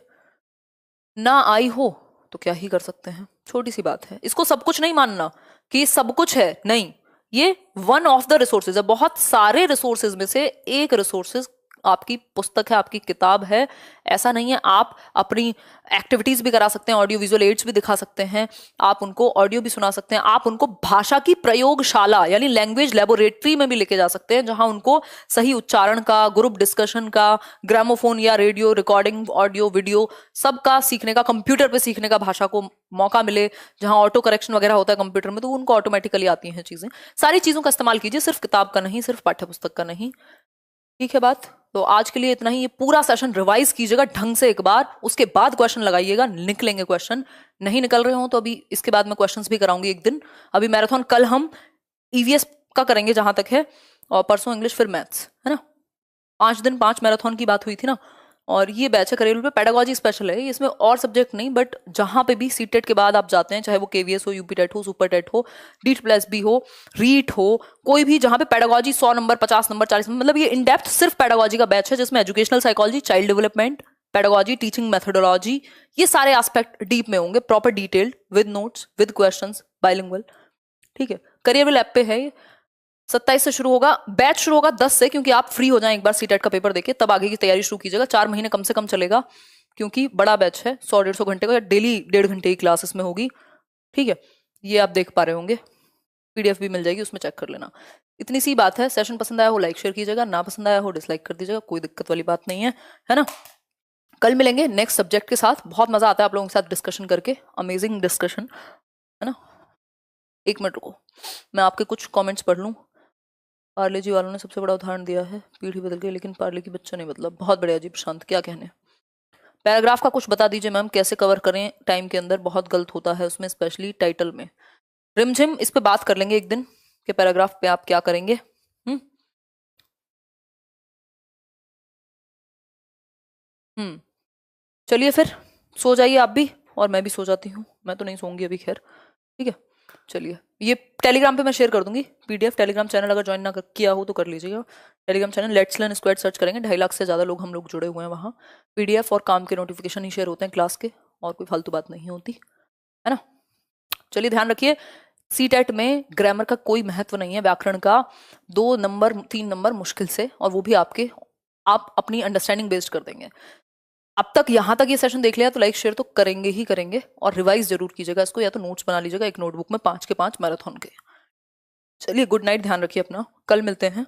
ना आई हो तो क्या ही कर सकते हैं, छोटी सी बात है। इसको सब कुछ नहीं मानना कि सब कुछ है, नहीं, ये वन ऑफ द रिसोर्सेज है, बहुत सारे रिसोर्सेज में से एक रिसोर्सेज आपकी पुस्तक है, आपकी किताब है। ऐसा नहीं है, आप अपनी एक्टिविटीज भी करा सकते हैं, ऑडियो विजुअल एड्स भी दिखा सकते हैं, आप उनको ऑडियो भी सुना सकते हैं, आप उनको भाषा की प्रयोगशाला यानी लैंग्वेज लेबोरेटरी में भी लेके जा सकते हैं, जहां उनको सही उच्चारण का, ग्रुप डिस्कशन का, ग्रामोफोन या रेडियो रिकॉर्डिंग, ऑडियो वीडियो सबका सीखने का, कंप्यूटर पे सीखने का भाषा को मौका मिले, जहां ऑटो करेक्शन वगैरह होता है कंप्यूटर में, तो उनको ऑटोमेटिकली आती हैं चीजें। सारी चीजों का इस्तेमाल कीजिए, सिर्फ किताब का नहीं, सिर्फ पाठ्य पुस्तक का नहीं। ठीक है बात। तो आज के लिए इतना ही। ये पूरा सेशन रिवाइज कीजिएगा ढंग से एक बार, उसके बाद क्वेश्चन लगाइएगा, निकलेंगे क्वेश्चन। नहीं निकल रहे हो तो अभी इसके बाद मैं क्वेश्चंस भी कराऊंगी एक दिन। अभी मैराथन कल हम ईवीएस का करेंगे जहां तक है, और परसों इंग्लिश, फिर मैथ्स, है ना। 5 दिन 5 मैराथन की बात हुई थी ना। और ये बैच है करेलू पे, पेडागोजी स्पेशल है, इसमें और सब्जेक्ट नहीं, बट जहां पे भी सीटेट के बाद आप जाते हैं, चाहे वो केवीएस हो, यूपी टेट हो, सुपर टेट हो, डीट प्लस बी हो, रीट हो, कोई भी, जहां पे पेडागोजी 100 नंबर, 50 नंबर, 40 नंबर, मतलब ये इन डेप्थ सिर्फ पेडागोजी का बैच है, जिसमें educational psychology, child development, pedagogy, teaching methodology, ये सारे एस्पेक्ट डीप में होंगे, proper detailed, with notes, with questions, bilingual. ठीक है, करियर ऐप पे है ये। 27 से शुरू होगा, बैच शुरू होगा 10 से, क्योंकि आप फ्री हो जाएं एक बार सीटेट का पेपर देके, तब आगे की तैयारी शुरू कीजिएगा। 4 महीने कम से कम चलेगा, क्योंकि बड़ा बैच है, 100-150 घंटे का, डेली 1.5 घंटे की क्लास इसमें होगी। ठीक है, ये आप देख पा रहे होंगे, पीडीएफ भी मिल जाएगी, उसमें चेक कर लेना। इतनी सी बात है। सेशन पसंद आया हो लाइक शेयर कीजिएगा, ना पसंद आया हो डिसलाइक कर दीजिएगा, कोई दिक्कत वाली बात नहीं है ना। कल मिलेंगे नेक्स्ट सब्जेक्ट के साथ। बहुत मजा आता है आप लोगों के साथ डिस्कशन करके, अमेजिंग डिस्कशन, है ना। 1 मिनट रुको, मैं आपके कुछ कॉमेंट्स पढ़ लूँ। पार्ले जी वालों ने सबसे बड़ा उदाहरण दिया है, पीढ़ी बदल गई लेकिन पार्ले की बच्चा नहीं बदला। बहुत बढ़िया जी प्रशांत, क्या कहने। पैराग्राफ का कुछ बता दीजिए मैम, कैसे कवर करें टाइम के अंदर, बहुत गलत होता है उसमें, स्पेशली टाइटल में। रिमझिम इस पे बात कर लेंगे एक दिन कि पैराग्राफ पे आप क्या करेंगे। चलिए फिर, सो जाइए आप भी, और मैं भी सो जाती हूँ। मैं तो नहीं सोऊंगी अभी, खैर। ठीक है, चलिए। ये टेलीग्राम पे मैं शेयर कर दूंगी पीडीएफ। टेलीग्राम चैनल अगर ज्वाइन ना किया हो तो कर लीजिएगा। Telegram channel let's learn squad search करेंगे, 2.5 लाख से ज्यादा लोग हम लोग जुड़े हुए हैं वहाँ। पीडीएफ और काम के नोटिफिकेशन ही शेयर होते हैं क्लास के, और कोई फालतू बात नहीं होती, है ना। चलिए, ध्यान रखिए, सीटेट में ग्रामर का कोई महत्व नहीं है, व्याकरण का 2 नंबर 3 नंबर मुश्किल से, और वो भी आप अपनी अंडरस्टैंडिंग बेस्ड कर देंगे। अब तक यहां तक ये सेशन देख लिया तो लाइक शेयर तो करेंगे ही करेंगे, और रिवाइज जरूर कीजिएगा इसको, या तो नोट्स बना लीजिएगा एक नोटबुक में 5 के 5 मैराथन के। चलिए, गुड नाइट, ध्यान रखिए अपना, कल मिलते हैं।